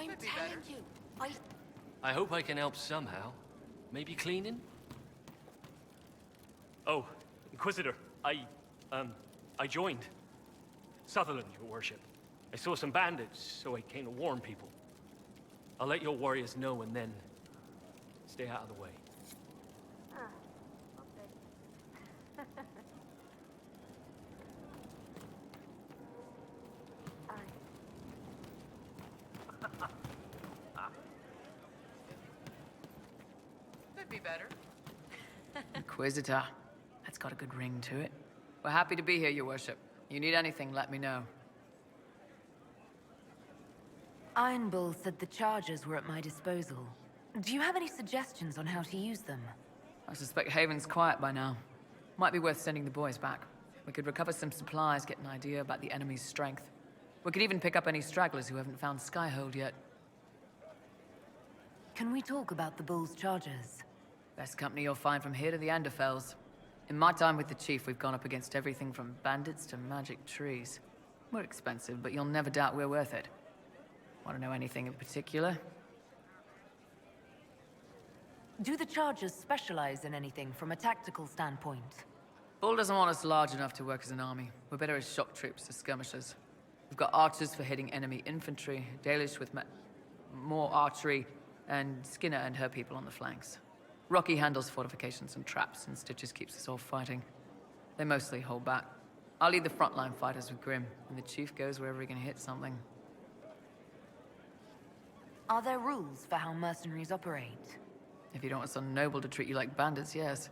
I'm telling you, I hope I can help somehow. Maybe cleaning? Oh, Inquisitor, I joined. Sutherland, your worship. I saw some bandits, so I came to warn people. I'll let your warriors know and then stay out of the way. could be better. Inquisitor. That's got a good ring to it. We're happy to be here, your worship. You need anything, let me know. Iron Bull said the charges were at my disposal. Do you have any suggestions on how to use them? I suspect Haven's quiet by now. Might be worth sending the boys back. We could recover some supplies, get an idea about the enemy's strength. We could even pick up any stragglers who haven't found Skyhold yet. Can we talk about the Bull's charges? Best company you'll find from here to the Anderfells. In my time with the Chief, we've gone up against everything from bandits to magic trees. We're expensive, but you'll never doubt we're worth it. Want to know anything in particular? Do the charges specialize in anything from a tactical standpoint? Bull doesn't want us large enough to work as an army. We're better as shock troops, as skirmishers. We've got archers for hitting enemy infantry, Dalish with more archery, and Skinner and her people on the flanks. Rocky handles fortifications and traps, and Stitches keeps us all fighting. They mostly hold back. I'll lead the frontline fighters with Grim, and the Chief goes wherever he can hit something. Are there rules for how mercenaries operate? If you don't want some noble to treat you like bandits, yes.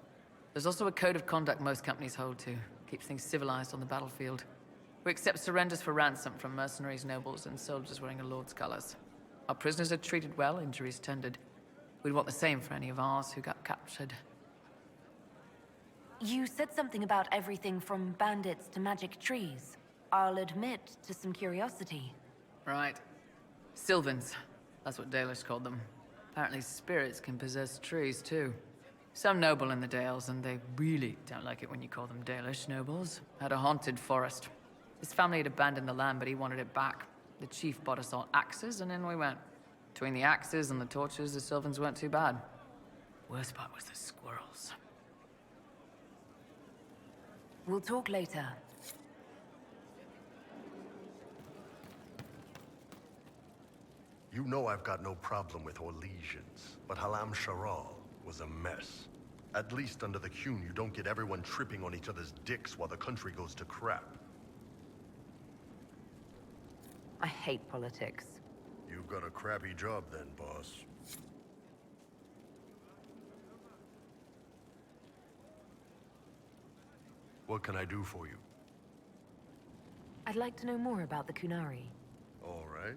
There's also a code of conduct most companies hold to. Keeps things civilized on the battlefield. We accept surrenders for ransom from mercenaries, nobles, and soldiers wearing a lord's colors. Our prisoners are treated well, injuries tended. We'd want the same for any of ours who got captured. You said something about everything from bandits to magic trees. I'll admit to some curiosity. Right. Sylvans. That's what Dalish called them. Apparently spirits can possess trees, too. Some noble in the Dales, and they really don't like it when you call them Dalish nobles, had a haunted forest. His family had abandoned the land, but he wanted it back. The Chief bought us all axes, and in we went. Between the axes and the torches, the Sylvans weren't too bad. Worst part was the squirrels. We'll talk later. You know I've got no problem with Orlesians, but Halam Sharal was a mess. At least under the Qun, you don't get everyone tripping on each other's dicks while the country goes to crap. I hate politics. You've got a crappy job then, boss. What can I do for you? I'd like to know more about the Qunari. All right.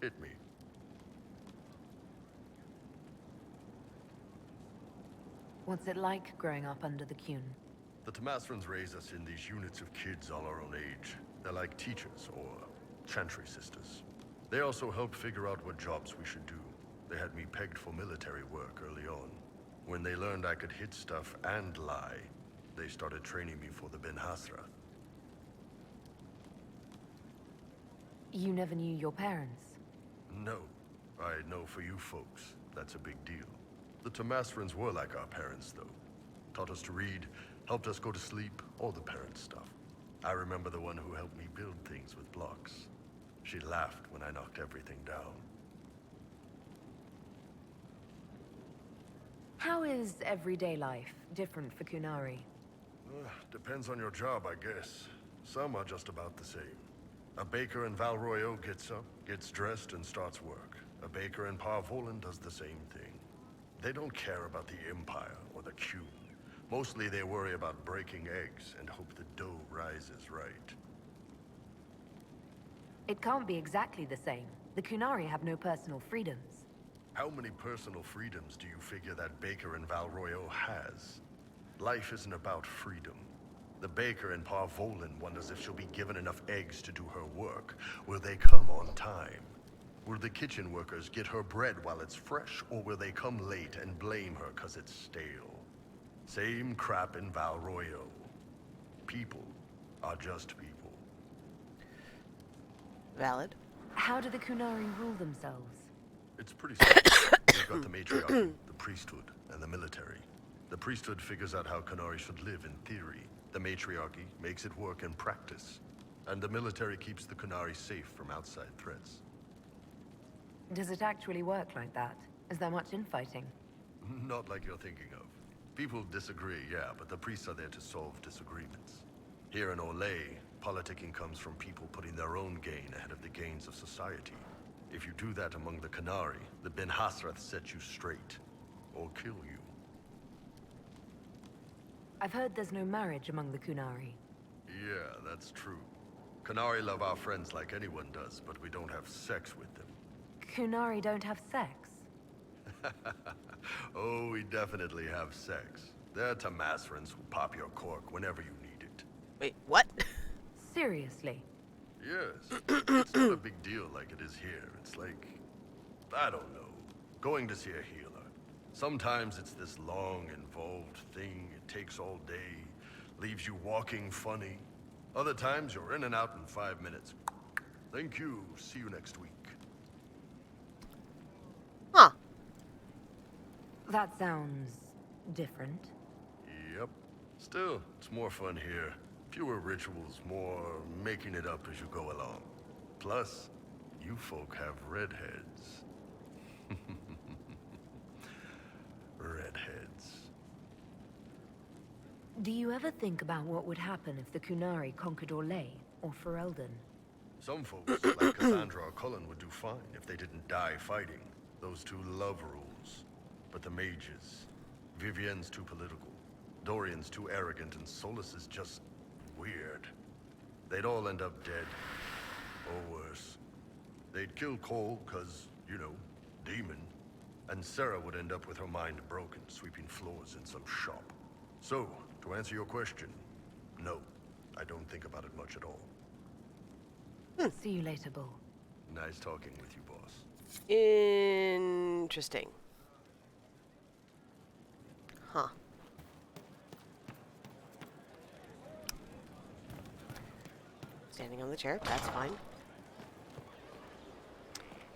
Hit me. What's it like growing up under the Qun? The Tamasrans raise us in these units of kids all our own age. They're like teachers, or chantry sisters. They also help figure out what jobs we should do. They had me pegged for military work early on. When they learned I could hit stuff and lie, they started training me for the Ben Hasra. You never knew your parents? No. I know for you folks, that's a big deal. The Tamasrans were like our parents, though. Taught us to read, helped us go to sleep, all the parent stuff. I remember the one who helped me build things with blocks. She laughed when I knocked everything down. How is everyday life different for Qunari? Depends on your job, I guess. Some are just about the same. A baker in Val Royeaux gets up, gets dressed, and starts work. A baker in Parvolan does the same thing. They don't care about the Empire or the Qun. Mostly they worry about breaking eggs and hope the dough rises right. It can't be exactly the same. The Qunari have no personal freedoms. How many personal freedoms do you figure that baker in Val Royeaux has? Life isn't about freedom. The baker in Parvolan wonders if she'll be given enough eggs to do her work. Will they come on time? Will the kitchen workers get her bread while it's fresh, or will they come late and blame her 'cause it's stale? Same crap in Val Royeaux. People are just people. Valid. How do the Kunari rule themselves? It's pretty simple. You've got the matriarchy, the priesthood, and the military. The priesthood figures out how Kunari should live in theory. The matriarchy makes it work in practice. And the military keeps the Kunari safe from outside threats. Does it actually work like that? Is there much infighting? Not like you're thinking of. People disagree, yeah, but the priests are there to solve disagreements. Here in Olay, politicking comes from people putting their own gain ahead of the gains of society. If you do that among the Kunari, the Ben Hasrath set you straight. Or kill you. I've heard there's no marriage among the Kunari. Yeah, that's true. Kunari love our friends like anyone does, but we don't have sex with them. Kunari don't have sex? Oh, we definitely have sex. They're Tamasrans who pop your cork whenever you need it. Wait, what? Seriously? Yes. It's not a big deal like it is here. It's like, I don't know, going to see a healer. Sometimes it's this long, involved thing. It takes all day, leaves you walking funny. Other times you're in and out in 5 minutes. Thank you. See you next week. Huh. That sounds different. Yep. Still, it's more fun here. Fewer rituals, more making it up as you go along. Plus, you folk have redheads. Redheads. Do you ever think about what would happen if the Kunari conquered Orlais or Ferelden? Some folks, like Cassandra or Cullen, would do fine if they didn't die fighting. Those two love rules. But the mages... Vivienne's too political. Dorian's too arrogant, and Solus is just... weird. They'd all end up dead. Or worse. They'd kill Cole, cause, you know, demon. And Sarah would end up with her mind broken, sweeping floors in some shop. So, to answer your question, no. I don't think about it much at all. See you later, Bull. Nice talking with you, boss. Interesting. Huh. Standing on the chair, that's fine.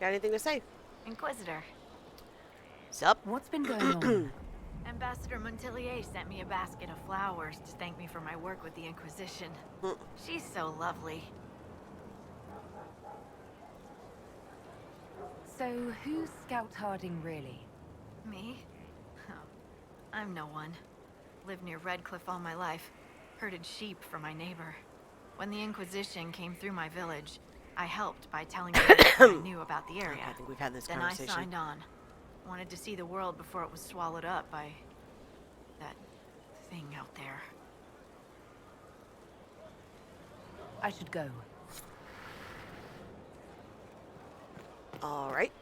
Got anything to say? Inquisitor, Sup? What's been going on? Ambassador Montelier sent me a basket of flowers to thank me for my work with the Inquisition. She's so lovely. So, who's Scout Harding really? Me? Oh, I'm no one. Lived near Redcliffe all my life. Herded sheep for my neighbor. When the Inquisition came through my village, I helped by telling them what I knew about the area. I think we've had this Then conversation. I signed on. Wanted to see the world before it was swallowed up by... that thing out there. I should go. Alright.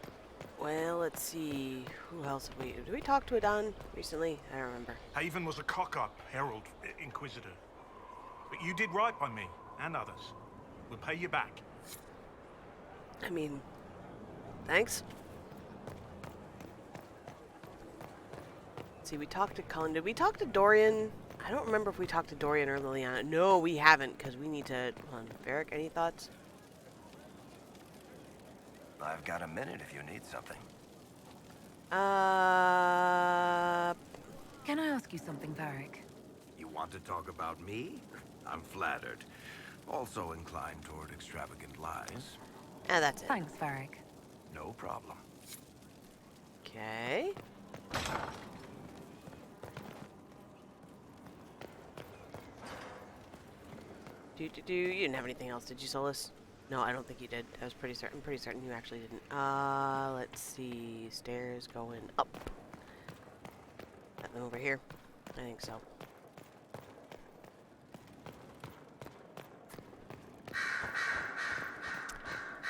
Well, let's see. Who else have we... Did we talk to Adon recently? I don't remember. Haven was a cock-up, Herald, Inquisitor. But you did right by me, and others. We'll pay you back. I mean... Thanks. Let's see, we talked to Cullen. Did we talk to Dorian? I don't remember if we talked to Dorian or Liliana. No, we haven't, because we need to... Hold on. Varric, any thoughts? I've got a minute if you need something. Can I ask you something, Varric? You want to talk about me? I'm flattered. Also inclined toward extravagant lies. Ah, that's it. Thanks, Varric. No problem. Okay. You didn't have anything else, did you, Solus? No, I don't think you did. I was pretty certain. I'm pretty certain you actually didn't. Let's see. Stairs going up. Nothing over here. I think so.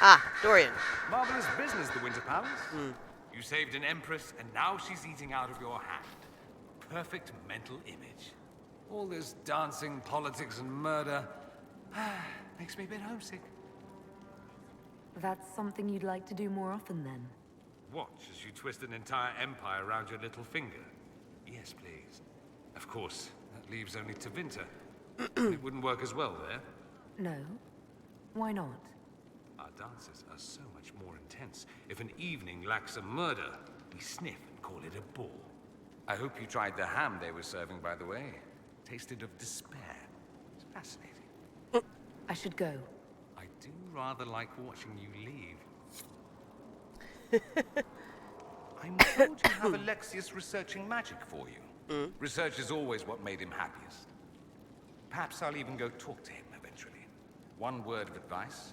Ah, Dorian. Marvelous business, the Winter Palace. You saved an empress, and now she's eating out of your hand. Perfect mental image. All this dancing, politics, and murder makes me a bit homesick. That's something you'd like to do more often, then? Watch as you twist an entire empire around your little finger. Yes, please. Of course, that leaves only Tevinter. It wouldn't work as well there. No. Why not? I'd dances are so much more intense. If an evening lacks a murder, we sniff and call it a ball. I hope you tried the ham they were serving, by the way. Tasted of despair. It's fascinating. I should go. I do rather like watching you leave. I'm told you have Alexius researching magic for you. Research is always what made him happiest. Perhaps I'll even go talk to him eventually. One word of advice.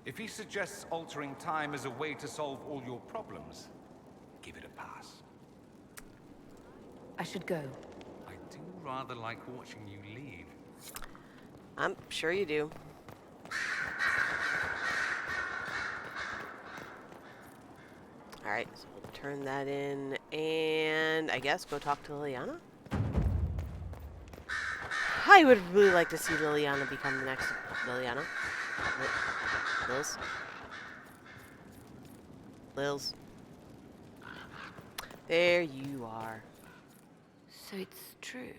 If he suggests altering time as a way to solve all your problems, give it a pass. I should go. I do rather like watching you leave. I'm sure you do. Alright, so we'll turn that in, and I guess go talk to Liliana? I would really like to see Liliana become the next Liliana. Lils? Lils. There you are. So it's true.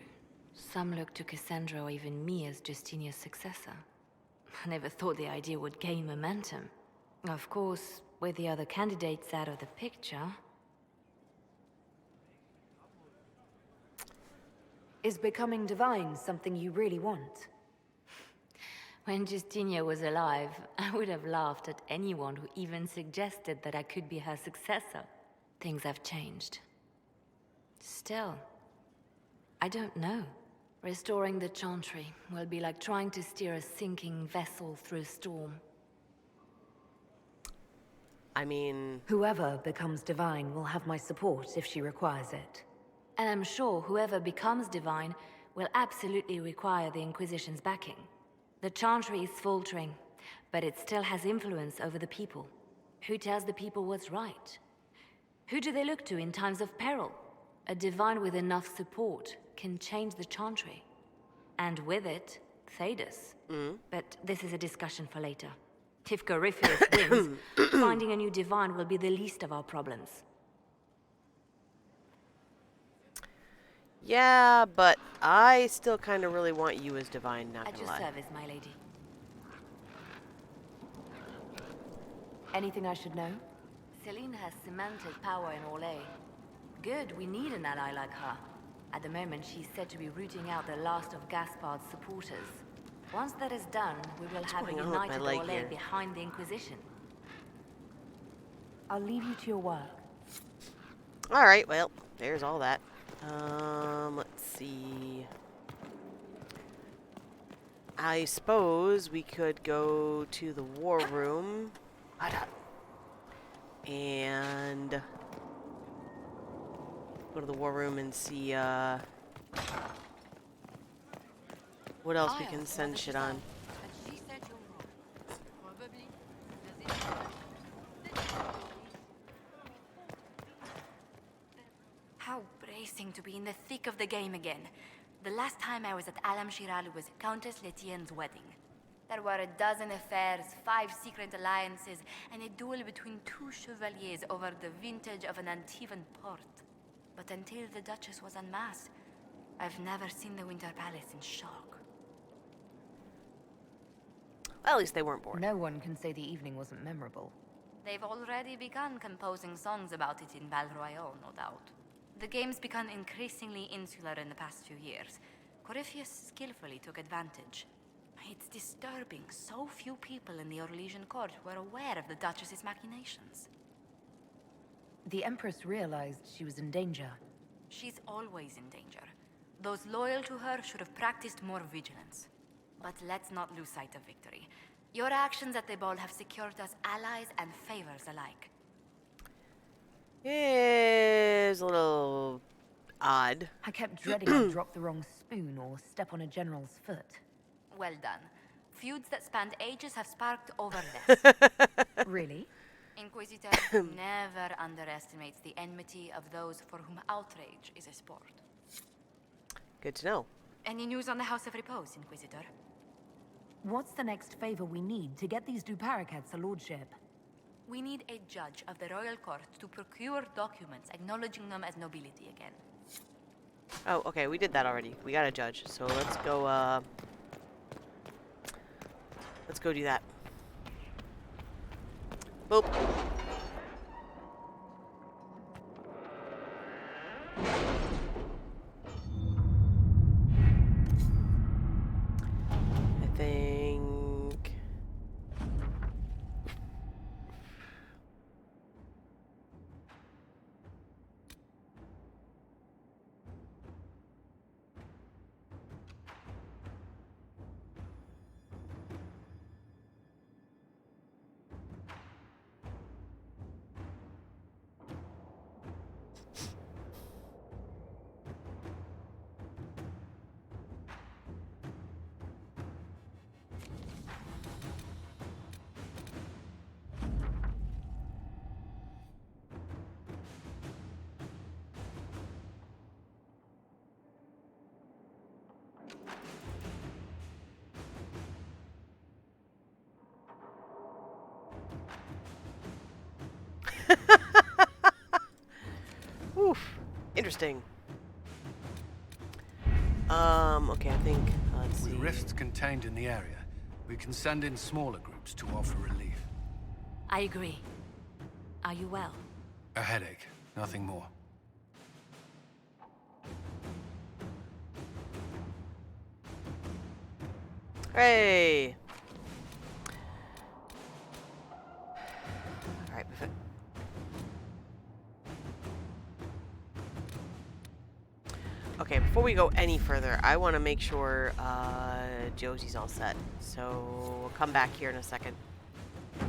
Some look to Cassandra or even me as Justinia's successor. I never thought the idea would gain momentum. Of course, with the other candidates out of the picture... Is becoming divine something you really want? When Justinia was alive, I would have laughed at anyone who even suggested that I could be her successor. Things have changed. Still, I don't know. Restoring the Chantry will be like trying to steer a sinking vessel through a storm. I mean... Whoever becomes divine will have my support if she requires it. And I'm sure whoever becomes divine will absolutely require the Inquisition's backing. The Chantry is faltering, but it still has influence over the people. Who tells the people what's right? Who do they look to in times of peril? A divine with enough support can change the Chantry. And with it, Thedas. But this is a discussion for later. If Corypheus wins, finding a new divine will be the least of our problems. Yeah, but I still kind of really want you as divine, not At gonna your lie. service, my lady. Anything I should know? Celine has cemented power in Orlais. Good, we need an ally like her. At the moment, she's said to be rooting out the last of Gaspard's supporters. Once that is done, we will have a going on with my united leg Orlais here? behind the Inquisition. I'll leave you to your work. Alright, well, there's all that. Let's see. I suppose we could go to the war room. And go to the war room and see, what else we can send shit on. How bracing to be in the thick of the game again. The last time I was at Alam Shiral was Countess Letienne's wedding. There were a dozen affairs, 5 secret alliances, and a duel between 2 chevaliers over the vintage of an Antivan port. But until the Duchess was unmasked, I've never seen the Winter Palace in shock. Well, at least they weren't bored. No one can say the evening wasn't memorable. They've already begun composing songs about it in Val Royale, no doubt. The game's become increasingly insular in the past few years. Corypheus skillfully took advantage. It's disturbing so few people in the Orlesian court were aware of the Duchess's machinations. The Empress realized she was in danger. She's always in danger. Those loyal to her should have practiced more vigilance. But let's not lose sight of victory. Your actions at the ball have secured us allies and favors alike. It's a little odd. I kept dreading I'd drop the wrong spoon or step on a general's foot. Well done. Feuds that spanned ages have sparked over this. Really? Inquisitor never underestimates the enmity of those for whom outrage is a sport. Good to know. Any news on the House of Repose, Inquisitor? What's the next favor we need to get these Duparacats a lordship? We need a judge of the royal court to procure documents acknowledging them as nobility again. Oh, okay, we did that already. We got a judge, so let's go, do that. Boop. I think... Oof. Interesting. Okay, I think, let's see. With rifts contained in the area, we can send in smaller groups to offer relief. I agree. Are you well? A headache, nothing more. Hooray! Alright, okay, before we go any further, I want to make sure Josie's all set. So we'll come back here in a second.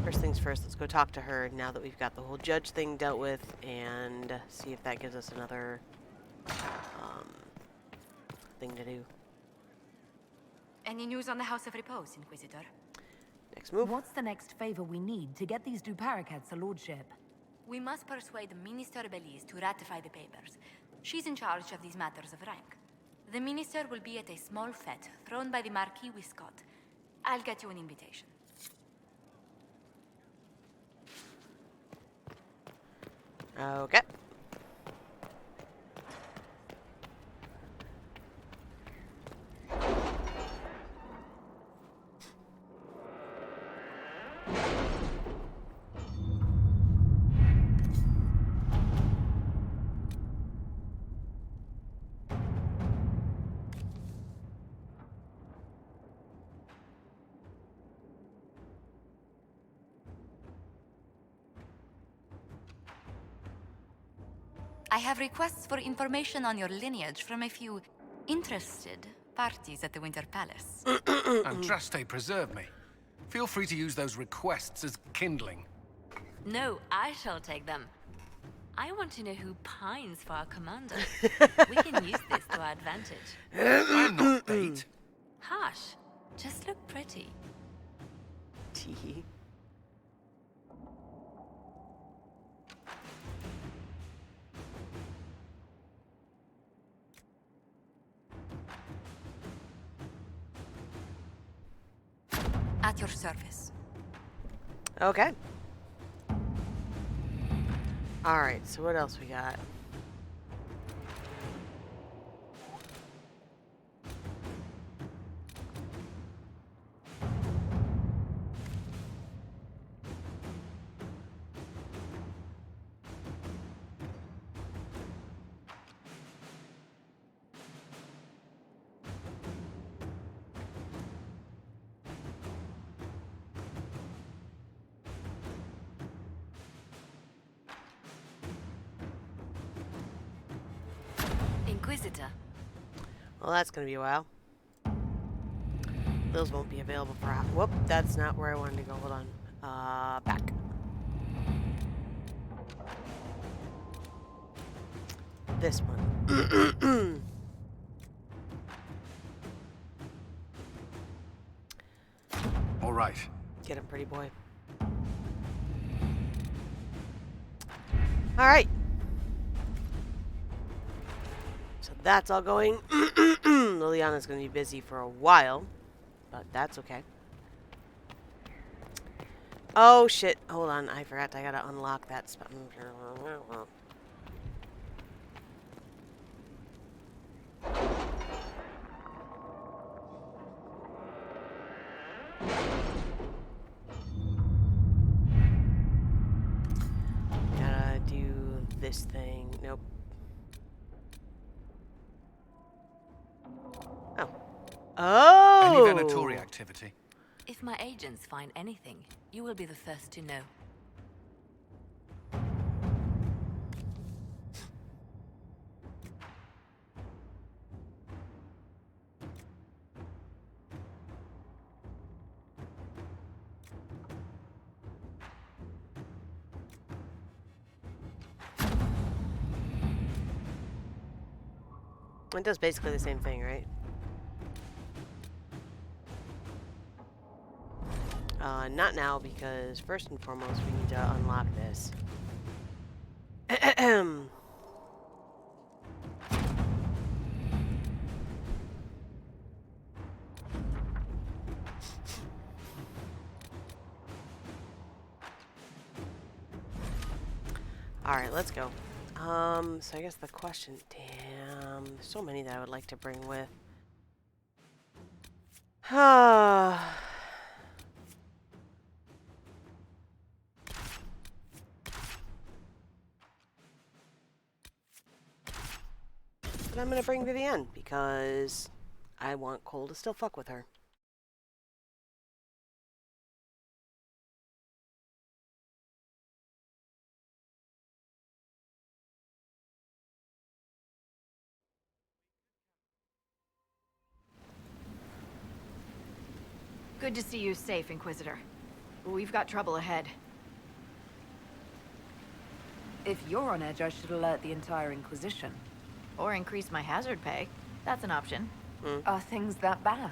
First things first, let's go talk to her now that we've got the whole judge thing dealt with and see if that gives us another thing to do. Any news on the House of Repose, Inquisitor? Next move. What's the next favor we need to get these Duparacats a lordship? We must persuade Minister Belize to ratify the papers. She's in charge of these matters of rank. The minister will be at a small fete thrown by the Marquis Wiscott. I'll get you an invitation. Okay. I have requests for information on your lineage from a few interested parties at the Winter Palace. Andraste preserve me. Feel free to use those requests as kindling. No, I shall take them. I want to know who pines for our commander. We can use this to our advantage. I'm not bait. Hush. Just look pretty. Tee. At your service. Okay. Alright, so what else we got? Inquisitor. Well, that's gonna be a while. Those won't be available for... Whoop, that's not where I wanted to go. Hold on. Back. This one. All right. Get him, pretty boy. All right. So that's all going. Liliana's going to be busy for a while, but that's okay. Oh, shit. Hold on. I forgot. I got to unlock that spot. this thing. Nope. Oh. Oh! Any Venatori activity? If my agents find anything, you will be the first to know. It does basically the same thing, right? Not now, because first and foremost, we need to unlock this. Alright, let's go. So I guess the question... Damn, there's so many that I would like to bring with. But I'm gonna bring Vivienne, because I want Cole to still fuck with her. Good to see you safe, Inquisitor. We've got trouble ahead. If you're on edge, I should alert the entire Inquisition. Or increase my hazard pay. That's an option. Are things that bad?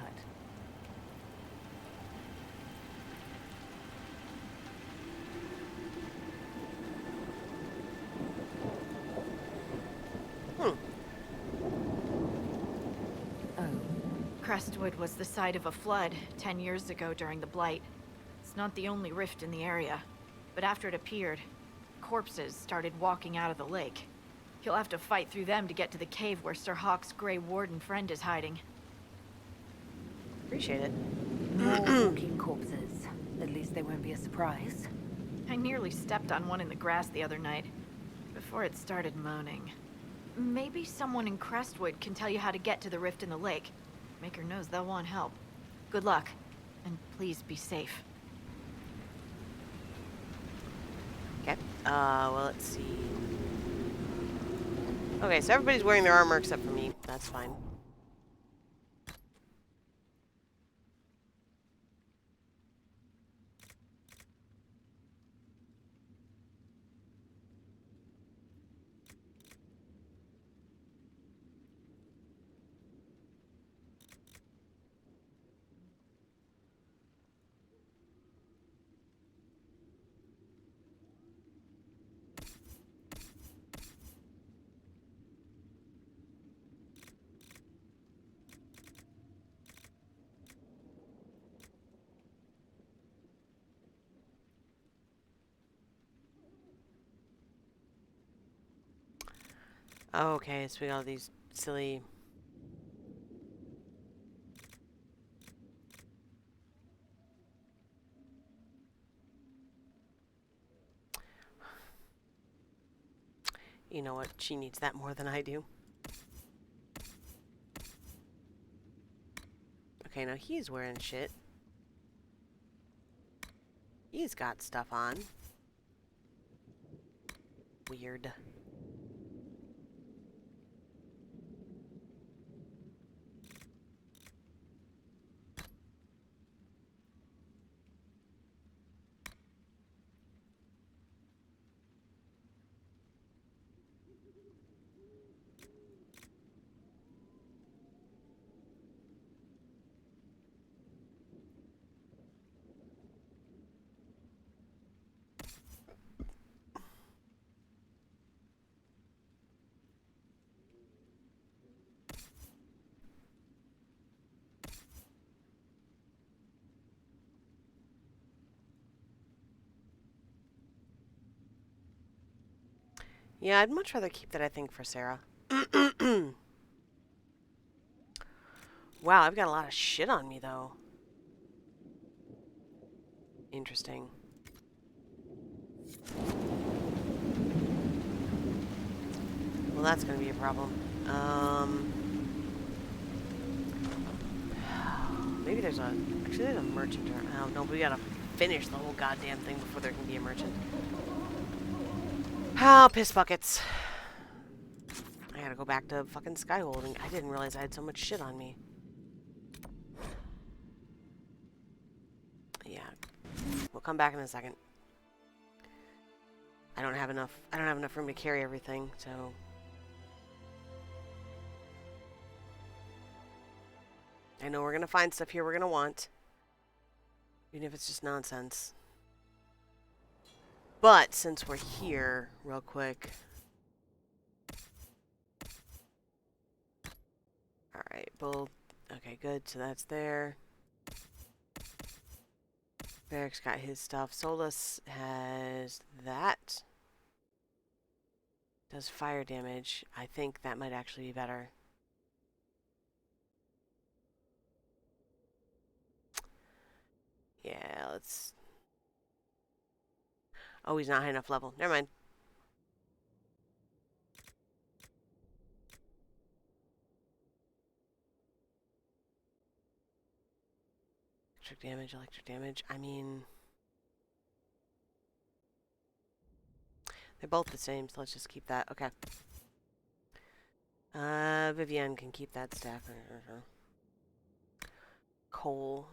Crestwood was the site of a flood 10 years ago during the Blight. It's not the only rift in the area, but after it appeared, corpses started walking out of the lake. You'll have to fight through them to get to the cave where Sir Hawke's Grey Warden friend is hiding. Appreciate it. More walking corpses. At least they won't be a surprise. I nearly stepped on one in the grass the other night, before it started moaning. Maybe someone in Crestwood can tell you how to get to the rift in the lake. Maker knows they'll want help. Good luck, and please be safe. Okay, well, let's see. Okay, so everybody's wearing their armor except for me. That's fine. Okay, so we got all these silly... You know what? She needs that more than I do. Okay, now he's wearing shit. He's got stuff on. Weird. Yeah, I'd much rather keep that, I think, for Sarah. Wow, I've got a lot of shit on me, though. Interesting. Well, that's gonna be a problem. Maybe there's a... Actually, there's a merchant. I don't know, but we gotta finish the whole goddamn thing before there can be a merchant. Oh, piss buckets. I gotta go back to fucking Skyholding. I didn't realize I had so much shit on me. Yeah. We'll come back in a second. I don't have enough room to carry everything, so... I know we're gonna find stuff here we're gonna want. Even if it's just nonsense. But, since we're here, real quick... Alright, Bull... Okay, good, so that's there. Barrick's got his stuff. Solus has that. Does fire damage. I think that might actually be better. Yeah, let's... Oh, he's not high enough level. Never mind. Electric damage. I mean... They're both the same, so let's just keep that. Okay. Vivienne can keep that staff. Cole.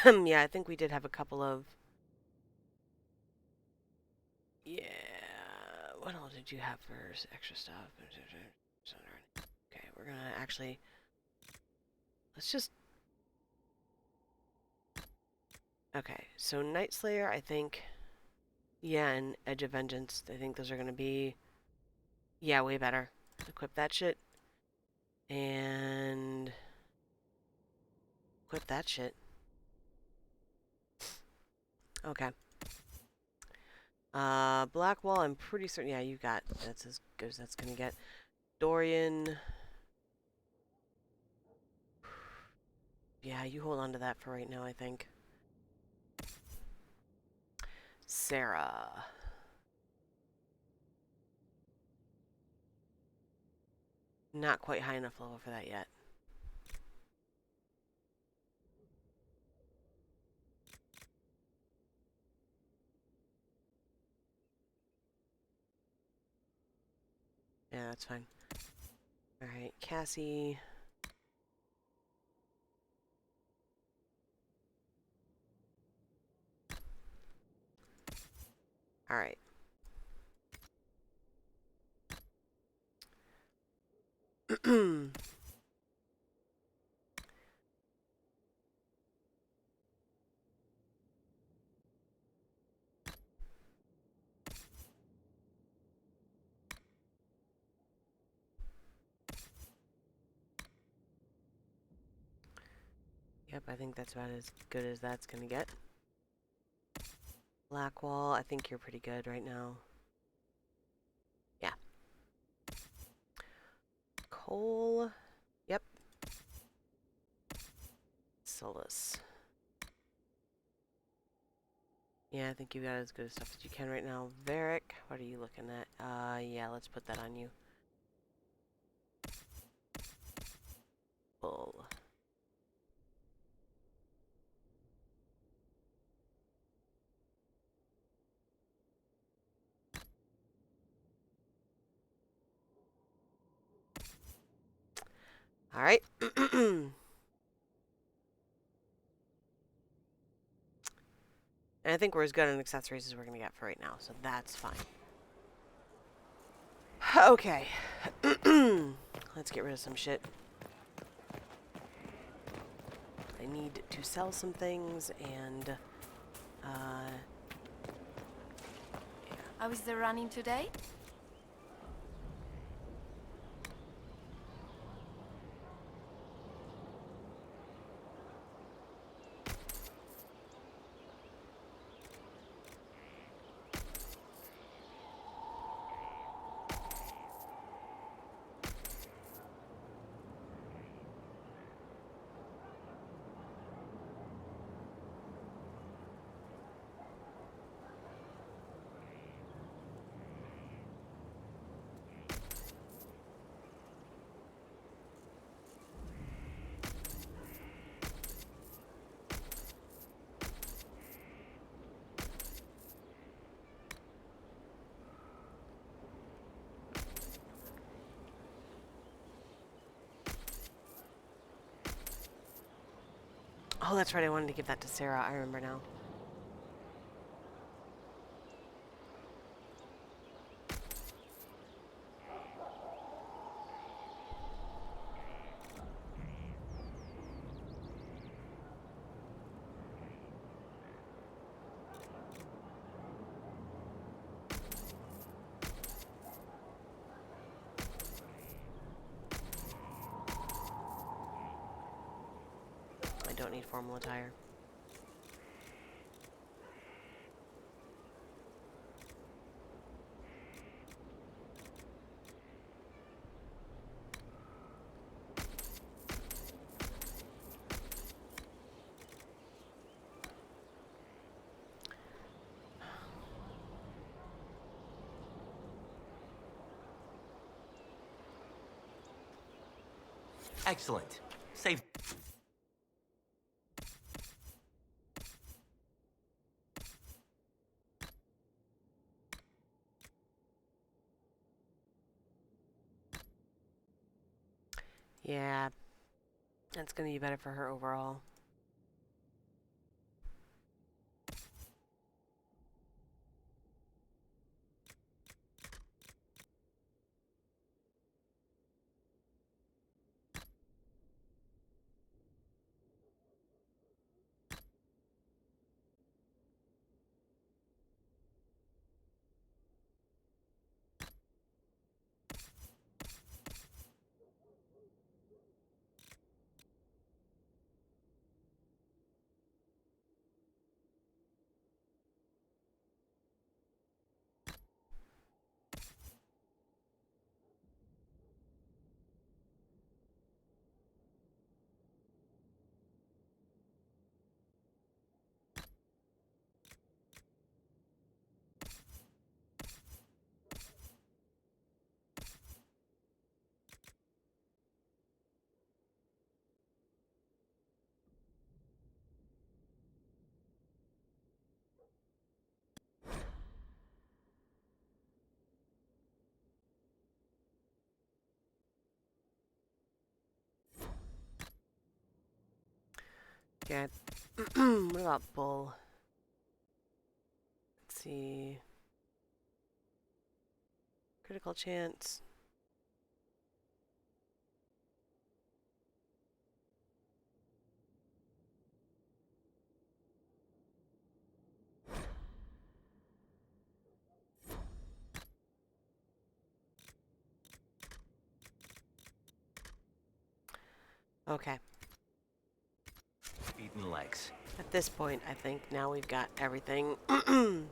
Yeah, I think we did have a couple of... Yeah... What all did you have for extra stuff? Okay, we're gonna actually... Let's just... Okay, so Night Slayer, I think... Yeah, and Edge of Vengeance, I think those are gonna be... Yeah, way better. Equip that shit. And... Equip that shit. Okay. Blackwall, I'm pretty certain... Yeah, you got... That's as good as that's gonna get. Dorian... Yeah, you hold on to that for right now, I think. Sarah... Not quite high enough level for that yet. Yeah, that's fine. Alright, Cassie... Alright. Yep, I think that's about as good as that's gonna get. Blackwall, I think you're pretty good right now. Yeah. Cole, yep. Solus. Yeah, I think you got as good a stuff as you can right now. Varric, what are you looking at? Yeah, let's put that on you. Bull. Alright. And I think we're as good on accessories as we're going to get for right now, so that's fine. Okay. Let's get rid of some shit. I need to sell some things, and, yeah. How is the running today? Oh, that's right. I wanted to give that to Sarah. I remember now. I don't need formal attire. Excellent. Save. Yeah, that's gonna be better for her overall. Okay. What about Bull? Let's see. Critical chance. Okay. Eaten legs. At this point, I think now we've got everything. Alright.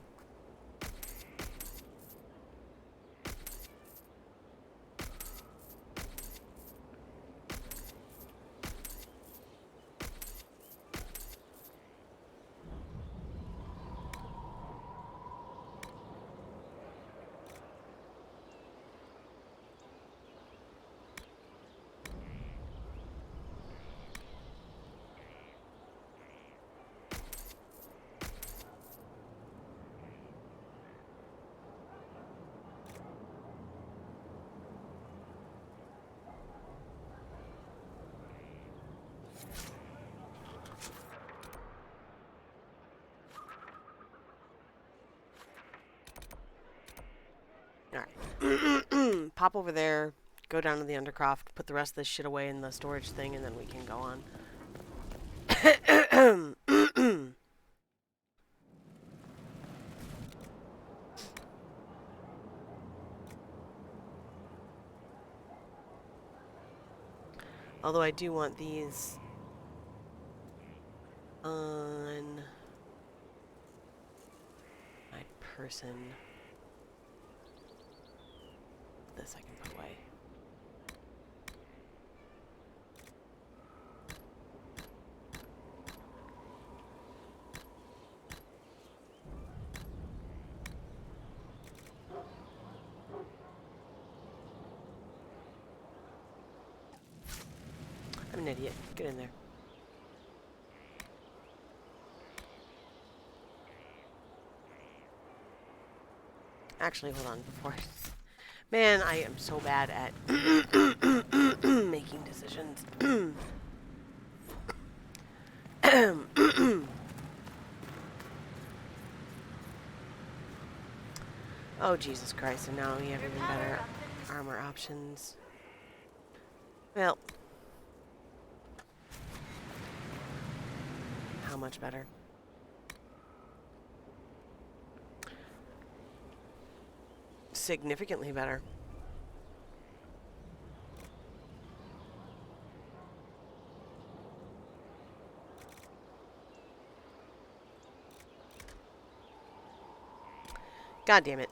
Pop over there, go down to the Undercroft, put the rest of this shit away in the storage thing, and then we can go on. Although I do want these on my person. This I can put away. I'm an idiot. Get in there. Actually, hold on before I... Man, I am so bad at making decisions. Oh, Jesus Christ, and now we have even better armor options. Well, how much better? Significantly better. God damn it.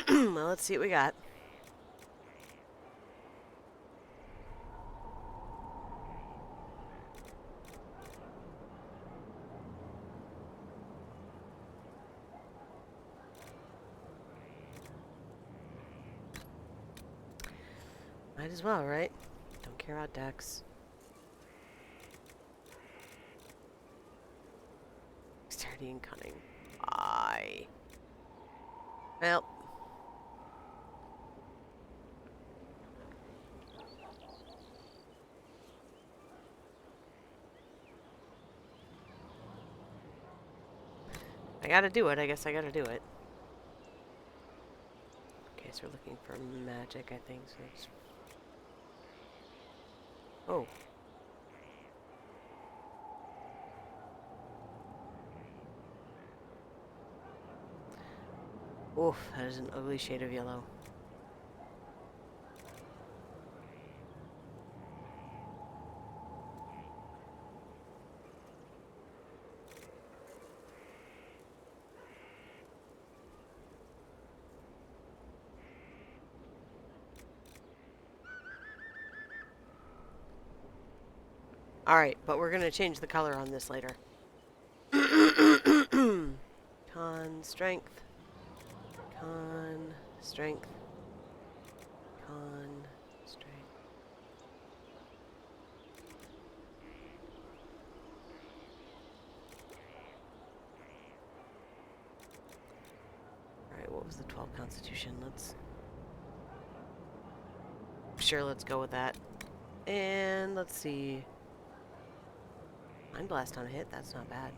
Well, let's see what we got. Might as well, right? Don't care about decks. Dexterity and cunning. Why? Well. I gotta do it. I guess I gotta do it. Okay, so we're looking for magic, I think. So it's... Oh. Oof, that is an ugly shade of yellow. Alright, but we're going to change the color on this later. Con, strength. Con, strength. Con, strength. Alright, what was the 12 constitution? Sure, let's go with that. And let's see. Mind Blast on a hit, that's not bad.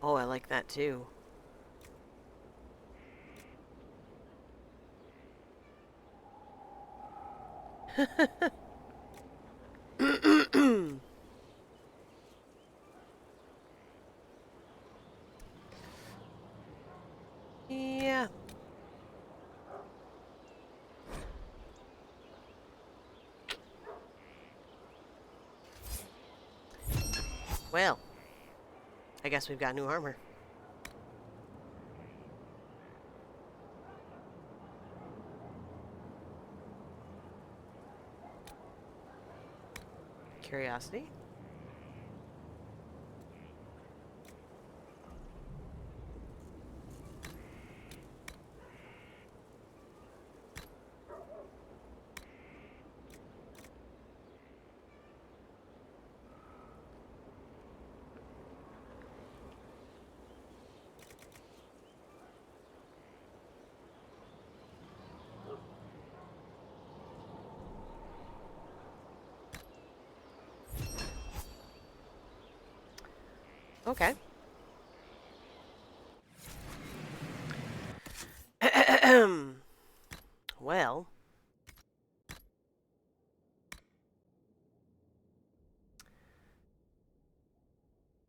Oh, I like that too. Yeah. Well, I guess we've got new armor. Curiosity. Okay. Well.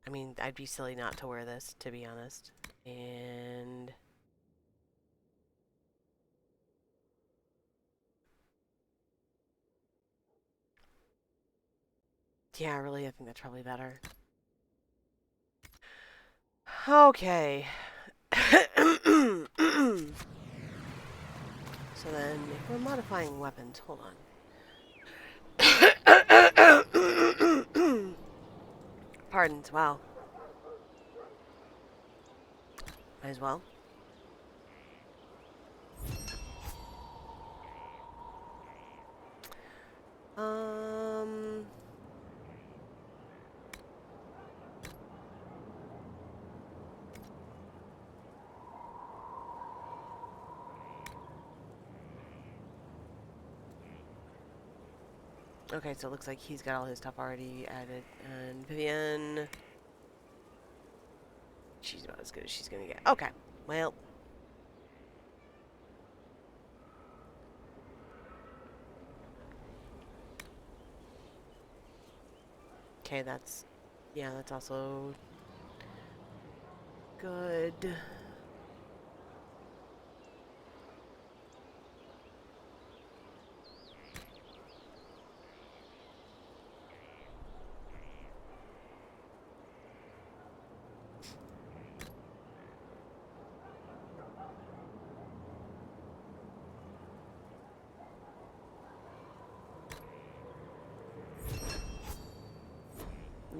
I mean, I'd be silly not to wear this, to be honest. And... yeah, really, I think that's probably better. Okay. So then, if we're modifying weapons, hold on. Pardons, wow. Might as well. Okay, so it looks like he's got all his stuff already added. And Vivian... She's not as good as she's gonna get. Okay, well... Okay, that's... Yeah, that's also... good.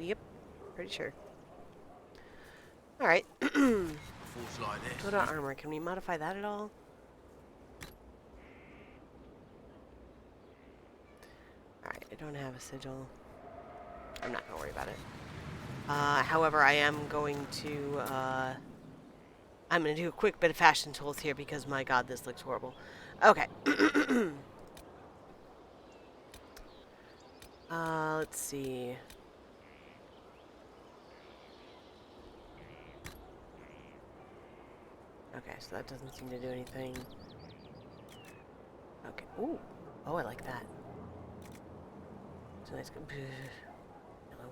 Yep, pretty sure. Alright. What about armor? Can we modify that at all? Alright, I don't have a sigil. I'm not going to worry about it. However, I am going to... I'm going to do a quick bit of fashion tools here because, my god, this looks horrible. Okay. Let's see... Okay, so that doesn't seem to do anything. Okay. Ooh. Oh, I like that. It's a nice... Hello.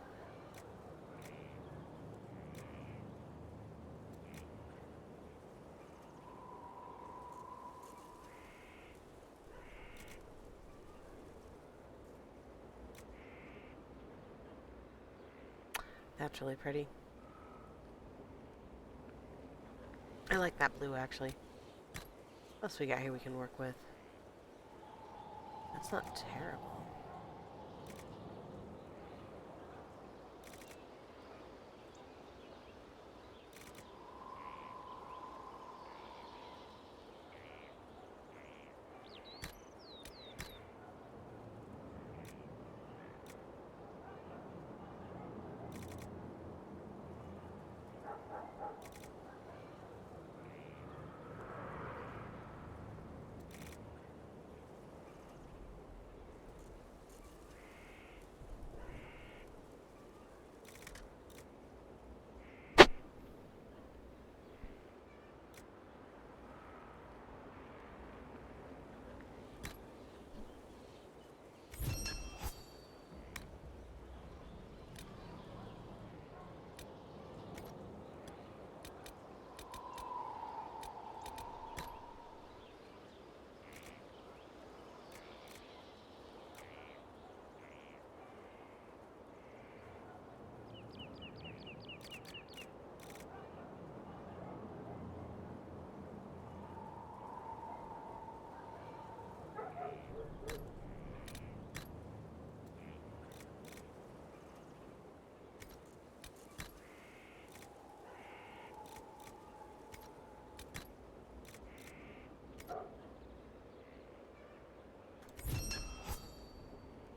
That's really pretty. I like that blue, actually. What else we got here we can work with? That's not terrible.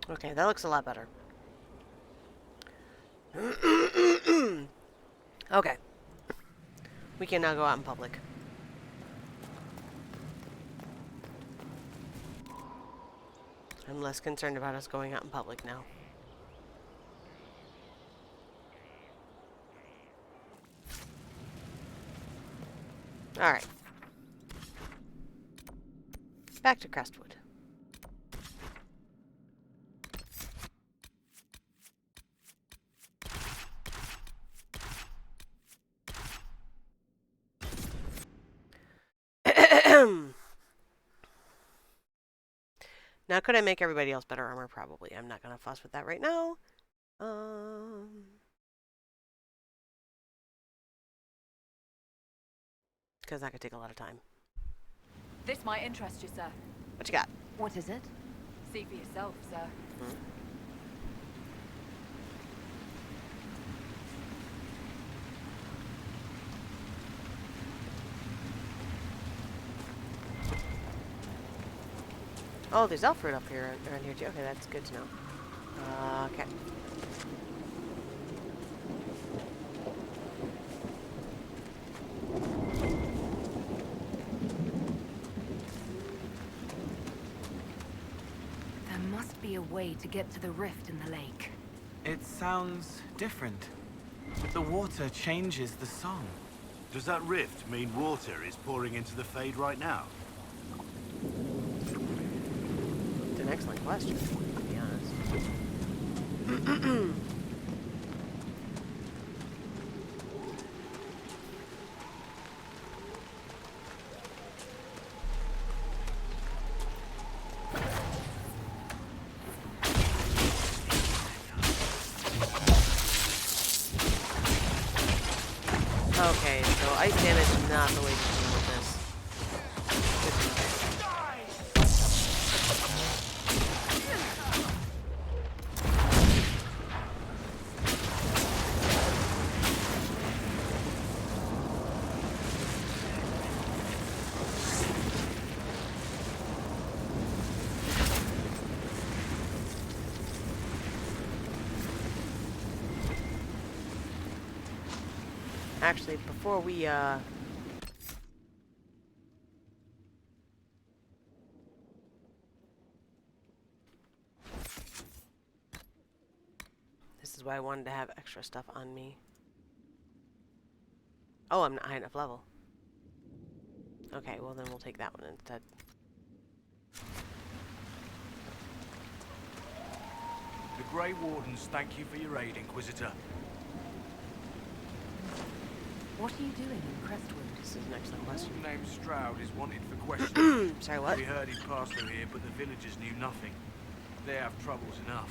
Okay, that looks a lot better. Okay. We can now go out in public. I'm less concerned about us going out in public now. Alright. Back to Crestwood. Now, could I make everybody else better armor? Probably. I'm not going to fuss with that right now. Because that could take a lot of time. This might interest you, sir. What you got? What is it? See for yourself, sir. Hmm? Oh, there's elf fruit up here around here too. Okay, that's good to know. Okay. There must be a way to get to the rift in the lake. It sounds different. The water changes the song. Does that rift mean water is pouring into the Fade right now? It's an excellent question, to be honest. Okay, so ice damage is not the way to deal with this. Actually, before we, this is why I wanted to have extra stuff on me. Oh, I'm not high enough level. Okay, well then we'll take that one instead. The Grey Wardens thank you for your aid, Inquisitor. What are you doing in Crestwood? This is an excellent question. Named Stroud is wanted for questioning. Sorry, what? We heard he'd passed through here, but the villagers knew nothing. They have troubles enough.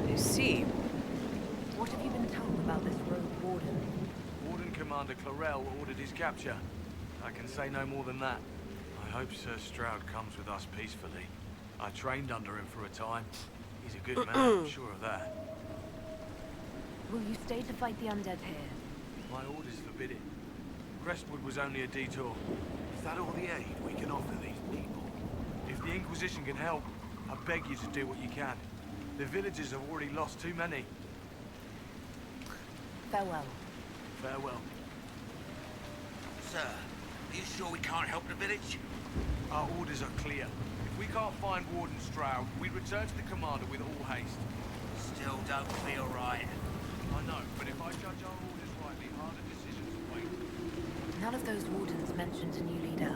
I see. What have you been told about this rogue warden? Warden Commander Clarel ordered his capture. I can say no more than that. I hope Sir Stroud comes with us peacefully. I trained under him for a time. He's a good man, I'm sure of that. Will you stay to fight the undead here? My orders forbid it. Crestwood was only a detour. Is that all the aid we can offer these people? If the Inquisition can help, I beg you to do what you can. The villagers have already lost too many. Farewell. Farewell. Sir, are you sure we can't help the village? Our orders are clear. If we can't find Warden Stroud, we return to the commander with all haste. Still don't feel right. I know, but if I judge our orders rightly, harder decisions await. None of those wardens mentioned a new leader.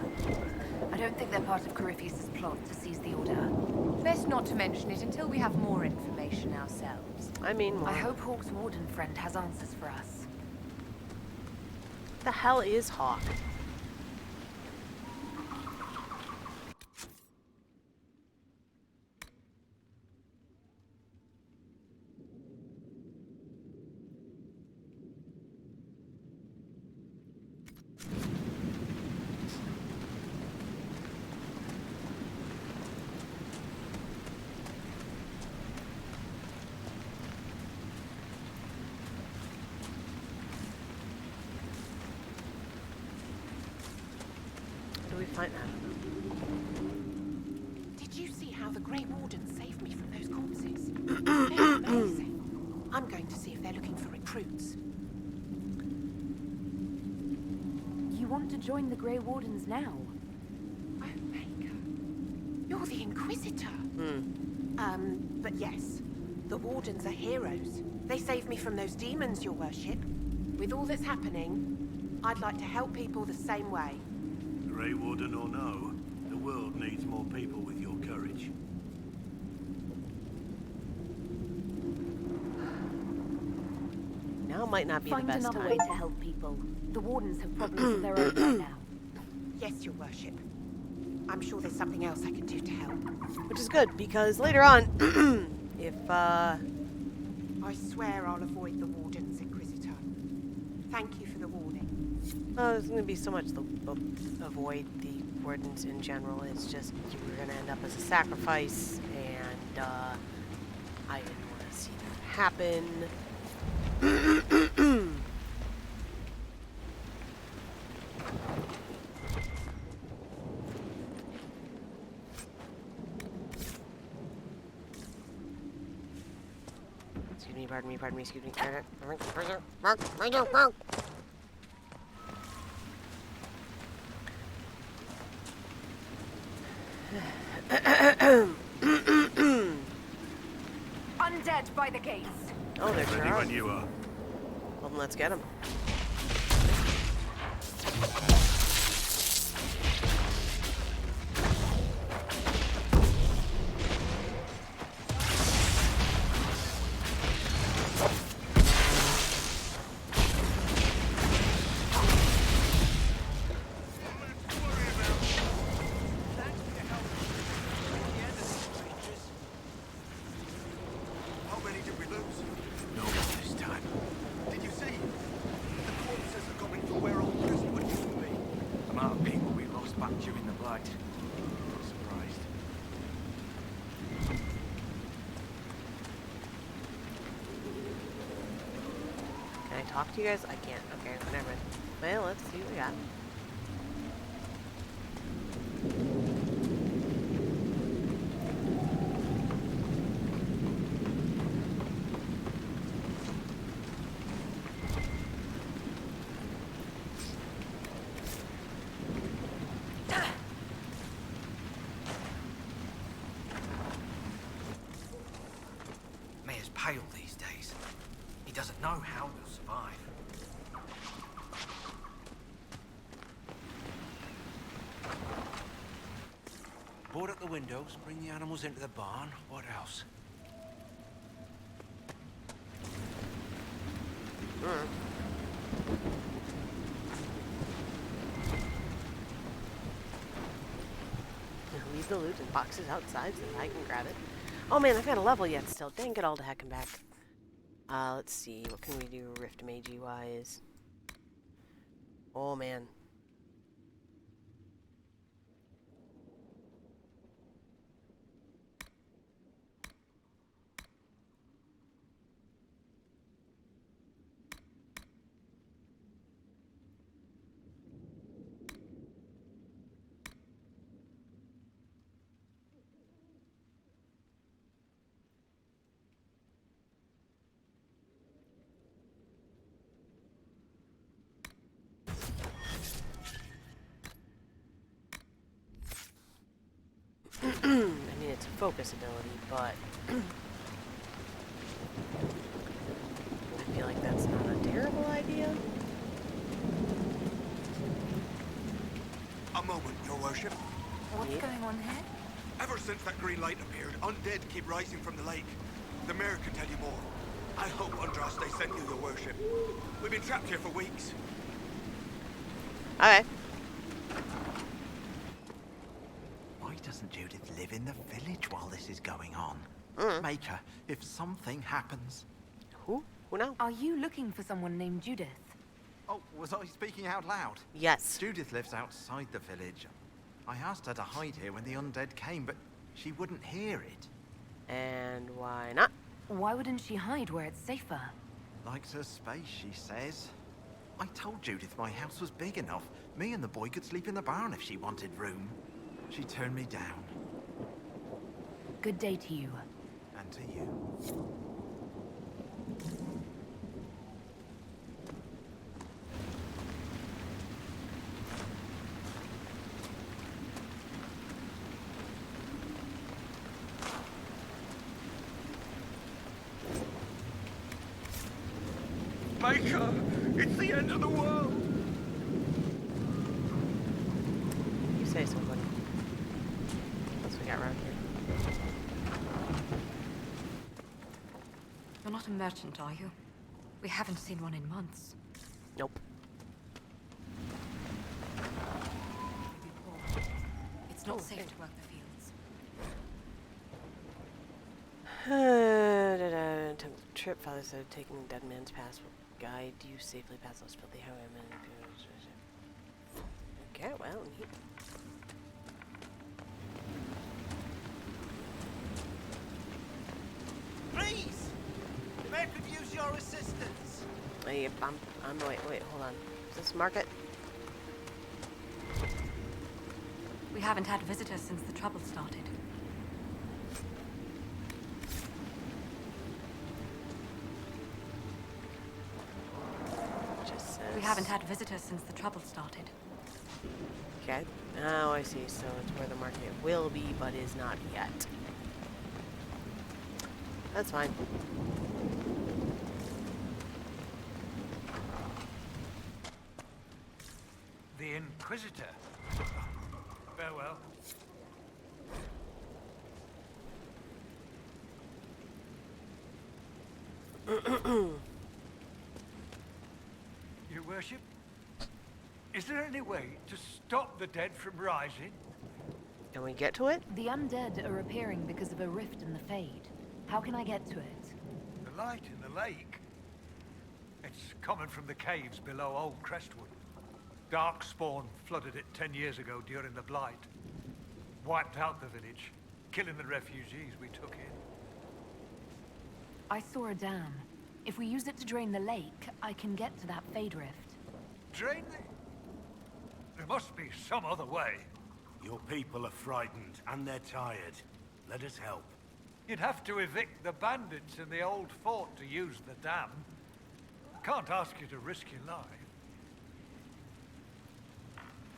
I don't think they're part of Corypheus' plot to seize the Order. Best not to mention it until we have more information ourselves. I mean, more. I hope Hawk's warden friend has answers for us. What the hell is Hawk? Find that. Did you see how the Grey Wardens saved me from those corpses? They're amazing. I'm going to see if they're looking for recruits. You want to join the Grey Wardens now? Oh, Maker. You're the Inquisitor. But yes, the Wardens are heroes. They saved me from those demons, your worship. With all that's happening, I'd like to help people the same way. Grey Warden or no, the world needs more people with your courage. Now might not be Find the best another time. way to help people. The Wardens have problems of their own right now. Yes, your worship. I'm sure there's something else I can do to help. Which is good, because later on, if, I swear I'll avoid the Wardens, Inquisitor. Thank you for the warning. there's going to be so much to avoid the Wardens in general. It's just you were going to end up as a sacrifice, and I didn't want to see that happen. Pardon me, excuse me. Undead by the gates. Oh, there sure Ready are. when you are. Well, then let's get him. How many did we lose? No one this time. Did you see? The corpses are coming from where old Crestwood used to be. The amount of people we lost back during the Blight. Not surprised. Can I talk to you guys? I can't. Okay, never mind. Well, let's see what we got. Mayor's pale these days. He doesn't know how we'll survive. Board up the windows, bring the animals into the barn. What else? Leave the loot in boxes outside so that I can grab it. Oh man, I've got a level yet still. Dang it all to heck and back. Let's see. What can we do Rift Mage wise? Oh man. I mean, it's a focus ability, but I feel like that's not a terrible idea. A moment, Your Worship. What's going on here? Ever since that green light appeared, undead keep rising from the lake. The mayor can tell you more. I hope Andraste sent you, Your Worship. We've been trapped here for weeks. Okay. Why doesn't Judith live in the village while this is going on? Make her, if something happens. Who? Who now? Are you looking for someone named Judith? Oh, was I speaking out loud? Yes. Judith lives outside the village. I asked her to hide here when the undead came, but she wouldn't hear it. And why not? Why wouldn't she hide where it's safer? Likes her space, she says. I told Judith my house was big enough. Me and the boy could sleep in the barn if she wanted room. She turned me down. Good day to you. And to you. Maker, it's the end of the world. You say so, buddy. What else we got around here? You're not a merchant, are you? We haven't seen one in months. Nope. It's not safe to work the fields. Attempt trip. Father said taking dead man's pass will guide you safely past those filthy highwaymen. Okay, well, neat. Please! The mayor could use your assistance. Hey, wait, hold on. Is this market? We haven't had visitors since the trouble started. Just says... We haven't had visitors since the trouble started. Okay. Oh, I see. So it's where the market will be, but is not yet. That's fine. The Inquisitor. Farewell. Your worship, is there any way to stop the dead from rising? Can we get to it? The undead are appearing because of a rift in the Fade. How can I get to it? The light in the lake? It's coming from the caves below Old Crestwood. Darkspawn flooded it 10 years ago during the Blight. Wiped out the village, killing the refugees we took in. I saw a dam. If we use it to drain the lake, I can get to that Fade rift. Drain the... There must be some other way. Your people are frightened, and they're tired. Let us help. You'd have to evict the bandits in the old fort to use the dam. I can't ask you to risk your life.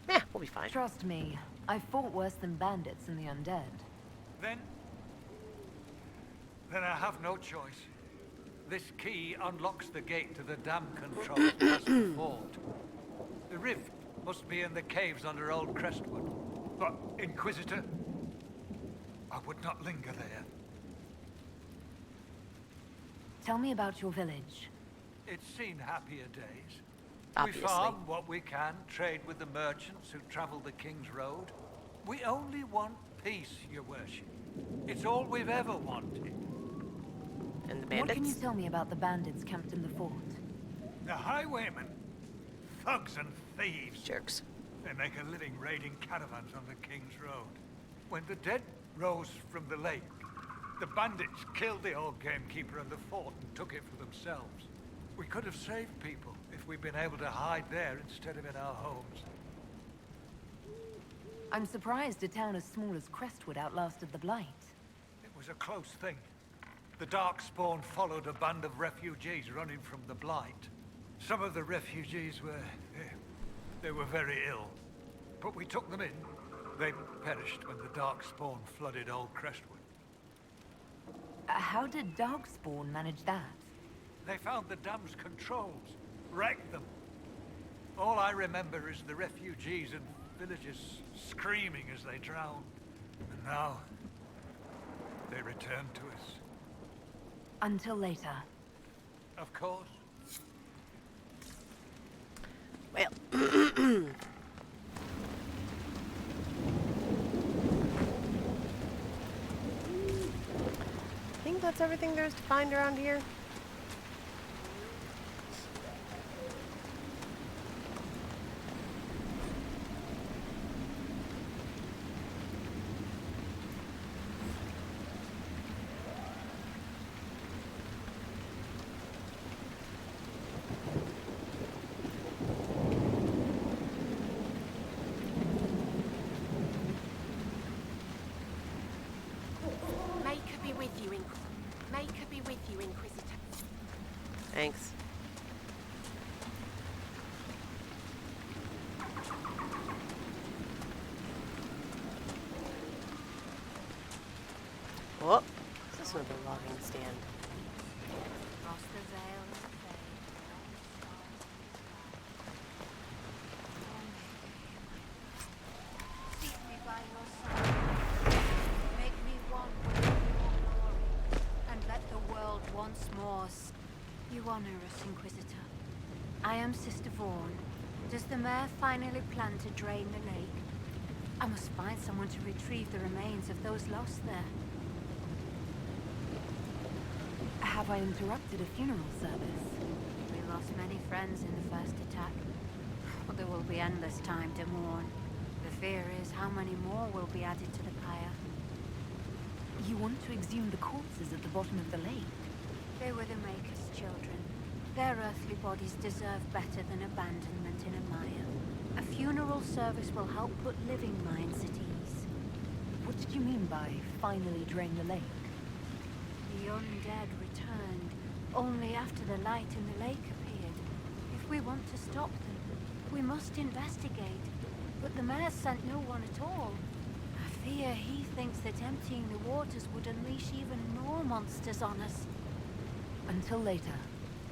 Yeah, we'll be fine. Trust me, I fought worse than bandits and the undead. Then I have no choice. This key unlocks the gate to the dam controls past the fort. The rift must be in the caves under Old Crestwood. But, Inquisitor, I would not linger there. Tell me about your village. It's seen happier days. Obviously. We farm what we can, trade with the merchants who travel the King's Road. We only want peace, your worship. It's all we've ever wanted. And the What bandits? can you tell me about the bandits camped in the fort? The highwaymen, thugs and thieves. Jerks. They make a living raiding caravans on the King's Road. When the dead rose from the lake, the bandits killed the old gamekeeper and the fort and took it for themselves. We could have saved people if we'd been able to hide there instead of in our homes. I'm surprised a town as small as Crestwood outlasted the Blight. It was a close thing. The Darkspawn followed a band of refugees running from the Blight. Some of the refugees were... they were very ill. But we took them in. They perished when the Darkspawn flooded Old Crestwood. How did Darkspawn manage that? They found the dam's controls, wrecked them. All I remember is the refugees and villagers screaming as they drowned. And now, they return to us. Until later. Of course. Well. I think that's everything there's to find around here. Inquisitor. Thanks. Oh, this is another logging stand. Across the veil of fate. Seek me by your side. Make me one with your glory. And let the world once more... You honor us, Inquisitor. I am Sister Vaughn. Does the mayor finally plan to drain the lake? I must find someone to retrieve the remains of those lost there. Have I interrupted a funeral service? We lost many friends in the first attack. But there will be endless time to mourn. The fear is how many more will be added to the pyre. You want to exhume the corpses at the bottom of the lake? They were the Maker's children. Their earthly bodies deserve better than abandonment in a mire. A funeral service will help put living minds at ease. What did you mean by finally drain the lake? The undead returned only after the light in the lake appeared. If we want to stop them, we must investigate. But the mayor sent no one at all. I fear he thinks that emptying the waters would unleash even more monsters on us. Until later.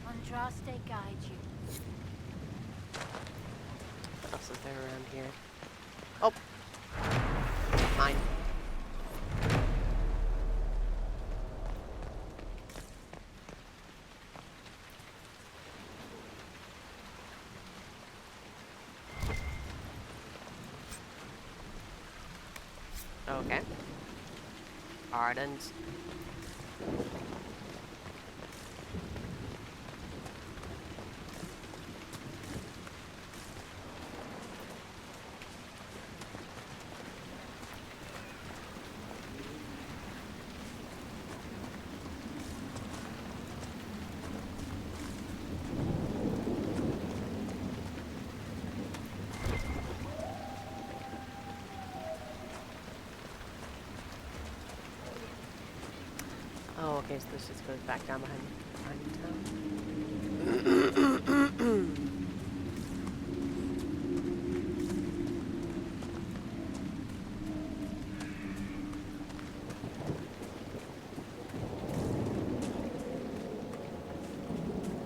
Andraste guide you. What else is there around here? Oh! Mine. Okay. Wardens. Oh, okay, so this just goes back down behind town.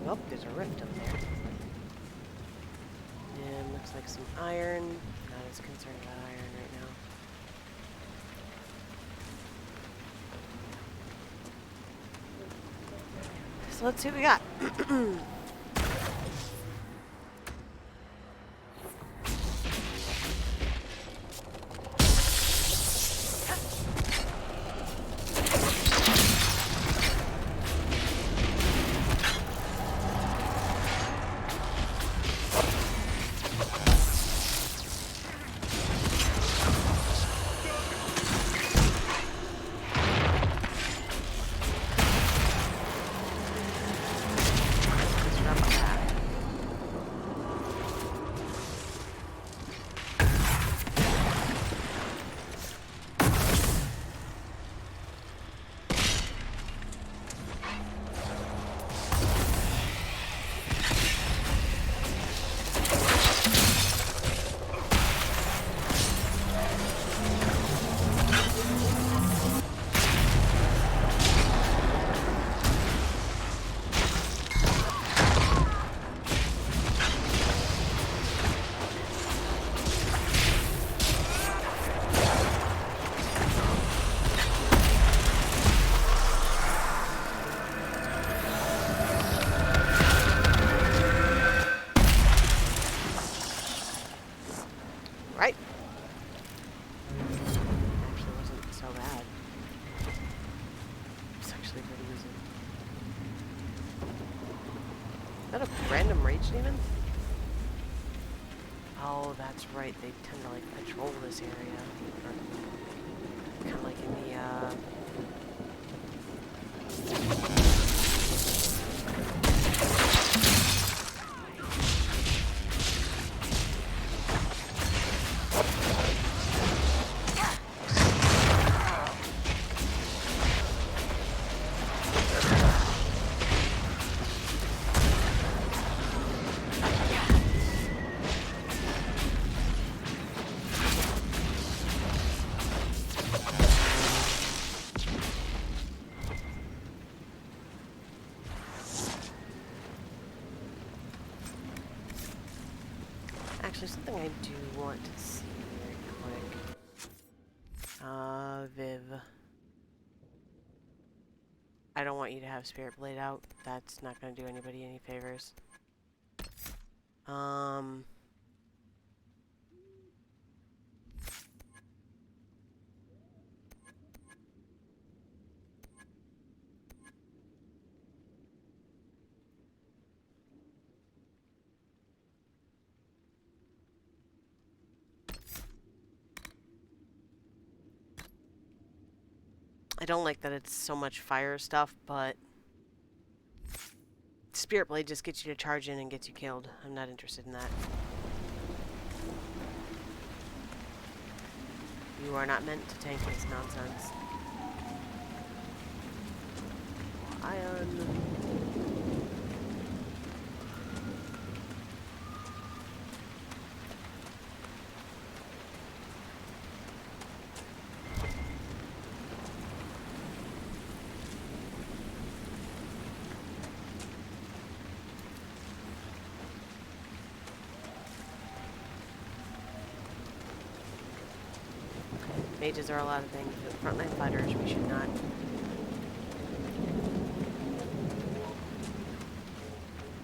Oh, there's a rift up there. And looks like some iron. Not as concerned about iron right now. So let's see what we got. Demon? Oh, that's right. They tend to like patrol this area. Kind of like in the Actually, something I do want to see very quick. Viv. I don't want you to have Spirit Blade out. That's not going to do anybody any favors. I don't like that it's so much fire stuff, but Spirit Blade just gets you to charge in and gets you killed. I'm not interested in that. You are not meant to tank this nonsense. Ion. Mages are a lot of things, but frontline fighters we should not.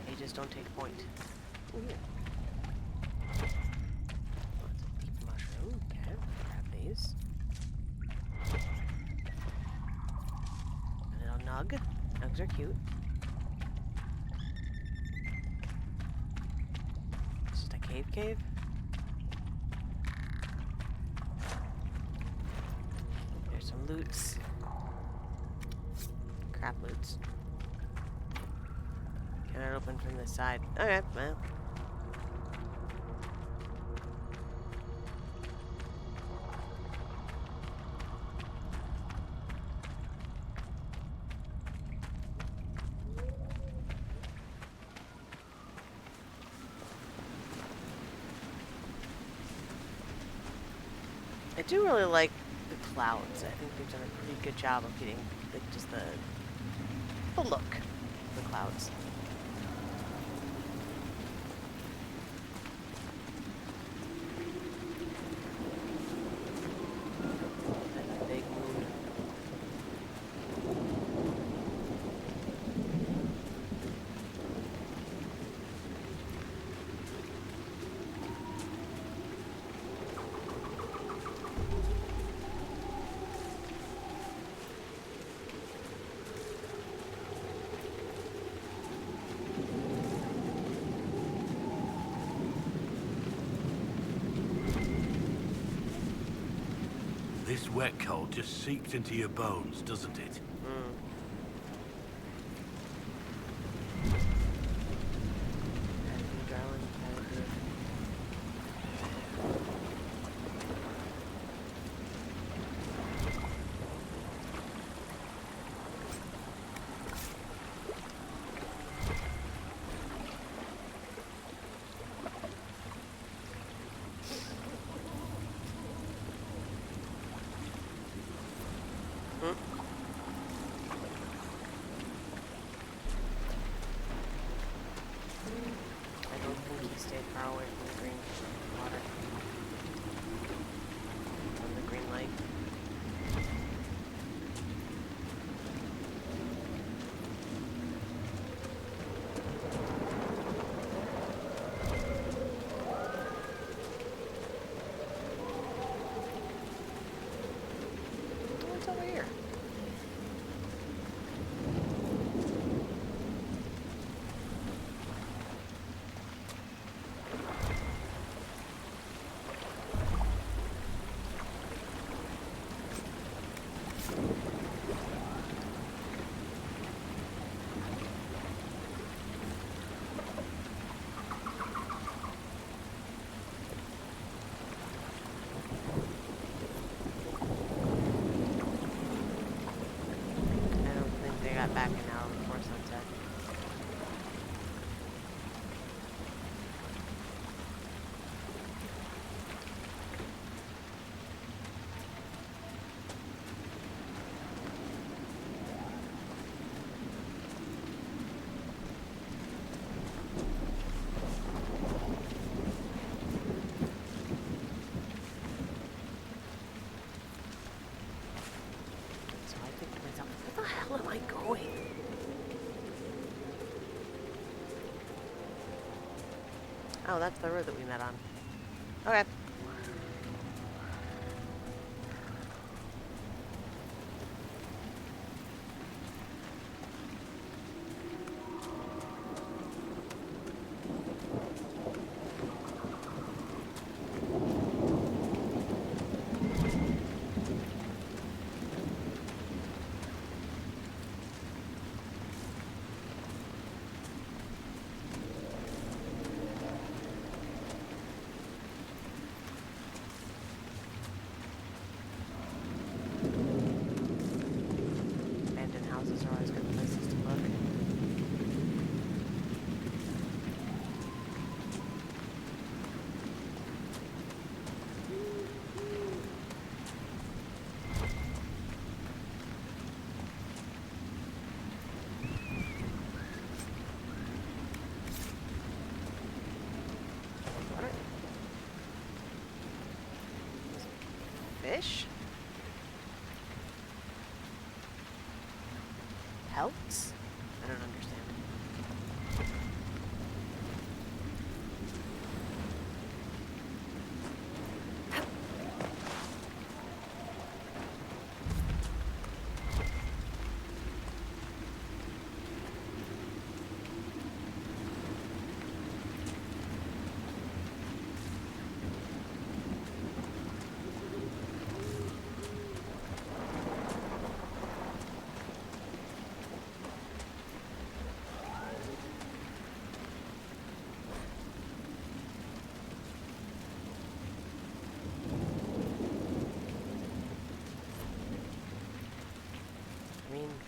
Mages don't take point. Ooh. Lots of deep mushroom. Okay, grab these. A little nug. Nugs are cute. It's just a cave. There's some loots. Crap loots. Cannot open from this side. Okay, well. I do really like the clouds. I think they've done a pretty good job of getting like just the look of the clouds. That's a big moon. This wet cold just seeps into your bones, doesn't it? I don't think he stayed far away from the green water. From the green light. What's over here? Back an hour before sunset. So I think to myself, where the hell am I going? Oh, that's the road that we met on. Okay. Houses are always good places to look. Fish? Celts? I don't understand.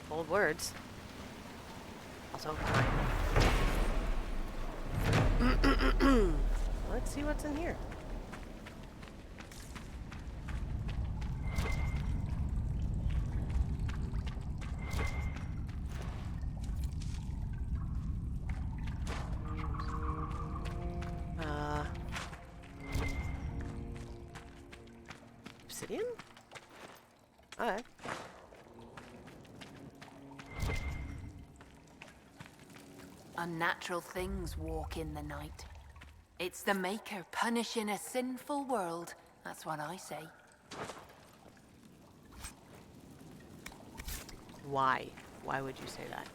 Bold words. Also, let's see what's in here. Obsidian? Alright. Unnatural things walk in the night. It's the Maker punishing a sinful world. That's what I say. Why? Why would you say that?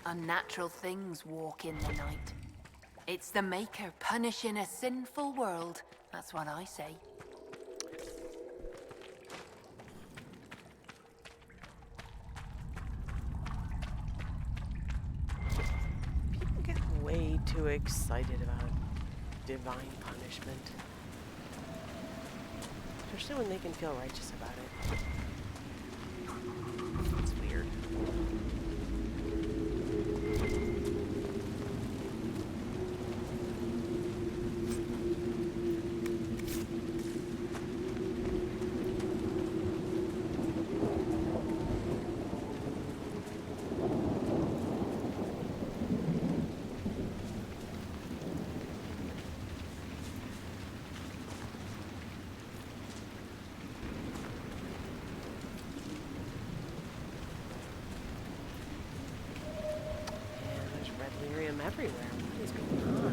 Unnatural things walk in the night. It's the Maker punishing a sinful world. That's what I say. Way too excited about divine punishment. Especially when they can feel righteous about it. It's weird. Everywhere. What is going on?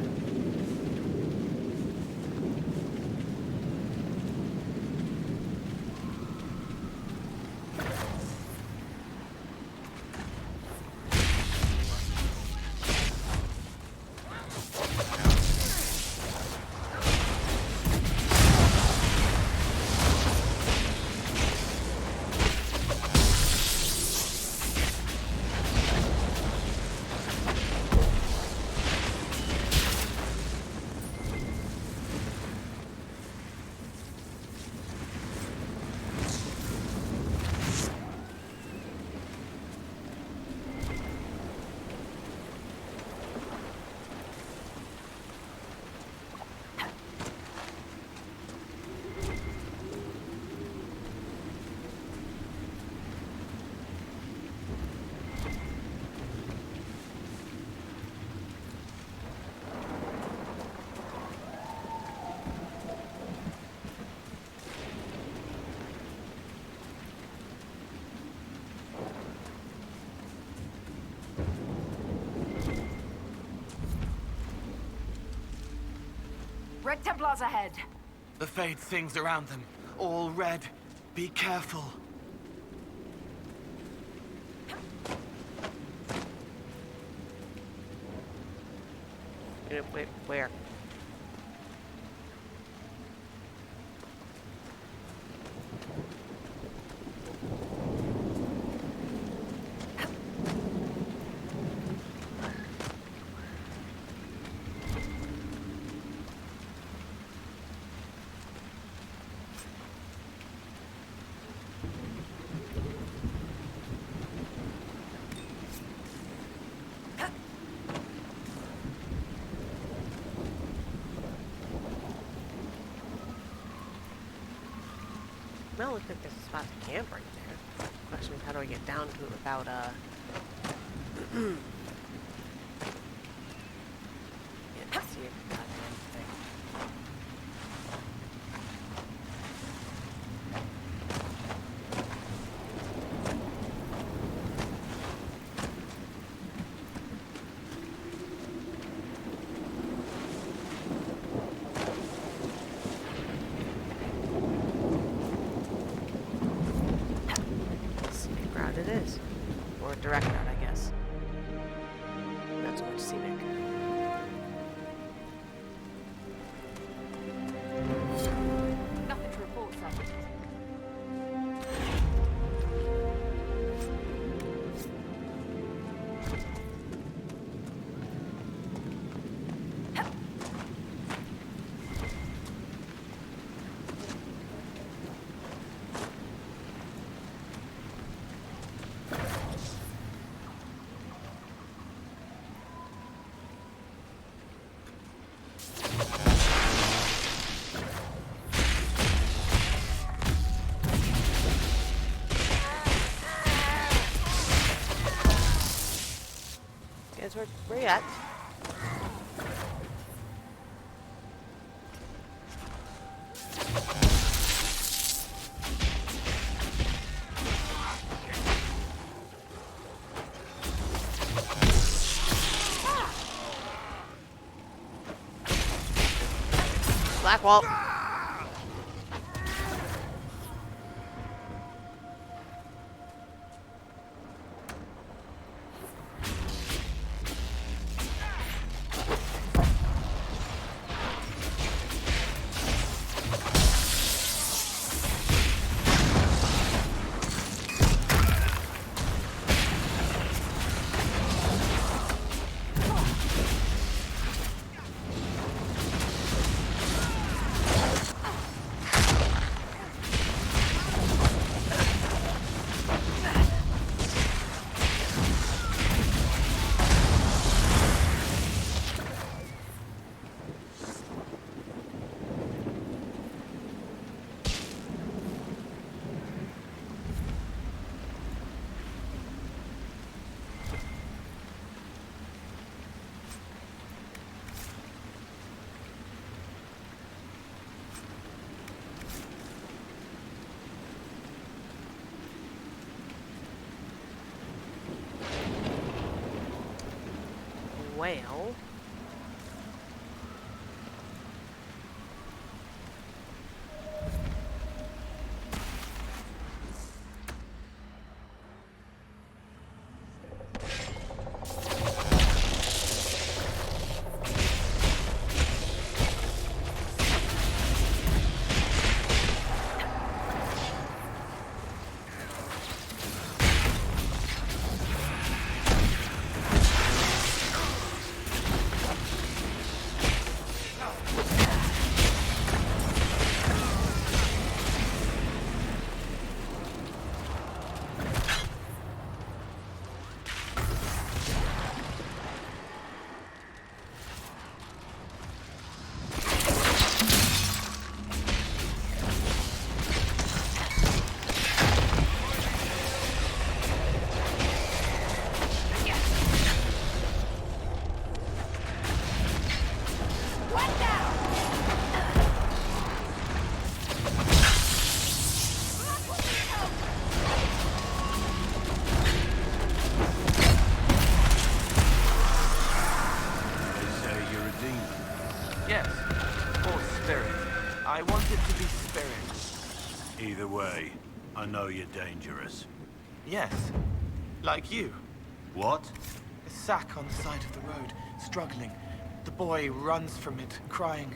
Red Templars ahead. The fade things around them, all red. Be careful. Wait, where? Well, looks like there's a spot to camp right there. Question is, how do I get down to it without, yeah, see if goddamn thing. looked scenic. Nothing to report, sir. Guys, where you at? Blackwall. Well, I want it to be spirit. Either way, I know you're dangerous. Yes. Like you. What? A sack on the side of the road, struggling. The boy runs from it, crying.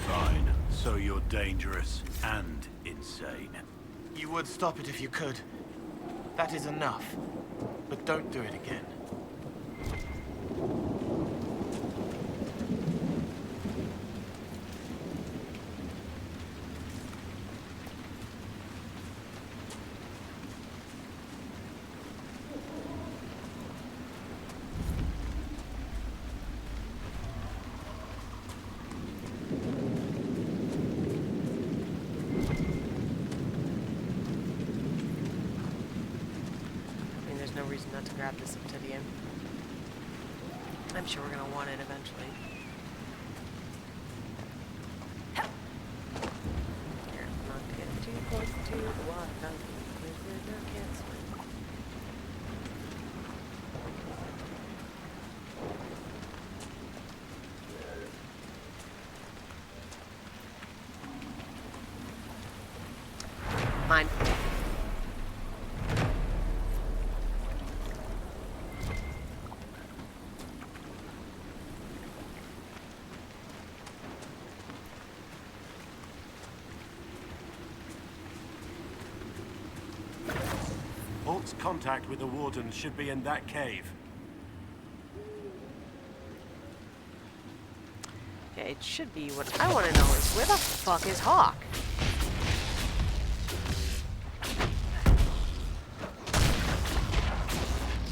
Fine. So you're dangerous and insane. You would stop it if you could. That is enough. But don't do it again. No reason not to grab this obsidian. I'm sure we're gonna want it eventually. Here, not get too close to the water. Wizard can't swim. Mine. Wardens. Contact with the Wardens should be in that cave. Okay, it should be. What I want to know is, where the fuck is Hawk?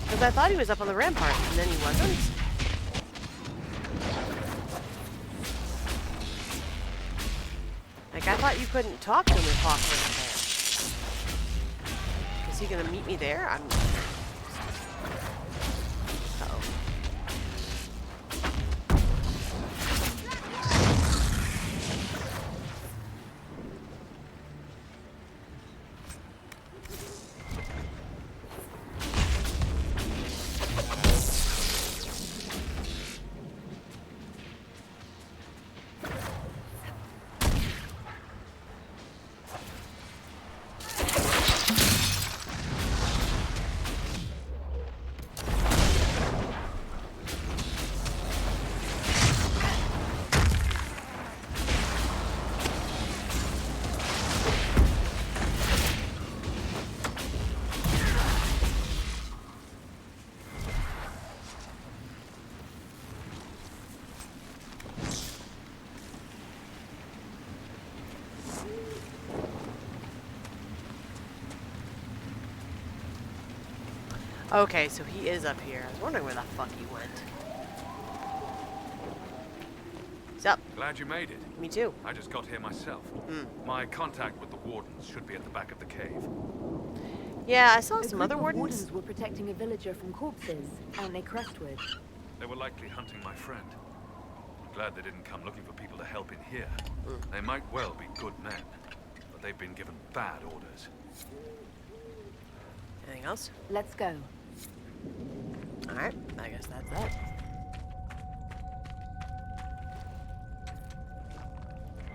Because I thought he was up on the rampart, and then he wasn't. Like, I thought you couldn't talk to him if Hawk wasn't there. Is he gonna meet me there? Uh-oh. Okay, so he is up here. I was wondering where the fuck he went. He's up. Glad you made it. Me too. I just got here myself. My contact with the Wardens should be at the back of the cave. Yeah, I saw A some group other of Wardens. were protecting a villager from corpses out near Crestwood. They were likely hunting my friend. I'm glad they didn't come looking for people to help in here. They might well be good men, but they've been given bad orders. Anything else? Let's go. Alright, I guess that's that.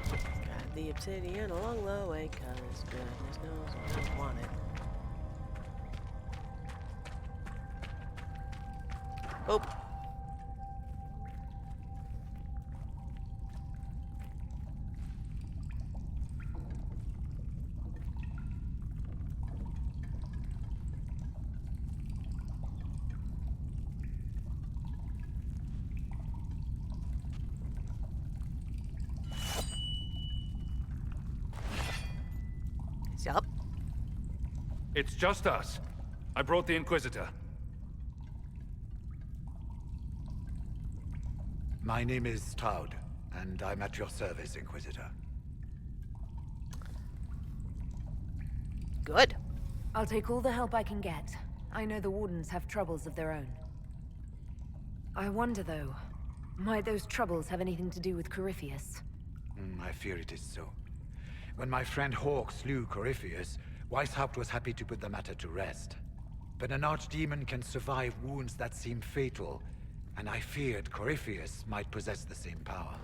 Got the obsidian along the way, cause goodness knows I don't want it. Oh. Yup. It's just us. I brought the Inquisitor. My name is Stroud, and I'm at your service, Inquisitor. Good. I'll take all the help I can get. I know the Wardens have troubles of their own. I wonder, though, might those troubles have anything to do with Corypheus? I fear it is so. When my friend Hawk slew Corypheus, Weishaupt was happy to put the matter to rest. But an archdemon can survive wounds that seem fatal, and I feared Corypheus might possess the same power.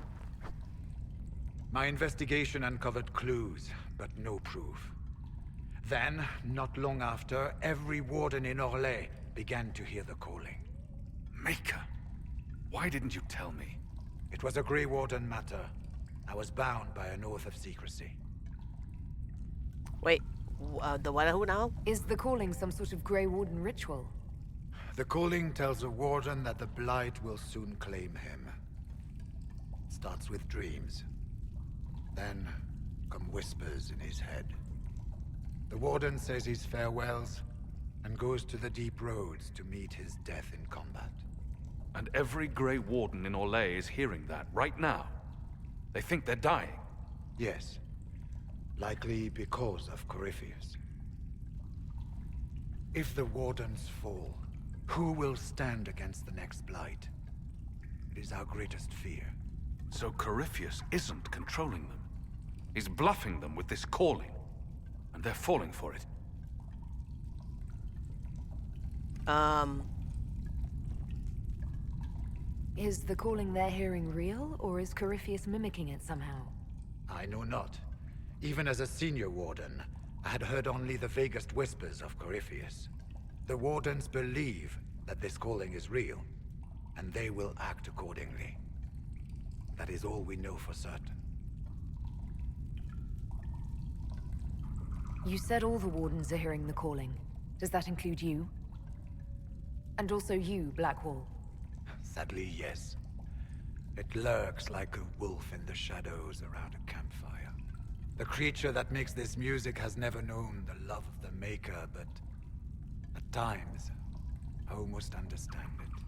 My investigation uncovered clues, but no proof. Then, not long after, every warden in Orlais began to hear the calling. Maker, why didn't you tell me? It was a Grey Warden matter. I was bound by an oath of secrecy. Wait, the what who now? Is the calling some sort of Grey Warden ritual? The calling tells a warden that the Blight will soon claim him. It starts with dreams. Then come whispers in his head. The warden says his farewells and goes to the deep roads to meet his death in combat. And every Grey Warden in Orlais is hearing that right now. They think they're dying. Yes. Likely because of Corypheus. If the Wardens fall, who will stand against the next Blight? It is our greatest fear. So Corypheus isn't controlling them. He's bluffing them with this calling. And they're falling for it. Is the calling they're hearing real, or is Corypheus mimicking it somehow? I know not. Even as a senior warden, I had heard only the vaguest whispers of Corypheus. The Wardens believe that this calling is real, and they will act accordingly. That is all we know for certain. You said all the Wardens are hearing the calling. Does that include you? And also you, Blackwall? Sadly, yes. It lurks like a wolf in the shadows around a campfire. The creature that makes this music has never known the love of the Maker, but at times, I almost understand it.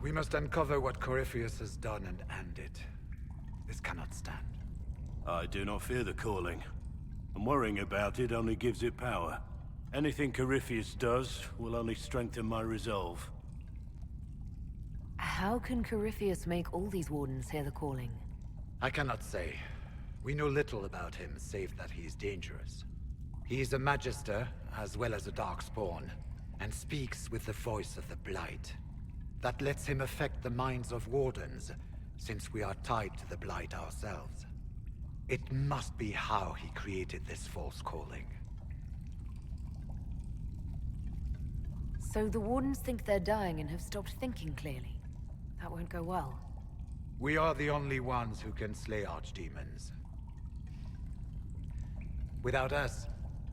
We must uncover what Corypheus has done and end it. This cannot stand. I do not fear the calling. And worrying about it only gives it power. Anything Corypheus does will only strengthen my resolve. How can Corypheus make all these Wardens hear the calling? I cannot say. We know little about him, save that he is dangerous. He is a Magister, as well as a Darkspawn, and speaks with the voice of the Blight. That lets him affect the minds of Wardens, since we are tied to the Blight ourselves. It must be how he created this false calling. So the Wardens think they're dying and have stopped thinking clearly. That won't go well. We are the only ones who can slay archdemons. Without us,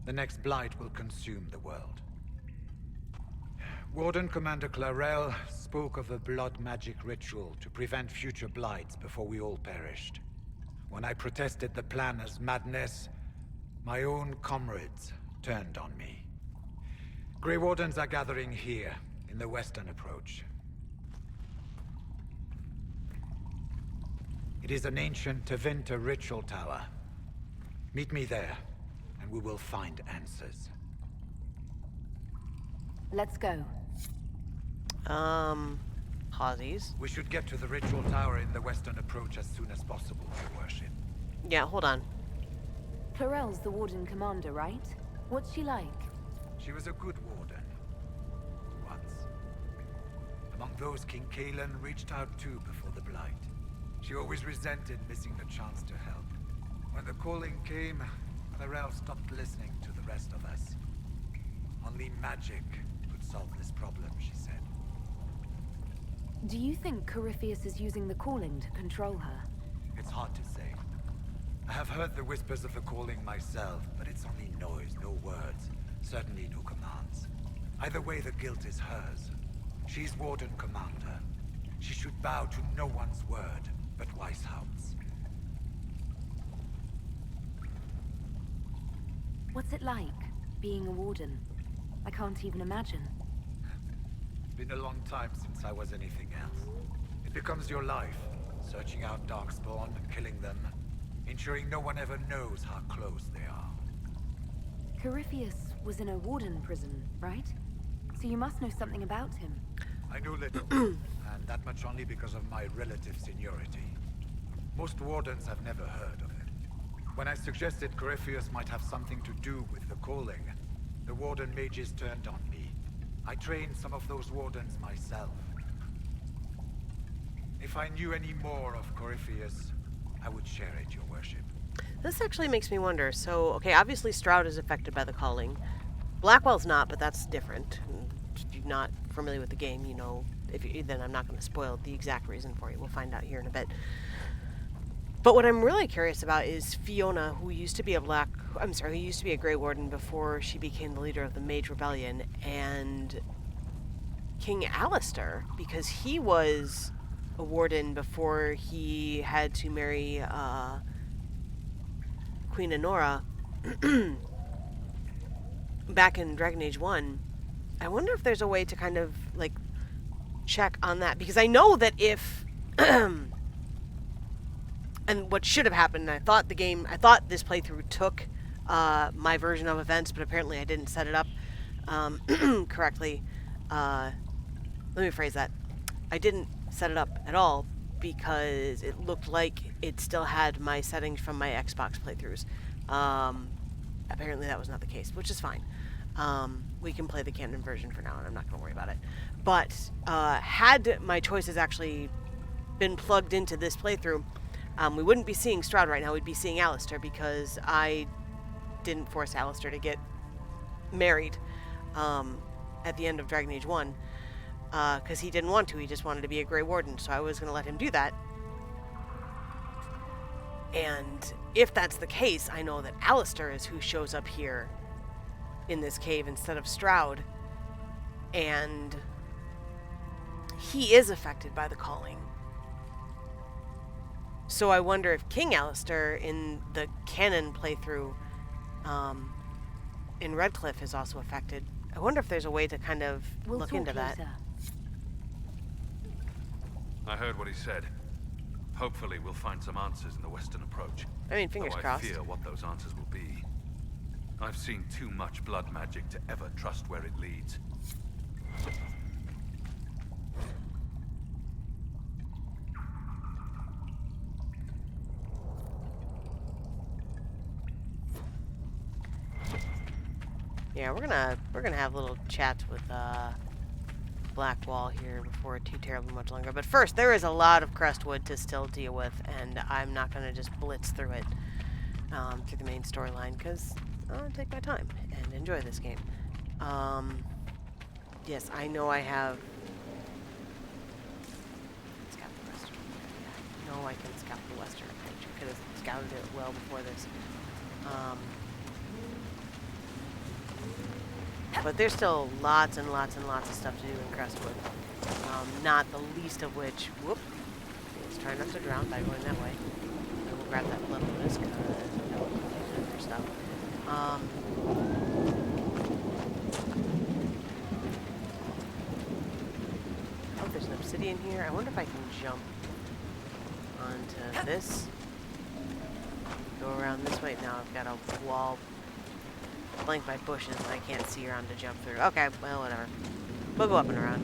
the next Blight will consume the world. Warden Commander Clarel spoke of a blood magic ritual to prevent future Blights before we all perished. When I protested the plan as madness, my own comrades turned on me. Grey Wardens are gathering here, in the western approach. It is an ancient Tevinter ritual tower. Meet me there, and we will find answers. Let's go. Pausies. We should get to the ritual tower in the western approach as soon as possible, Your Worship. Yeah, hold on. Clarel's the Warden Commander, right? What's she like? She was a good warden. Once. Among those King Kalen reached out to before the Blight. She always resented missing the chance to help. When the calling came, Clarel stopped listening to the rest of us. Only magic could solve this problem, she said. Do you think Corypheus is using the calling to control her? It's hard to say. I have heard the whispers of the calling myself, but it's only noise, no words. Certainly no commands. Either way, the guilt is hers. She's Warden Commander. She should bow to no one's word, but Weishaupt's. What's it like, being a Warden? I can't even imagine. Been a long time since I was anything else. It becomes your life, searching out Darkspawn, killing them, ensuring no one ever knows how close they are. Corypheus was in a Warden prison, right? So you must know something about him. I know little, and that much only because of my relative seniority. Most Wardens have never heard of him. When I suggested Corypheus might have something to do with the calling, the Warden mages turned on me. I trained some of those Wardens myself. If I knew any more of Corypheus, I would share it, Your Worship. This actually makes me wonder. So, okay, obviously Stroud is affected by the calling. Blackwell's not, but that's different. If you're not familiar with the game, you know, then I'm not going to spoil the exact reason for you. We'll find out here in a bit. But what I'm really curious about is Fiona, who used to be who used to be a Grey Warden before she became the leader of the Mage Rebellion, and King Alistair, because he was a Warden before he had to marry Queen Honora back in Dragon Age 1. I wonder if there's a way to kind of, like, check on that, because I know that if and what should have happened, I thought this playthrough took my version of events, but apparently I didn't set it up correctly. Let me phrase that. I didn't set it up at all because it looked like it still had my settings from my Xbox playthroughs. Apparently that was not the case, which is fine. We can play the canon version for now, and I'm not going to worry about it. But had my choices actually been plugged into this playthrough, we wouldn't be seeing Stroud right now. We'd be seeing Alistair, because I didn't force Alistair to get married at the end of Dragon Age 1, because he didn't want to. He just wanted to be a Grey Warden, so I was going to let him do that. And if that's the case, I know that Alistair is who shows up here in this cave instead of Stroud. And he is affected by the calling. So I wonder if King Alistair in the canon playthrough in Redcliffe is also affected. I wonder if there's a way to kind of look into that. I heard what he said. Hopefully we'll find some answers in the western approach. I mean, fingers crossed. I fear what those answers will be. I've seen too much blood magic to ever trust where it leads. Yeah, we're gonna have a little chat with Blackwall here before too terribly much longer. But first, there is a lot of Crestwood to still deal with, and I'm not gonna just blitz through it through the main storyline because I want to take my time and enjoy this game. Yes, I know I have. Scout the western. Yeah, I know I can scout the western. I could have scouted it well before this. But there's still lots and lots and lots of stuff to do in Crestwood. Not the least of which, whoop, let's try not to drown by going that way. I will grab that blood bonus because I know other stuff. Oh, there's an obsidian here. I wonder if I can jump onto this. Go around this way. Now I've got a wall flanked by bushes and I can't see around to jump through. Okay, well, whatever. We'll go up and around.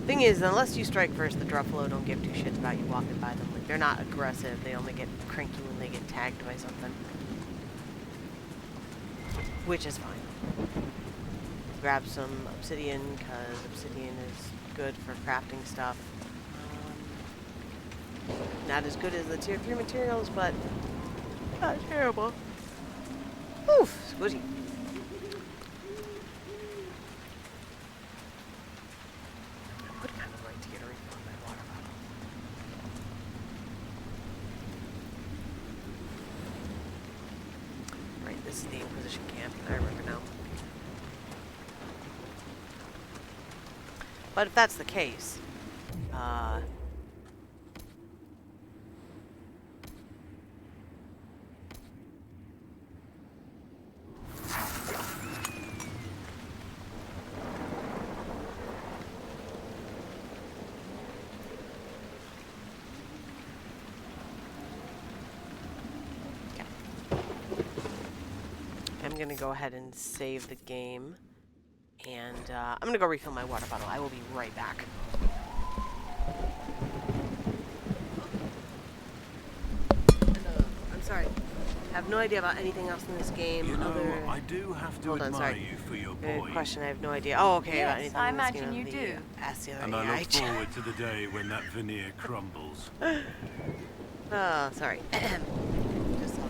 Thing is, unless you strike first, the Druffalo don't give two shits about you walking by them. Like, they're not aggressive. They only get cranky when they get tagged by something. Which is fine. Grab some obsidian, because obsidian is good for crafting stuff. Not as good as the tier 3 materials, but not terrible. Oof, squishy. I would kind of like to get a refill on my water bottle. Right, this is the Inquisition camp. I remember now. But if that's the case, I'm gonna go ahead and save the game, and I'm gonna go refill my water bottle. I will be right back. I'm sorry. I have no idea about anything else in this game. You know, I do have to admire you for your boy. Good question. I have no idea. Oh, okay. About anything I in this game imagine you do. Ask the other And AI. I look forward to the day when that veneer crumbles. Oh, sorry. Just saw that.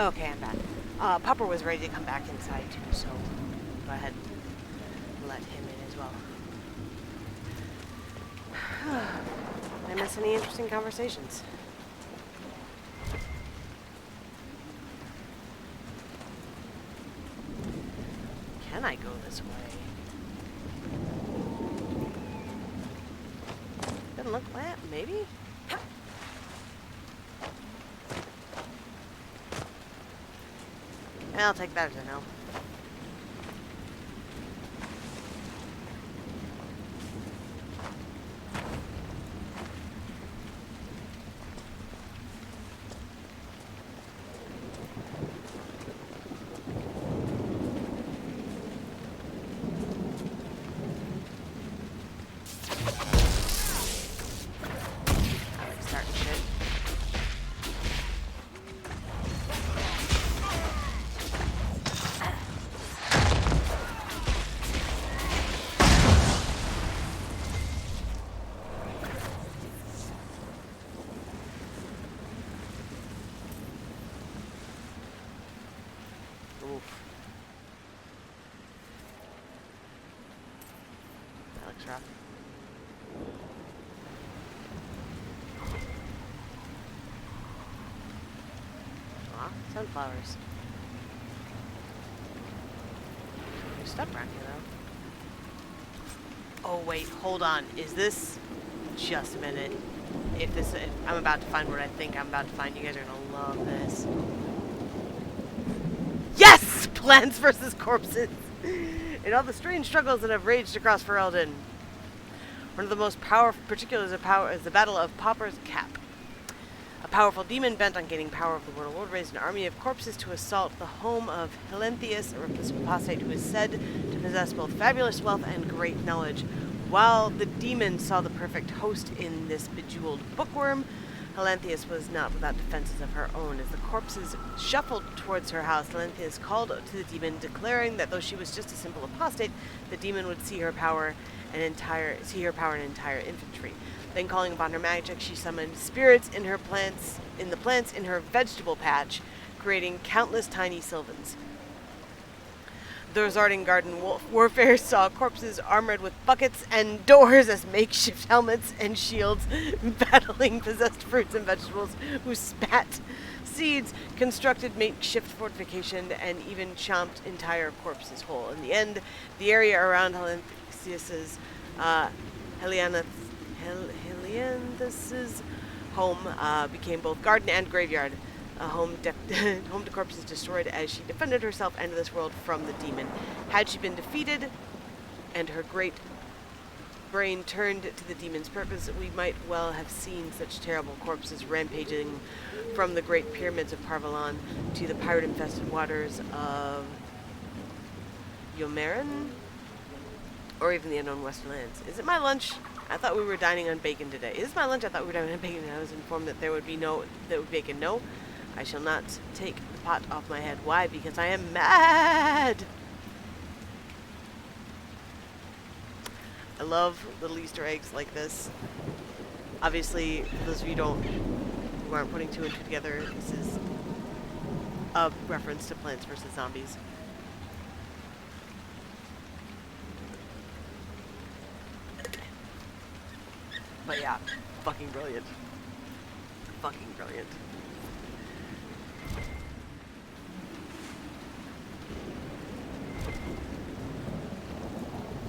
Okay, I'm back. Popper was ready to come back inside too, so go ahead and let him in as well. Did I miss any interesting conversations? Can I go this way? Doesn't look like it. Maybe? I'll take that as a no. Starting shit. Oof. That looks rough. Aw, sunflowers. There's stuff around here, though. Oh, wait, hold on. Is this... Just a minute. If I'm about to find what I think I'm about to find, you guys are gonna love this. Yes! Plants versus corpses! In all the strange struggles that have raged across Ferelden. One of the most powerful particulars of power is the Battle of Popper's Cap. A powerful demon bent on gaining power over the mortal world raised an army of corpses to assault the home of Helenthius, a reckless apostate who is said to possess both fabulous wealth and great knowledge. While the demon saw the perfect host in this bejeweled bookworm, Helenthius was not without defenses of her own. As the corpses shuffled towards her house, Helenthius called to the demon, declaring that though she was just a simple apostate, the demon would see her power in entire infantry. Then, calling upon her magic, she summoned spirits in the plants in her vegetable patch, creating countless tiny sylvans. The resorting garden warfare saw corpses armored with buckets and doors as makeshift helmets and shields, battling possessed fruits and vegetables who spat seeds, constructed makeshift fortification, and even chomped entire corpses whole. In the end, the area around Helenthius's home became both garden and graveyard. Home to corpses destroyed as she defended herself and this world from the demon. Had she been defeated and her great brain turned to the demon's purpose, we might well have seen such terrible corpses rampaging from the great pyramids of Parvalon to the pirate-infested waters of Yomarin, or even the unknown Western lands. Is it my lunch? I thought we were dining on bacon today. Is this my lunch? I thought we were dining on bacon, and I was informed that there would be bacon. No. I shall not take the pot off my head. Why? Because I am mad! I love little Easter eggs like this. Obviously, for those of you who aren't putting two and two together, this is a reference to Plants vs. Zombies. But yeah, fucking brilliant. Fucking brilliant.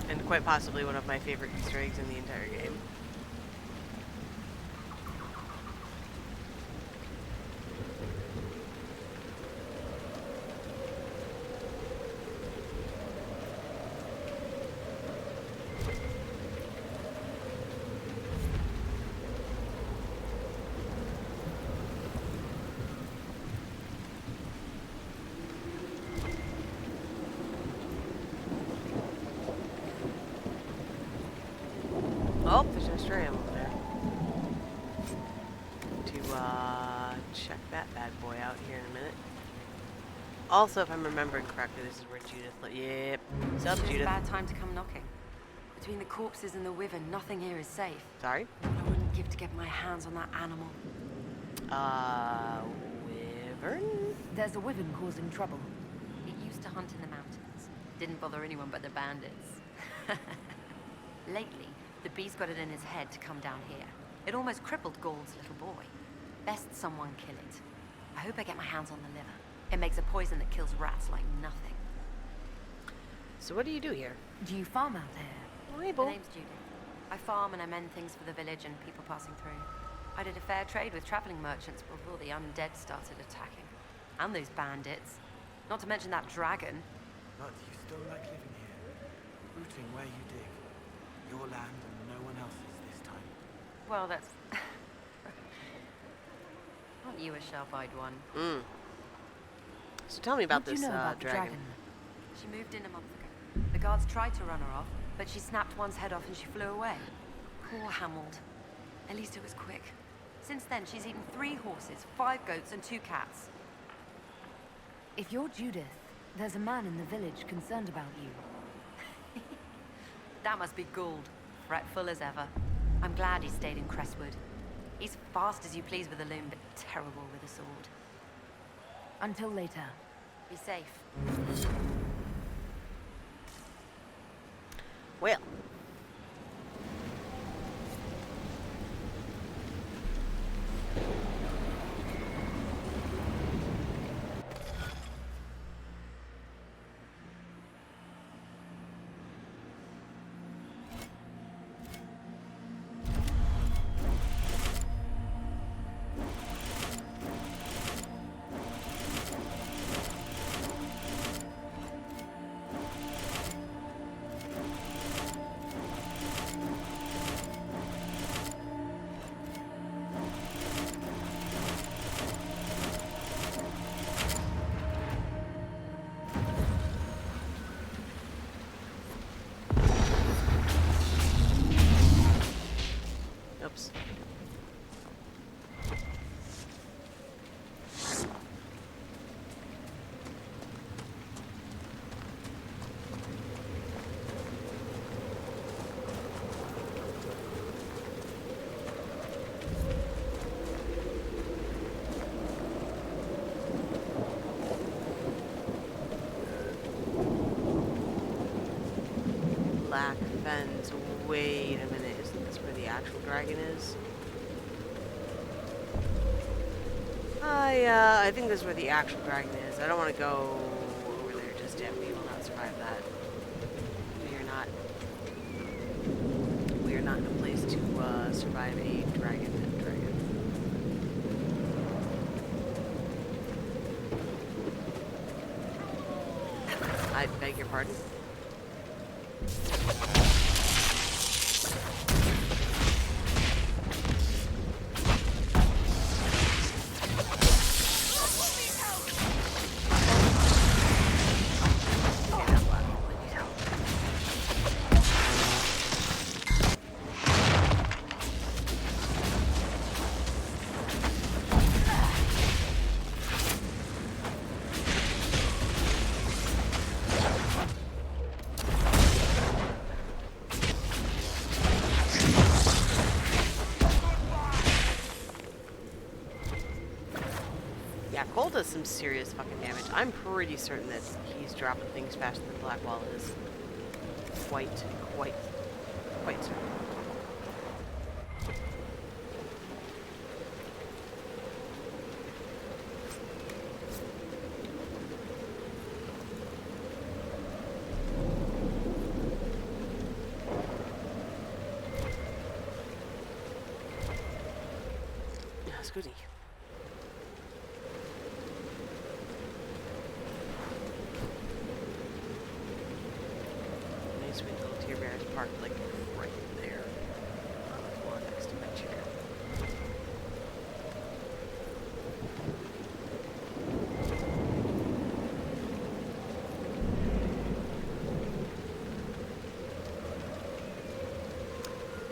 And quite possibly one of my favorite Easter eggs in the entire game. Oh, there's an Australian over there. To check that bad boy out here in a minute. Also, if I'm remembering correctly, this is where Judith. Yep. Sup, It's Judith? a bad time to come knocking. Between the corpses and the wyvern, nothing here is safe. Sorry? I wouldn't give to get my hands on that animal. Wyvern? There's a wyvern causing trouble. It used to hunt in the mountains. Didn't bother anyone but the bandits. Lately, the beast got it in his head to come down here. It almost crippled Gauld's little boy. Best someone kill it. I hope I get my hands on the liver. It makes a poison that kills rats like nothing. So what do you do here? Do you farm out there? My name's Judith. I farm and I mend things for the village and people passing through. I did a fair trade with traveling merchants before the undead started attacking. And those bandits. Not to mention that dragon. But you still like living here. Rooting where you dig. Your land and no one else's this time. Well, that's... Aren't you a sharp-eyed one? So tell me about What do this you know about the dragon. She moved in a month ago. The guards tried to run her off, but she snapped one's head off and she flew away. Poor Hamold. At least it was quick. Since then, she's eaten 3 horses, 5 goats, and 2 cats. If you're Judith, there's a man in the village concerned about you. That must be Gould, fretful as ever. I'm glad he stayed in Crestwood. He's fast as you please with a loom, but terrible with a sword. Until later. Be safe. Well. Oops. Black fence. Wait a minute. Isn't this where the actual dragon is? I think this is where the actual dragon is. I don't want to go over there just yet. We will not survive that. We are not in a place to survive a dragon. I beg your pardon. Cole does some serious fucking damage. I'm pretty certain that he's dropping things faster than Blackwall is. Quite certain. Excuse me. Nice window to your bear's parked like right there on the floor next to my chair.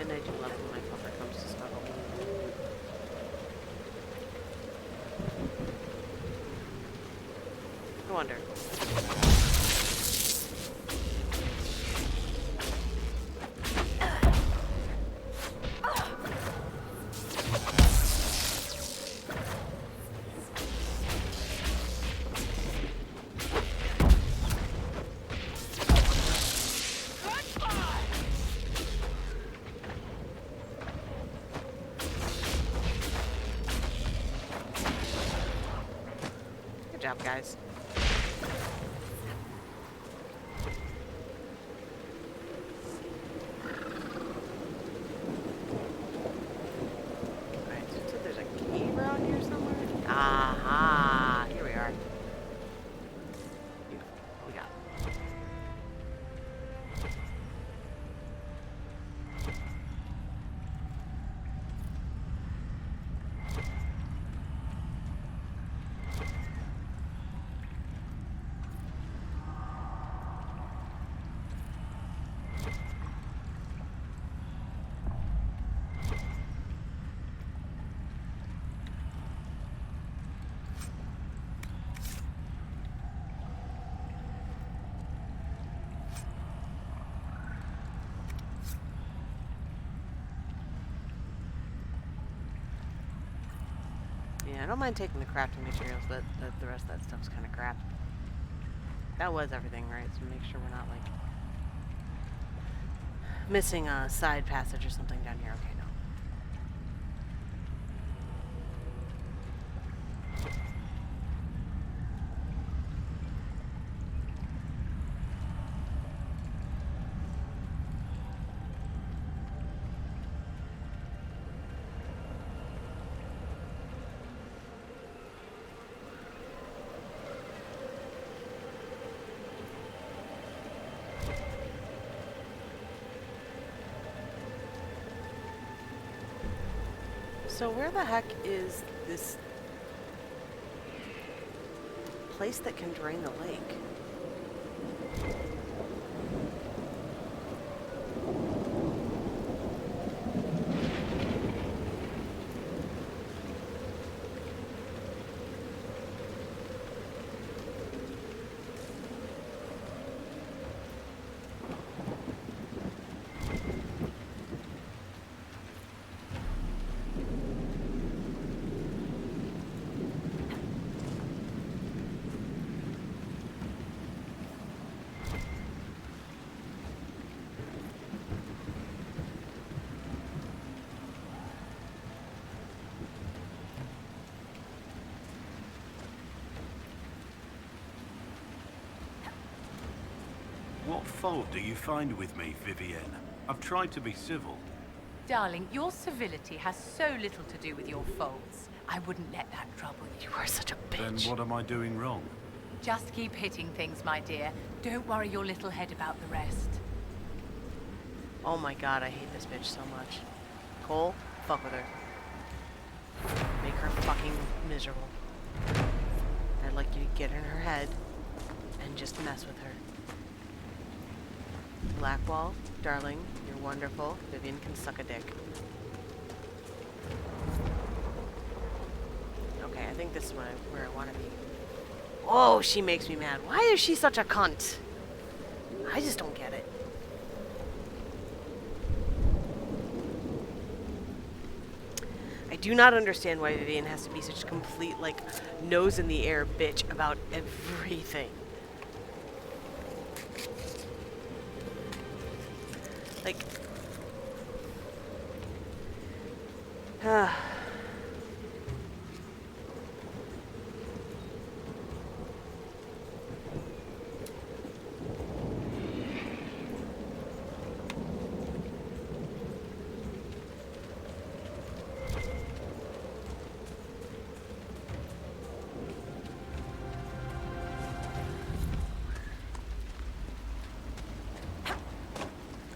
And I do love when my pupper comes to snuggle. I wonder. job, guys. Alright, so there's a cave around here somewhere. Aha! Here we are. Beautiful. What we got? Yeah, I don't mind taking the crafting materials, but the rest of that stuff's kind of crap. That was everything, right? So make sure we're not, like, missing a side passage or something down here. Okay, no. So where the heck is this place that can drain the lake? What fault do you find with me, Vivienne? I've tried to be civil. Darling, your civility has so little to do with your faults. I wouldn't let that trouble you. You are such a bitch. Then what am I doing wrong? Just keep hitting things, my dear. Don't worry your little head about the rest. Oh my god, I hate this bitch so much. Cole, fuck with her. Make her fucking miserable. I'd like you to get in her head and just mess with her. Blackwall, darling, you're wonderful. Vivienne can suck a dick. Okay, I think this is where I want to be. Oh, she makes me mad. Why is she such a cunt? I just don't get it. I do not understand why Vivienne has to be such a complete, like, nose in the air bitch about everything. Like,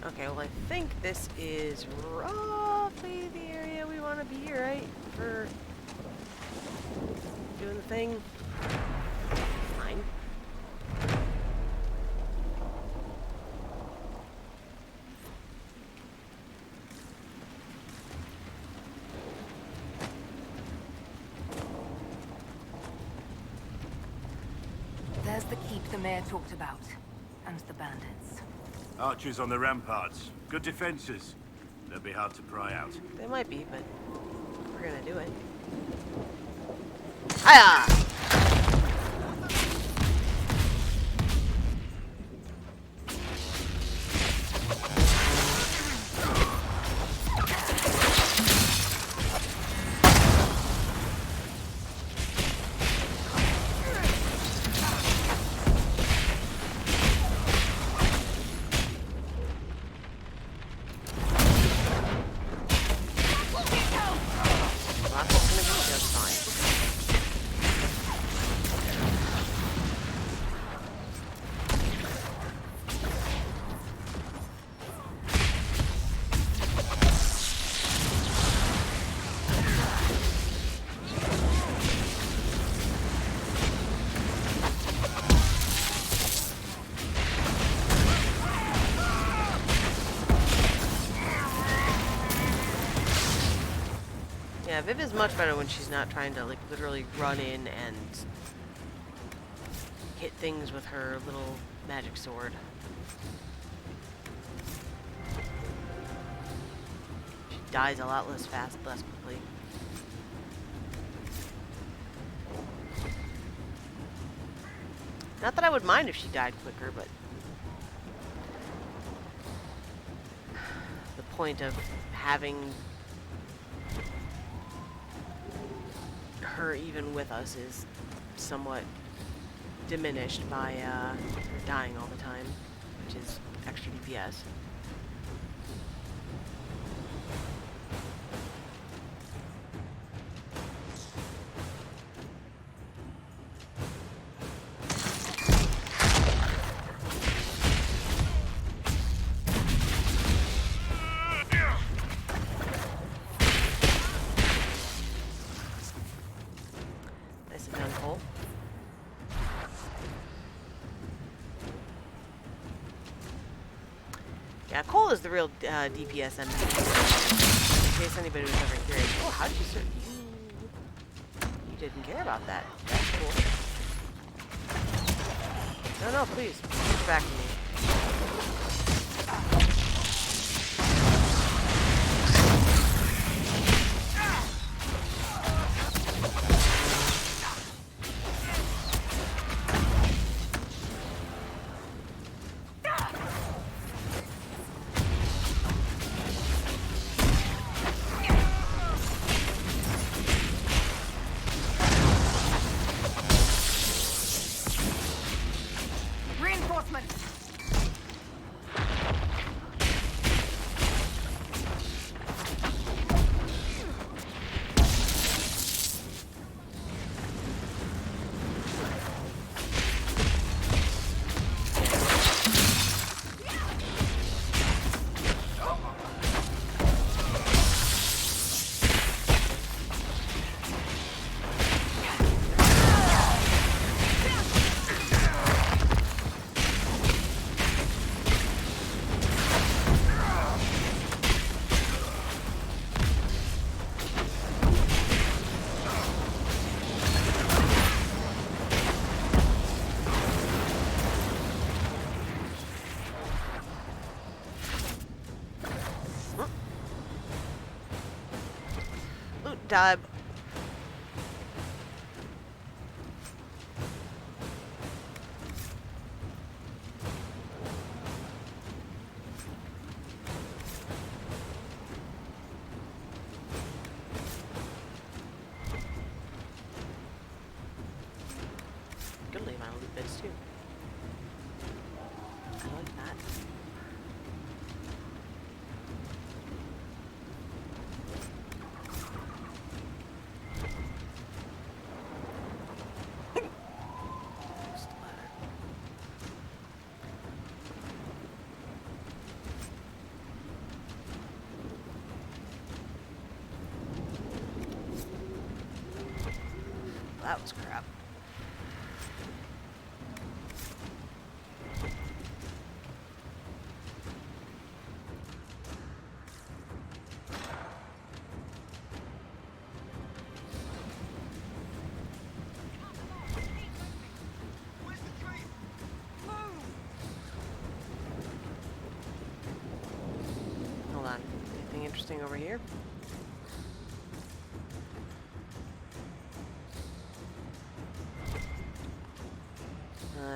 okay, well, I think this is roughly the area we want to be, right? For doing the thing. Fine. There's the keep the mayor talked about, and the bandits. Archers on the ramparts. Good defenses. They'll be hard to pry out. They might be, but we're gonna do it. Hiya! Yeah, Viv is much better when she's not trying to, like, literally run in and hit things with her little magic sword. She dies a lot less quickly. Not that I would mind if she died quicker, but the point of having her even with us is somewhat diminished by her dying all the time, which is extra DPS. Yeah, Cole is the real DPS enemy. In case anybody was ever curious. Oh, how did you sort you didn't care about that. That's cool. No, please. Get back to me. Dab. Good leave my loot bits too. I like that. That was crap. Hold on. Anything interesting over here?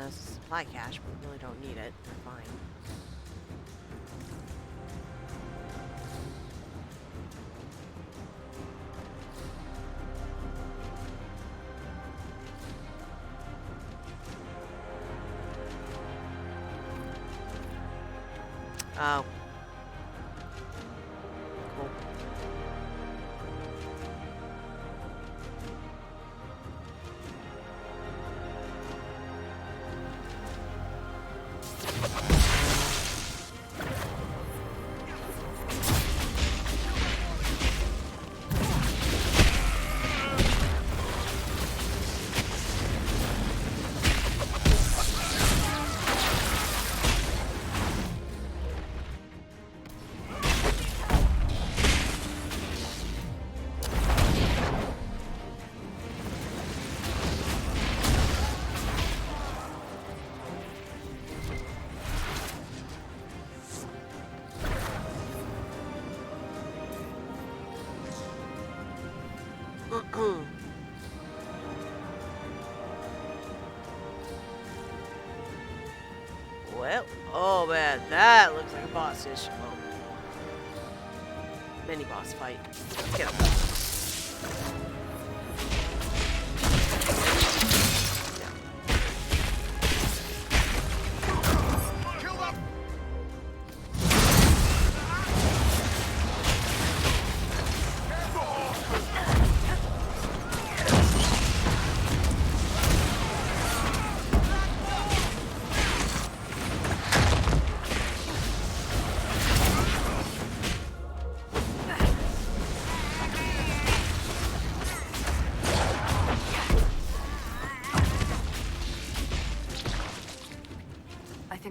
Supply cache, but we really don't need it. They're fine. Oh. Cool. well. Oh man, that looks like a boss-ish. Oh. Mini boss fight. Let's get him.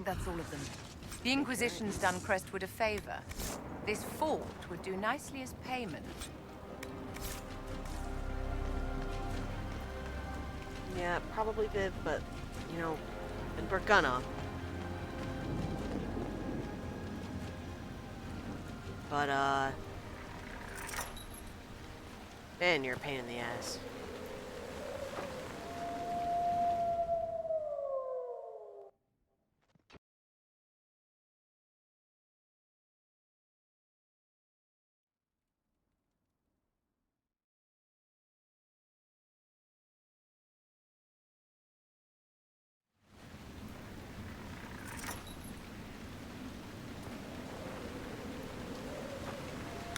That's all of them. The Inquisition's done Crestwood a favor. This fort would do nicely as payment. Yeah, probably did, but, you know, and we're gonna. But, man, you're a pain in the ass.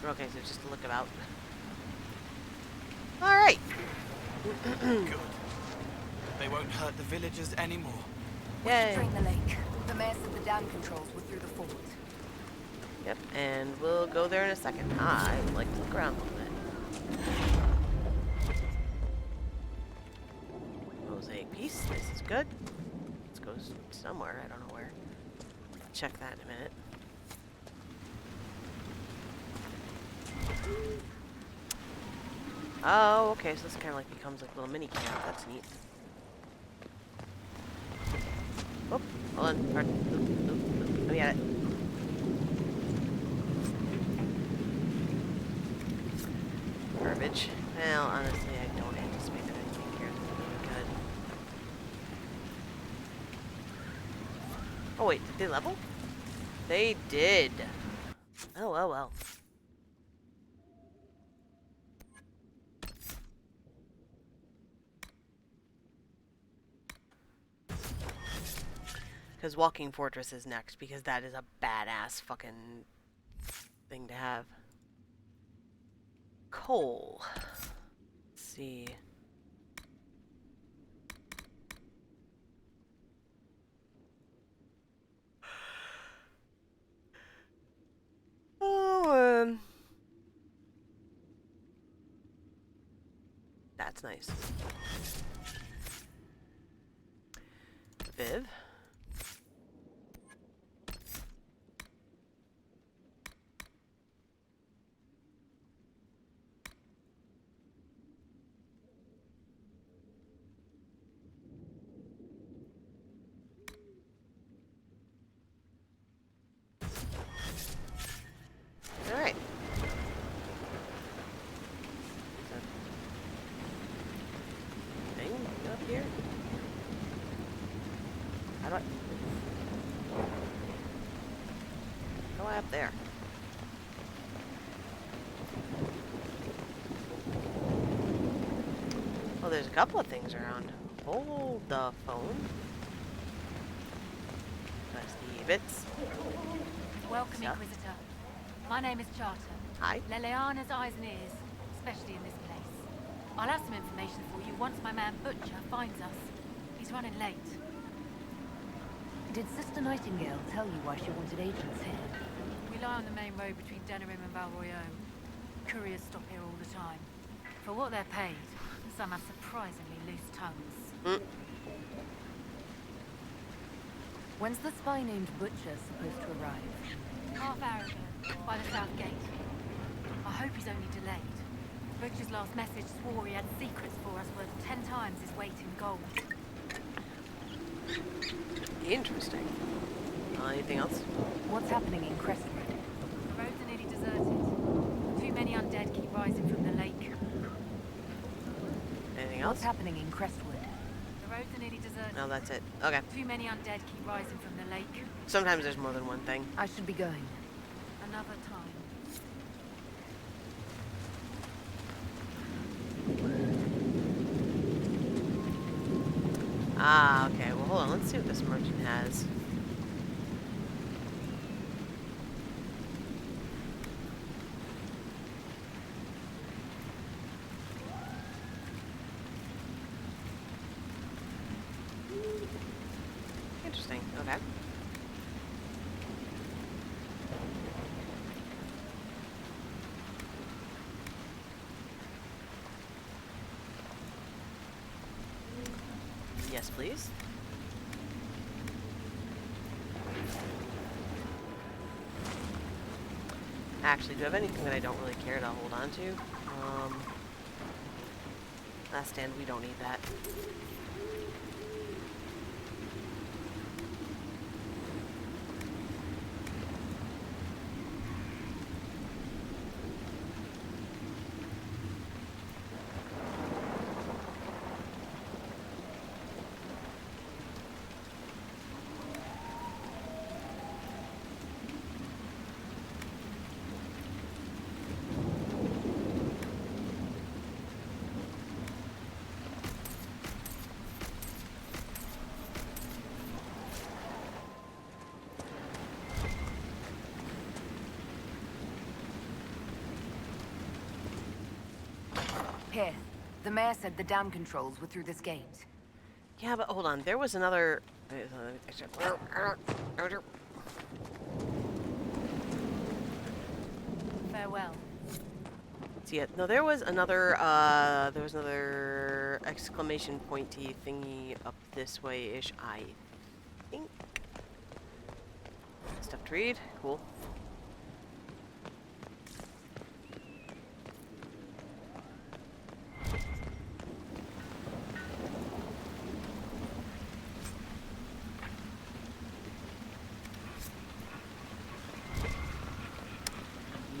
Okay, so just to look about. Alright. Good. They won't hurt the villagers anymore. Yay. Drain the lake. The mayor said the dam controls were through the fort. Yep, and we'll go there in a second. I would like to look around a little bit. Mosaic piece. This is good. Let's go somewhere. I don't know where. Check that in a minute. Oh, okay, so this kind of like becomes like a little mini camp. That's neat. Oh, hold on. Let me get it. Garbage. Well, honestly, I don't anticipate that anything here is going to be good. Oh wait, did they level? They did. Oh, well, well. Because Walking Fortress is next, because that is a badass fucking thing to have. Coal. Let's see. Oh, that's nice. Viv. Alright. Thing up here? How do I... How do I up there? Well, there's a couple of things around. Hold the phone. Press the bits. Welcome, Inquisitor. My name is Charter. Hi. Leleana's eyes and ears, especially in this place. I'll have some information for you once my man Butcher finds us. He's running late. Did Sister Nightingale tell you why she wanted agents here? We lie on the main road between Denerim and Valroyo. Couriers stop here all the time. For what they're paid, some have surprisingly loose tongues. When's the spy named Butcher supposed to arrive? Half hour ago, by the south gate. I hope he's only delayed. Butcher's last message swore he had secrets for us worth 10 times his weight in gold. Interesting. Anything else? What's happening in Crestwood? The roads are nearly deserted. Too many undead keep rising from the lake. Anything else? What's happening in Crestwood? The roads are nearly deserted. No, that's it. Okay. Too many undead keep rising from the lake. Sometimes there's more than one thing. I should be going. Another time. Ah, okay. Well, hold on. Let's see what this merchant has. Interesting. Okay. Yes, please. Actually, do I have anything that I don't really care to hold on to? Last stand, we don't need that. Here. The mayor said the dam controls were through this gate. Yeah, but hold on. There was another... Farewell. See it? No, there was another exclamation pointy thingy up this way-ish, I think. Stuff to read. Cool.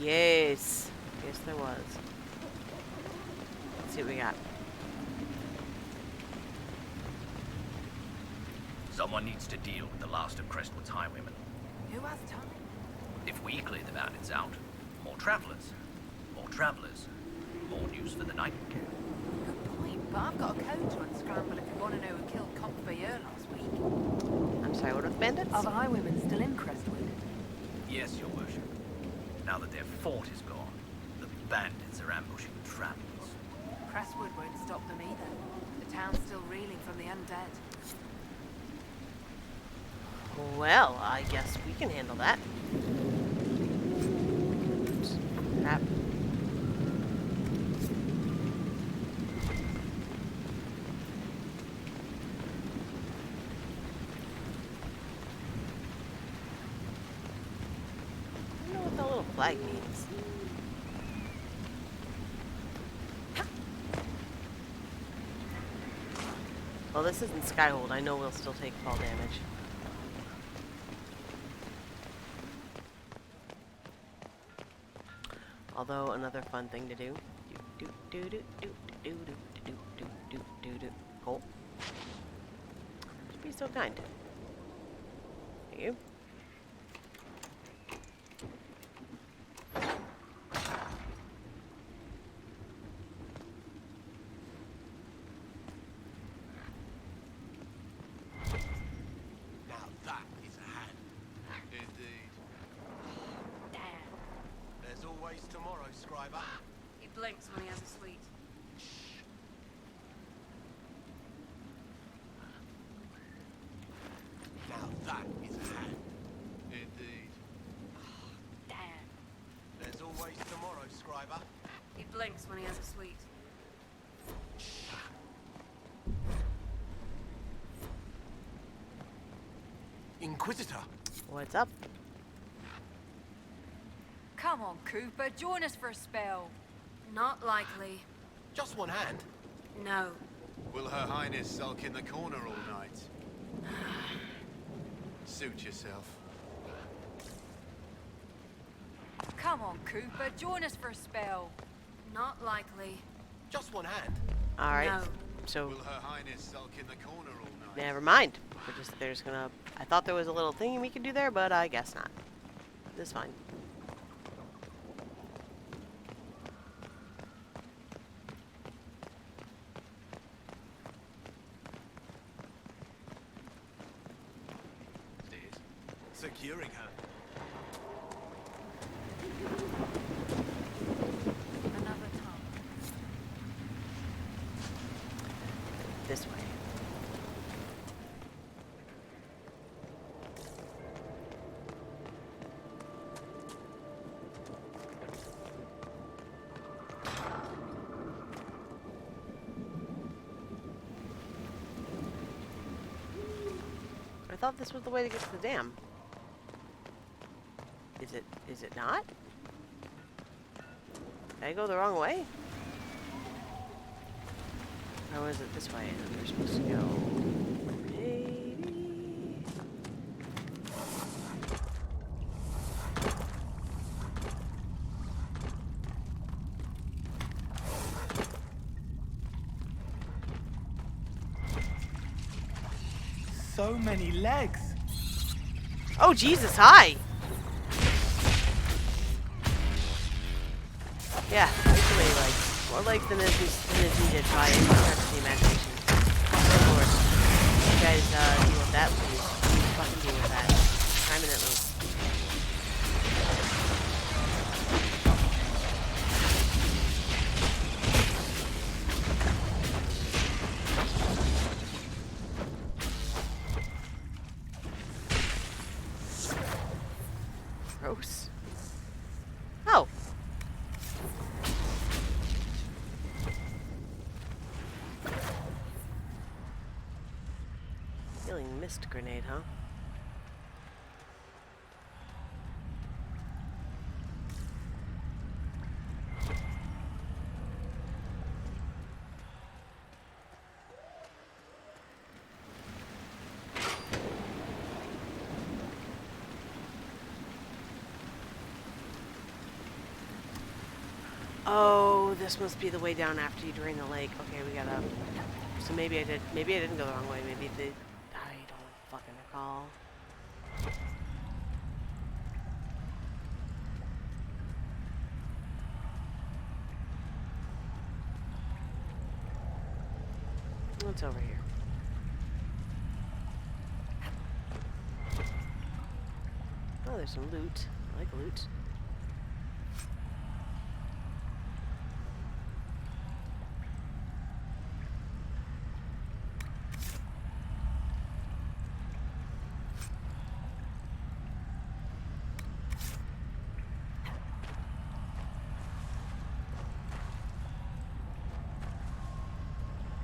Yes. Yes, there was. Let's see what we got. Someone needs to deal with the last of Crestwood's highwaymen. Who has time? If we clear the bandits out, more travelers. More travelers. More news for the night. Good point, but I've got a code to unscramble if you want to know who killed Cockbayeur last week. I'm sorry, what are the bandits? Are the highwaymen still in Crestwood? Yes, your worship. Now that their fort is gone, the bandits are ambushing travelers. Crestwood won't stop them either. The town's still reeling from the undead. Well, I guess we can handle that. Oops. Crap. I don't know what that little flag means. Well, this isn't Skyhold. I know we'll still take fall damage. Although another fun thing to do. Cool. Be so kind. Thank you. Now that is a hand. Indeed. Damn. There's always tomorrow, Scriber. He blinks when he has a sweet. Now that is a hand. Indeed. Damn. There's always tomorrow, Scriber. He blinks when he has a sweet. Inquisitor. What's up? Come on, Cooper, join us for a spell. Not likely. Just one hand. No. Will Her Highness sulk in the corner all night? Suit yourself. Come on, Cooper, join us for a spell. Not likely. Just one hand. All right. No. So. Will Her Highness sulk in the corner all night? Never mind. They're just gonna. I thought there was a little thingy we could do there, but I guess not. This is fine. Securing her. Another time. This way. I thought this was the way to get to the dam. Is it not? Did I go the wrong way? Or was it this way that we're supposed to go? Maybe. So many legs. Oh Jesus! Hi. Yeah, actually, like, more legs than is needed by any stretch of the imagination. Of course. You guys, deal with that, please. You fucking deal with that. Permanently. Gross. Oh. Mist grenade, huh? Oh, this must be the way down after you drain the lake. Okay, we gotta. So maybe I didn't go the wrong way. Maybe the. I don't fucking recall. What's over here? Oh, there's some loot. I like loot.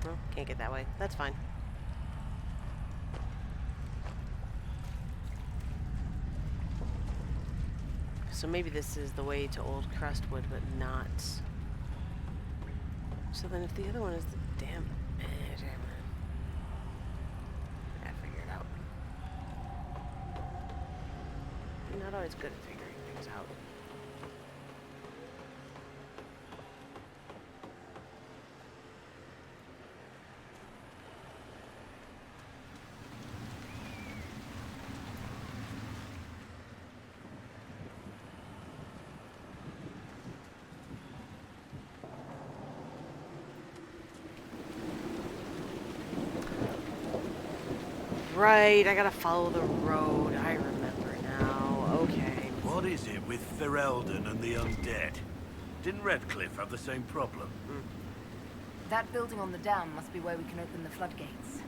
Well, can't get that way. That's fine. So maybe this is the way to Old Crestwood, but not. So then if the other one is the damn. Damn it. I gotta figure it out. I'm not always good at figuring things out. Right, I gotta follow the road. I remember now. Okay. What is it with Ferelden and the undead? Didn't Redcliffe have the same problem? That building on the dam must be where we can open the floodgates.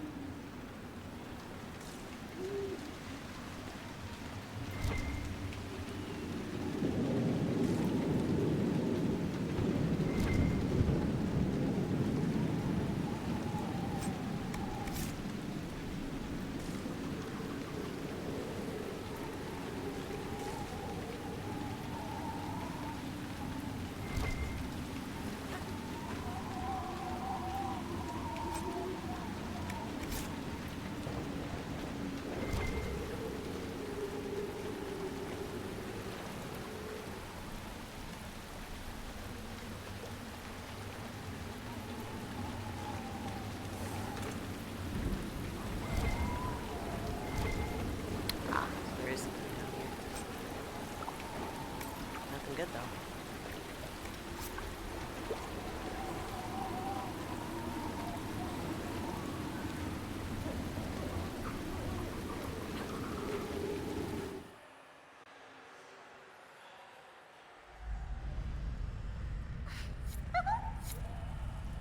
good, though.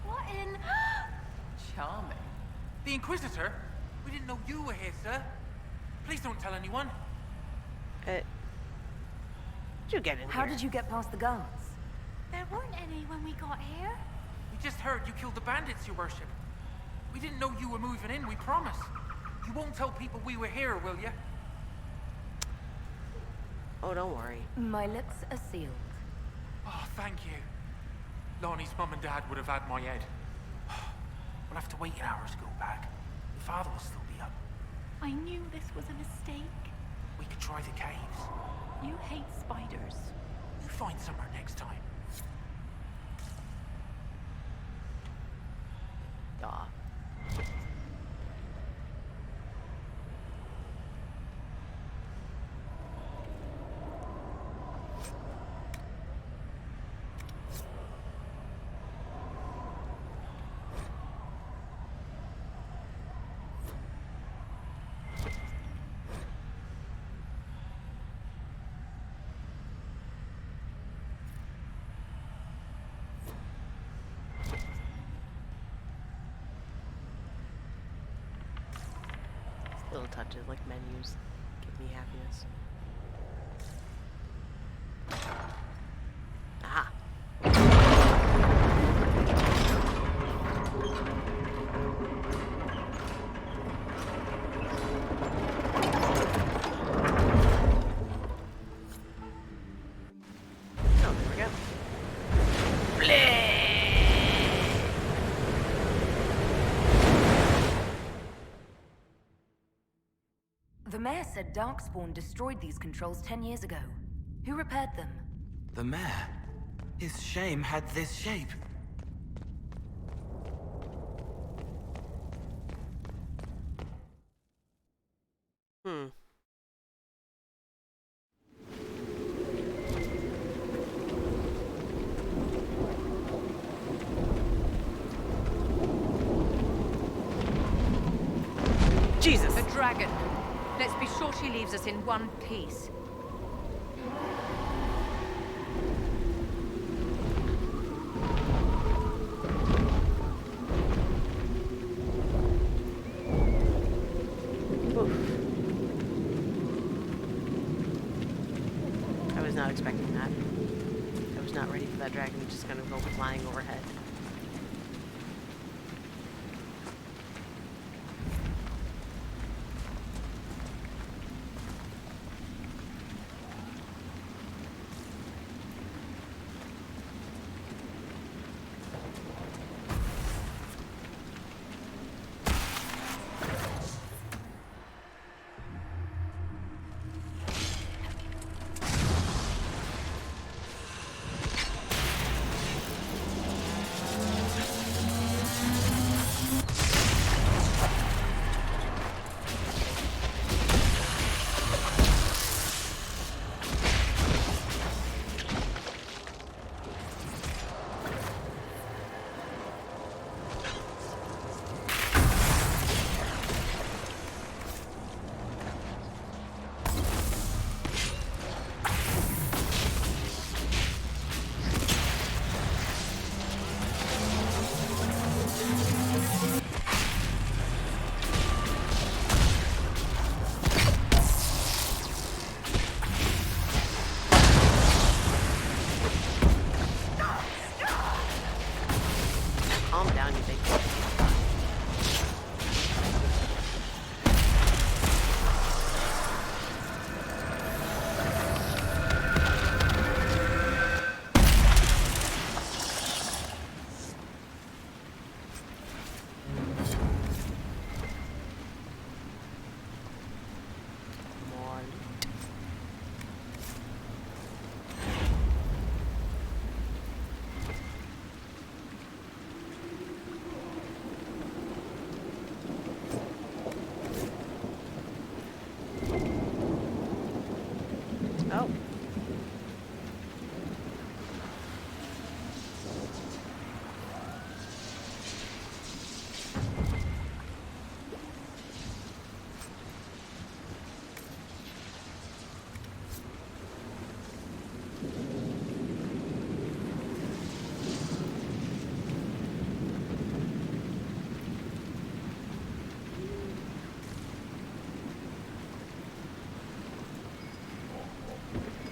What in... Charming. The Inquisitor? We didn't know you were here, sir. Please don't tell anyone. Did you get in How here? did you get past the guards? There weren't any when we got here. We just heard you killed the bandits, your worship. We didn't know you were moving in, we promise. You won't tell people we were here, will you? Oh, don't worry. My lips are sealed. Oh, thank you. Lonnie's mum and dad would have had my head. We'll have to wait an hour to go back. Your father will still be up. I knew this was a mistake. We could try the caves. You hate spiders. You find somewhere next time. Aw. Little touches like menus give me happiness. Aha. Oh, there we go. The mayor said Darkspawn destroyed these controls 10 years ago. Who repaired them? The mayor? His shame had this shape. Hmm. Jesus! A dragon. Let's be sure she leaves us in one piece. I was not expecting that. I was not ready for that dragon just gonna go flying overhead.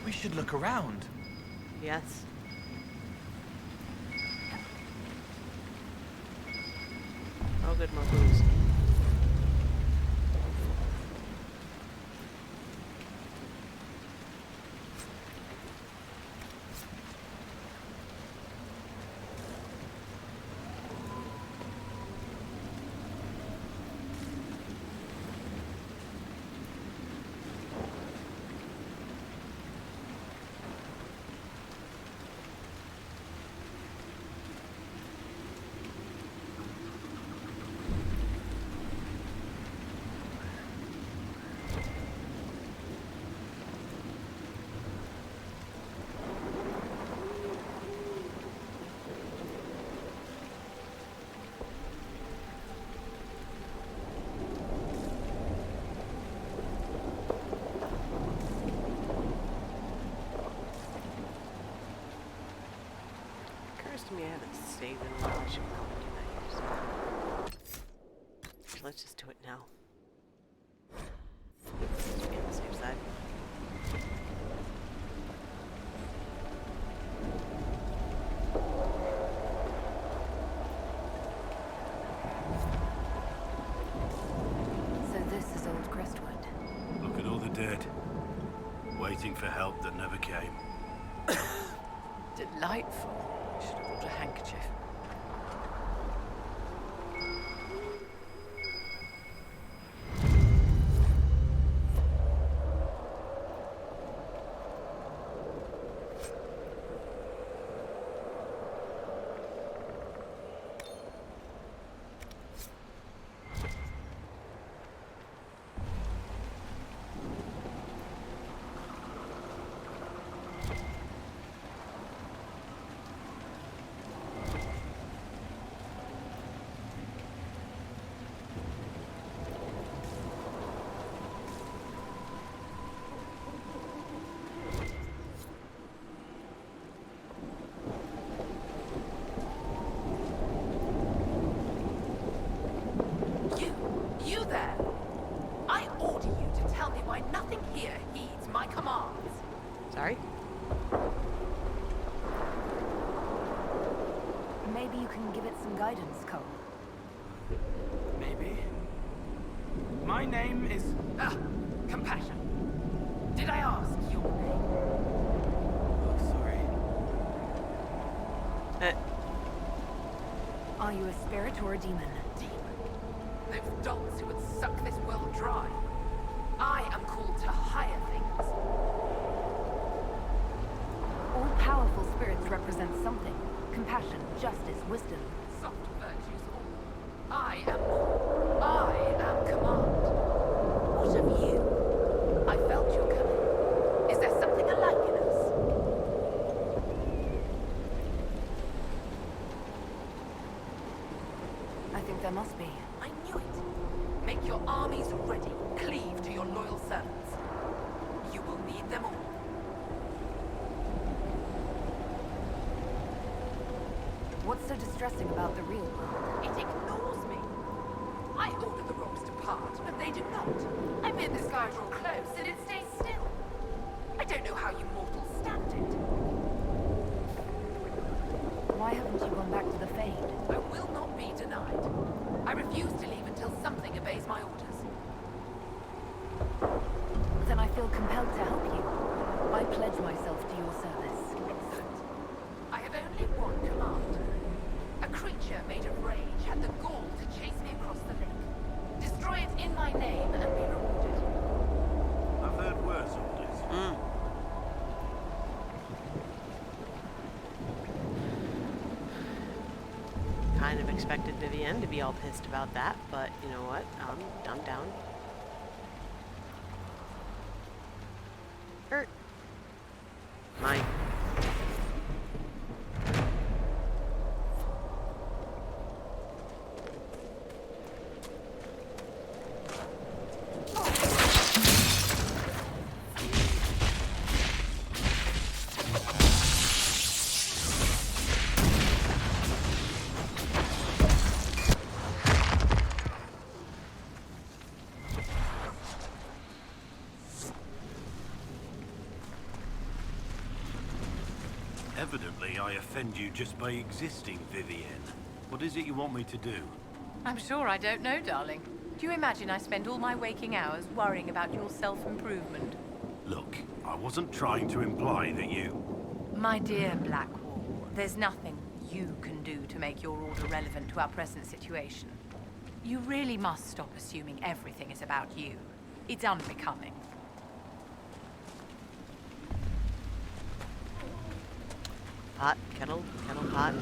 We should look around. Yes. Oh, good, more booze. To me, I haven't saved in a while. I should probably do that here. So let's just do it now. Just be on the safe side. So this is Old Crestwood. Look at all the dead. Waiting for help that never came. Delightful. Should have brought a handkerchief. You there! I order you to tell me why nothing here heeds my commands. Sorry? Maybe you can give it some guidance, Cole. Maybe. My name is... Compassion. Did I ask your name? Oh, sorry. Are you a spirit or a demon? Those dogs who would suck this world dry. I am called to higher things. All powerful spirits represent something. Compassion, justice, wisdom. Soft virtues all. I am more. I am command. What of you? I felt your coming. Is there something alike in us? I think there must be. I knew it. Make your armies ready. Cleave to your loyal servants. You will need them all. What's so distressing about the real world? It ignores me. I order the rocks to part, but they do not. I bid the sky draw close, and it stays still. I don't know how you mortals stand it. Why haven't you gone back to the Fade? I will not be denied. I refuse to leave until something obeys my orders. Then I feel compelled to help you. I pledge myself to your service. Excellent. I have only one command. A creature made of rage had the gall to chase me across the lake. Destroy it in my name and be rewarded. I've heard worse orders. Kind of expected Vivienne to be all pissed about that, but you know what? I'm down. Hurt. Mine. Evidently, I offend you just by existing, Vivienne. What is it you want me to do? I'm sure I don't know, darling. Do you imagine I spend all my waking hours worrying about your self-improvement? Look, I wasn't trying to imply that you... My dear Blackwall, there's nothing you can do to make your order relevant to our present situation. You really must stop assuming everything is about you. It's unbecoming. Pot, kettle, pot.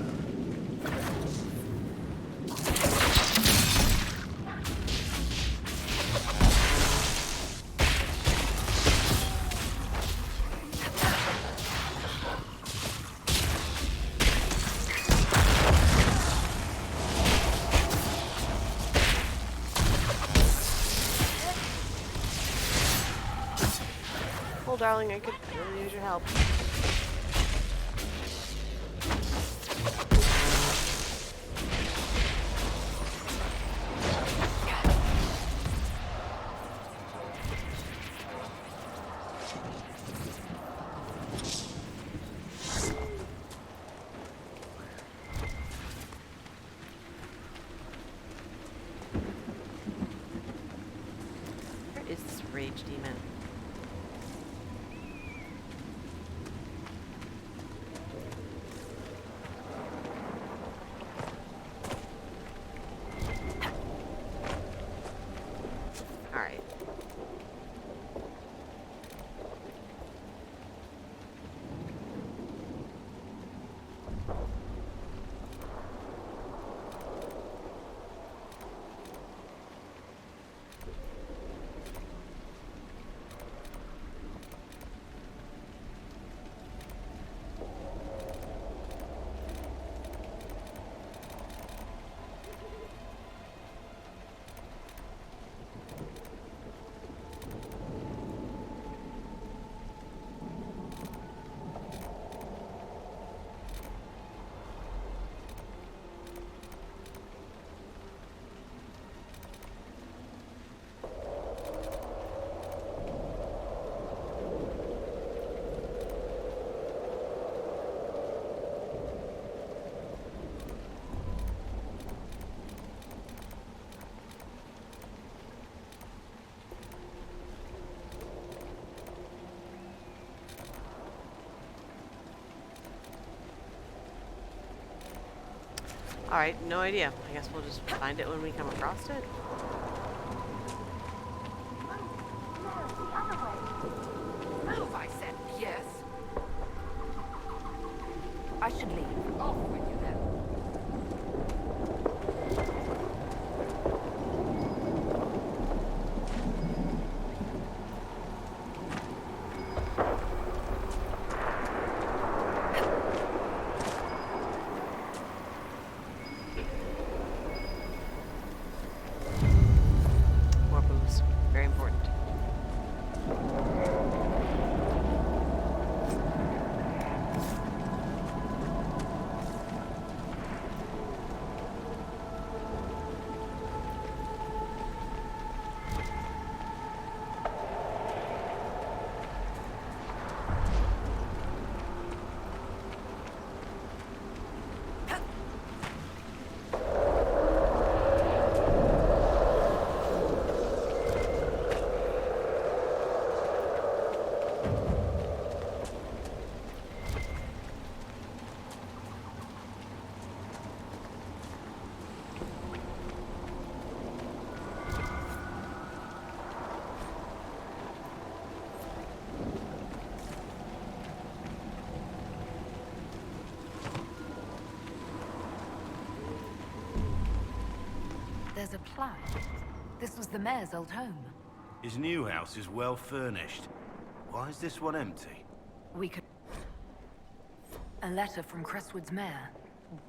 Well, darling, I could really use your help. Where is this rage demon? Alright, no idea. I guess we'll just find it when we come across it. Move, I said. Yes. I should leave. Off with you then. More booze. Very important. There's a plaque. This was the mayor's old home. His new house is well furnished. Why is this one empty? We could... A letter from Crestwood's mayor.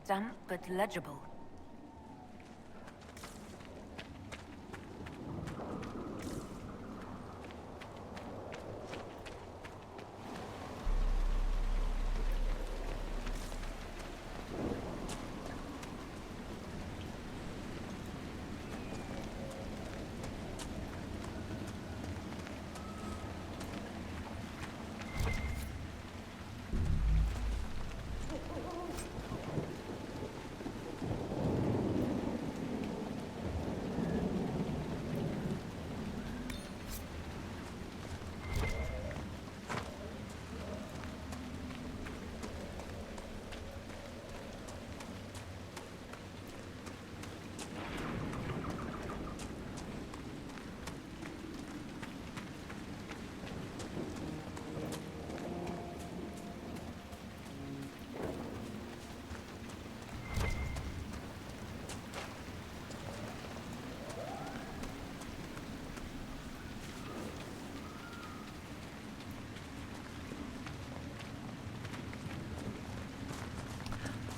Damp but legible.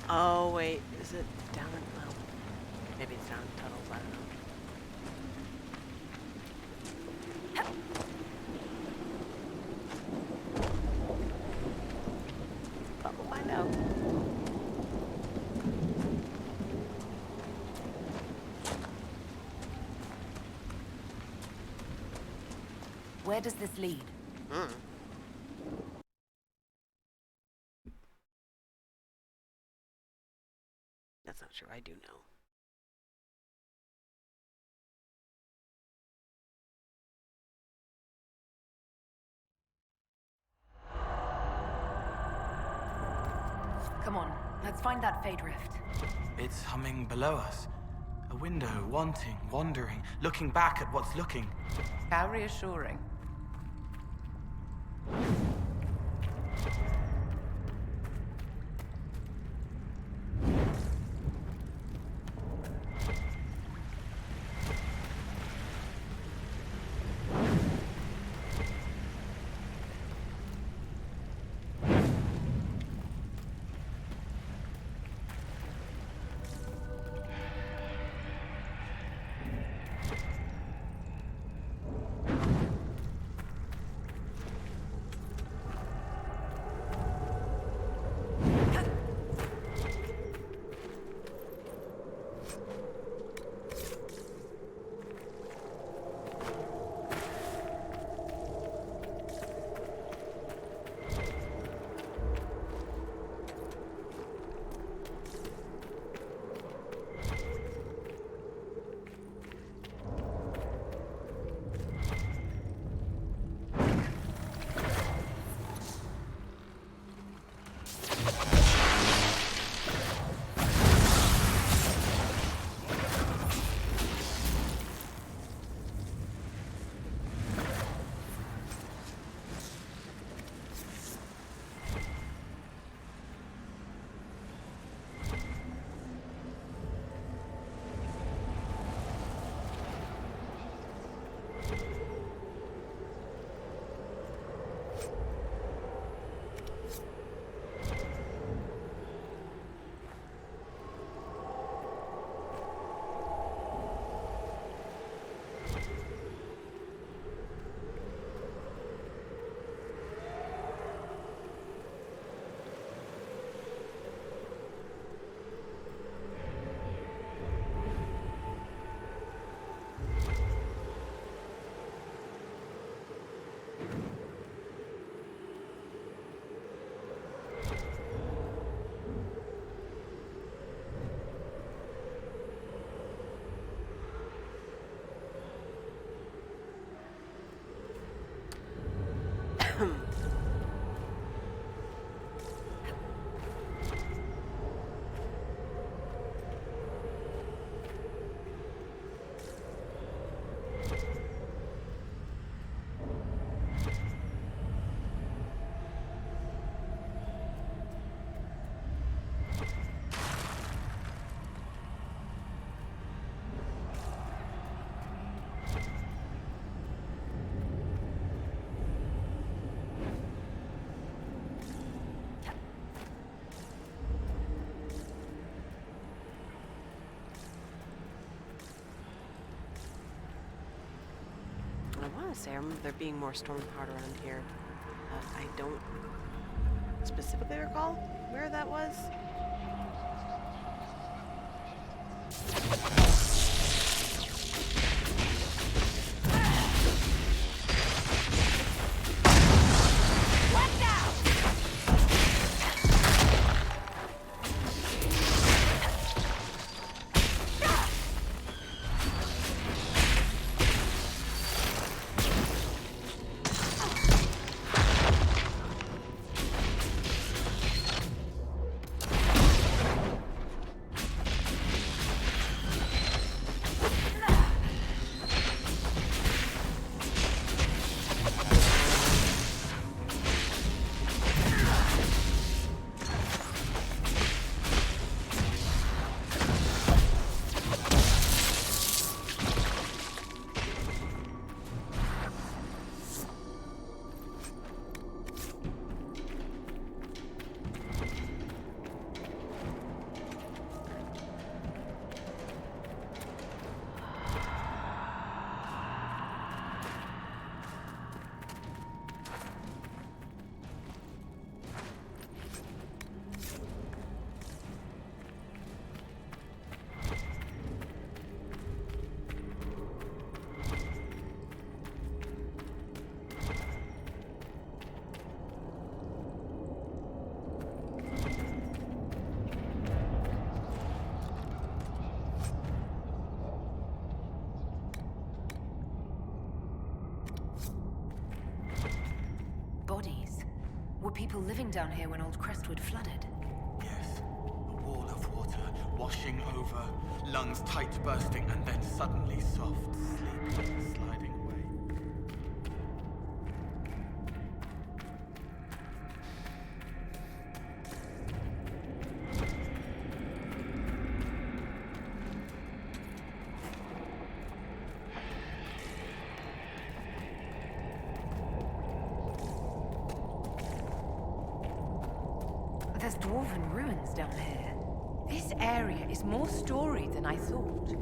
Oh, wait. Is it down in... Well, maybe it's down in tunnels. I don't know. But we'll find out. Where does this lead? That's not sure. I do know. Come on, let's find that Fade Rift. It's humming below us. A window, wanting, wandering, looking back at what's looking. How reassuring. I want to say I remember there being more Stormheart around here. I don't specifically recall where that was. Were people living down here when Old Crestwood flooded? Yes. A wall of water washing over, lungs tight bursting, and then suddenly soft sleep sliding away. There's dwarven ruins down here. This area is more storied than I thought.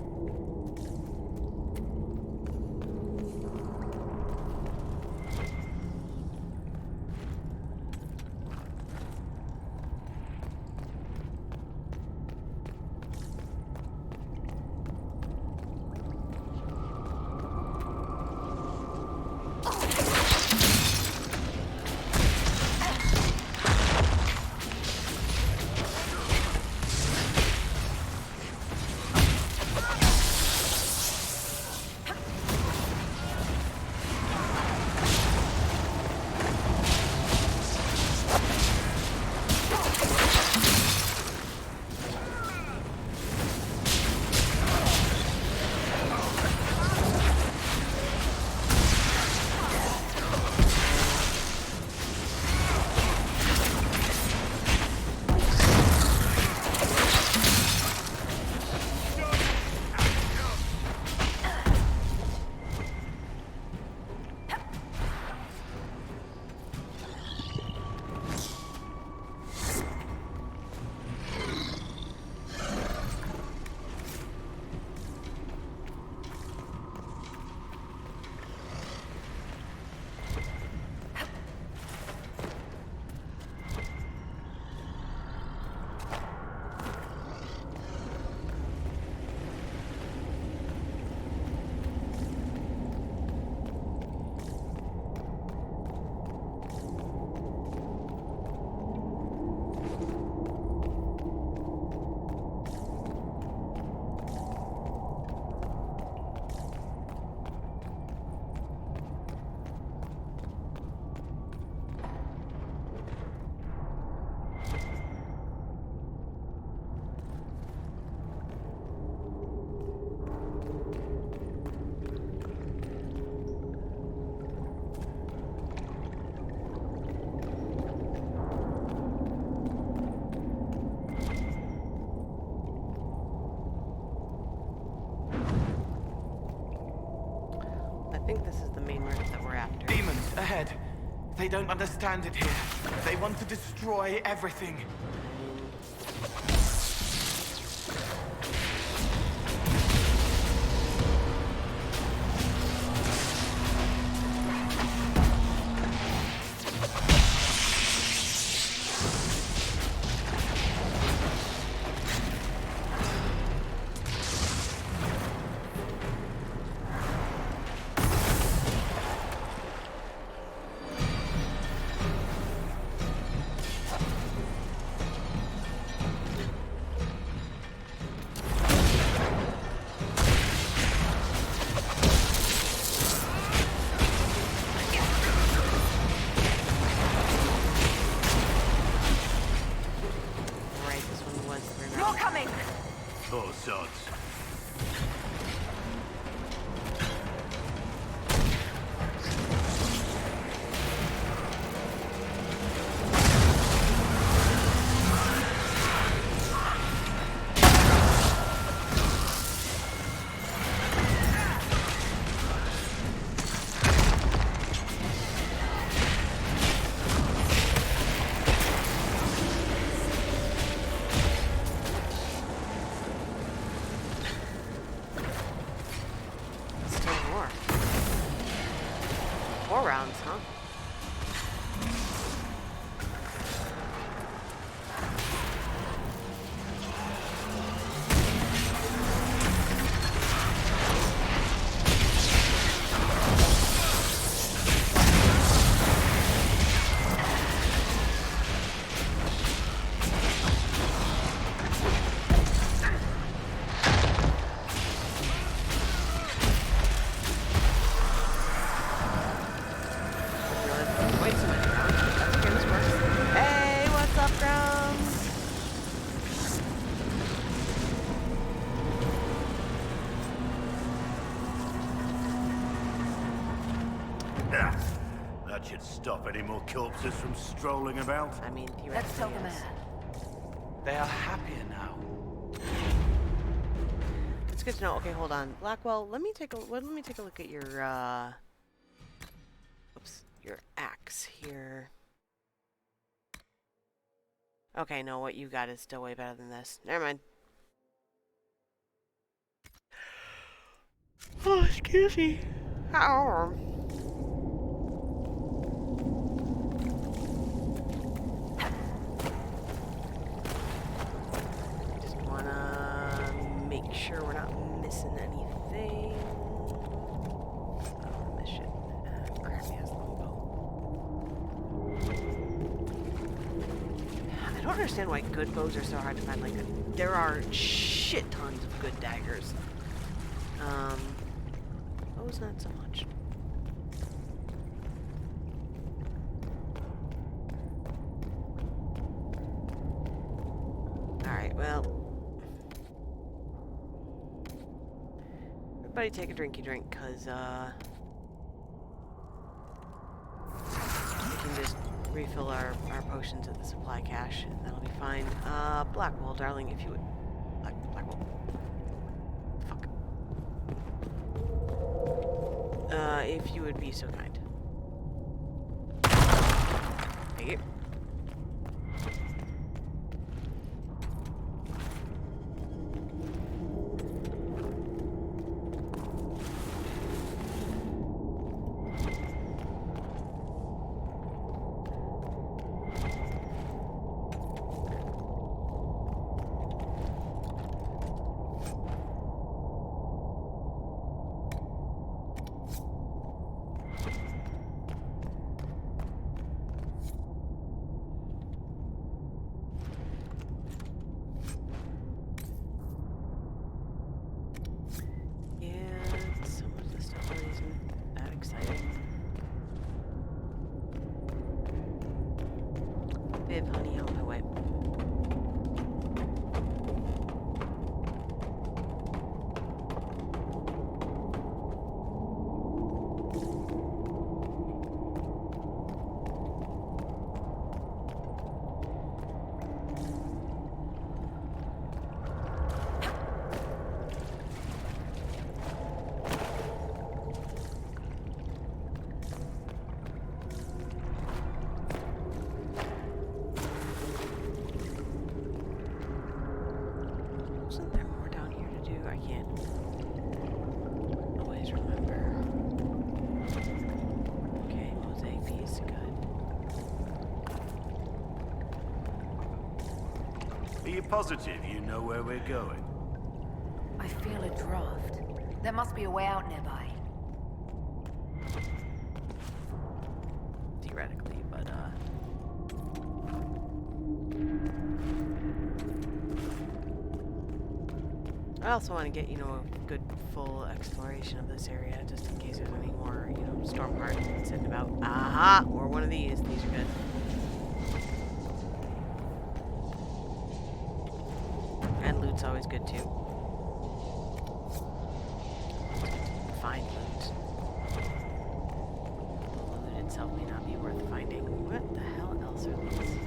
I think this is the main route that we're after. Demons ahead. They don't understand it here. They want to destroy everything. Stop any more corpses from strolling about? I mean, Let's tell the man. They are happier now. It's good to know. Okay, hold on, Blackwell. Let me take a look at your your axe here. Okay, no, what you got is still way better than this. Never mind. Oh, excuse me. Ow. Just wanna make sure we're not missing anything. Oh, this shit. Crap, he has longbow. I don't understand why good bows are so hard to find. Like, there are shit tons of good daggers. Bows not so much. Alright, well. Everybody take a drinky drink, cause, we can just refill our potions at the supply cache, and that'll be fine. Blackwell, darling, if you would. Blackwell. Fuck. If you would be so kind. Thank you. Honey, on my way. Wasn't there more down here to do? I can't always remember. Okay, mosaic piece, good. Are you positive you know where we're going? I feel a draft. There must be a way out nearby. Theoretically, but I also want to get, you know, a good full exploration of this area, just in case there's any more, you know, Stormheart sitting about. Aha! Or one of these. These are good. And loot's always good, too. Find loot. The loot itself may not be worth finding. What the hell else are these?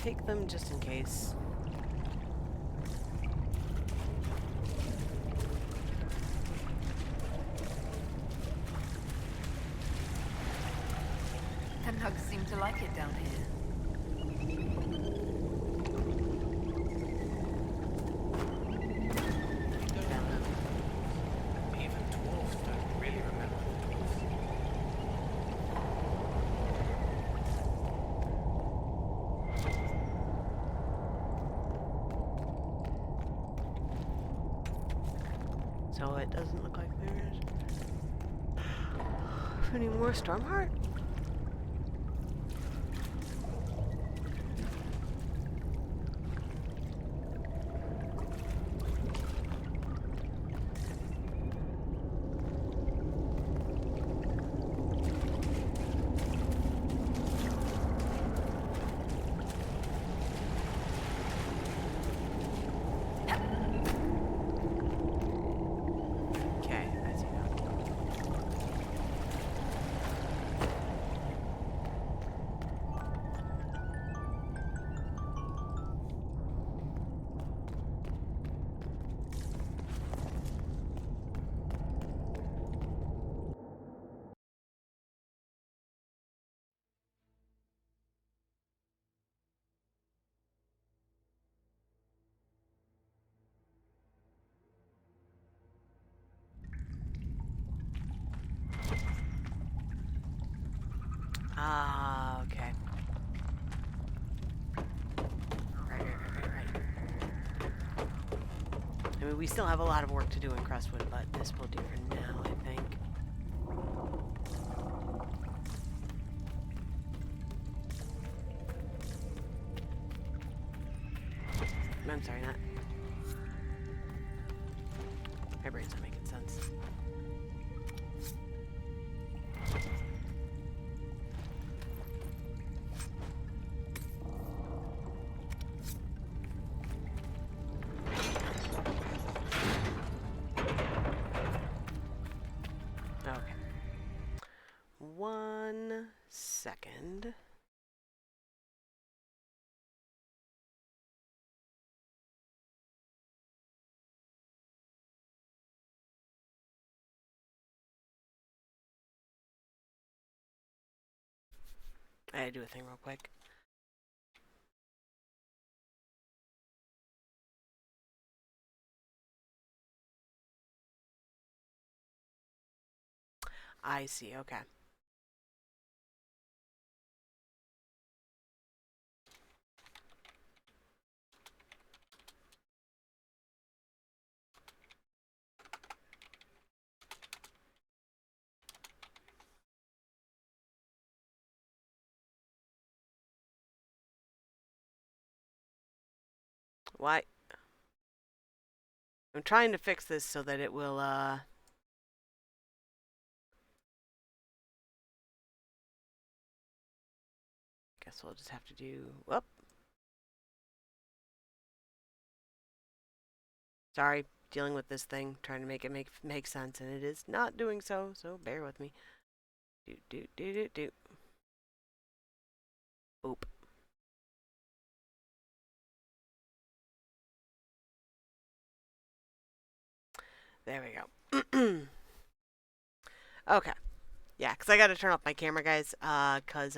Take them just in case. The nugs seem to like it down here. Even dwarves don't really remember the dwarves. So it doesn't look like there is. Any more Stormheart? Ah, okay. Right. I mean, we still have a lot of work to do in Crestwood, but this will do for now, I think. I'm sorry, not. My brain's not making sense. Okay. 1 second. I gotta do a thing real quick. I see, okay. Why? I'm trying to fix this so that it will, guess we'll just have to do, whoop. Sorry, dealing with this thing, trying to make it make sense, and it is not doing so, so bear with me. Do. Oop. There we go. Okay. Yeah, because I got to turn off my camera, guys, because,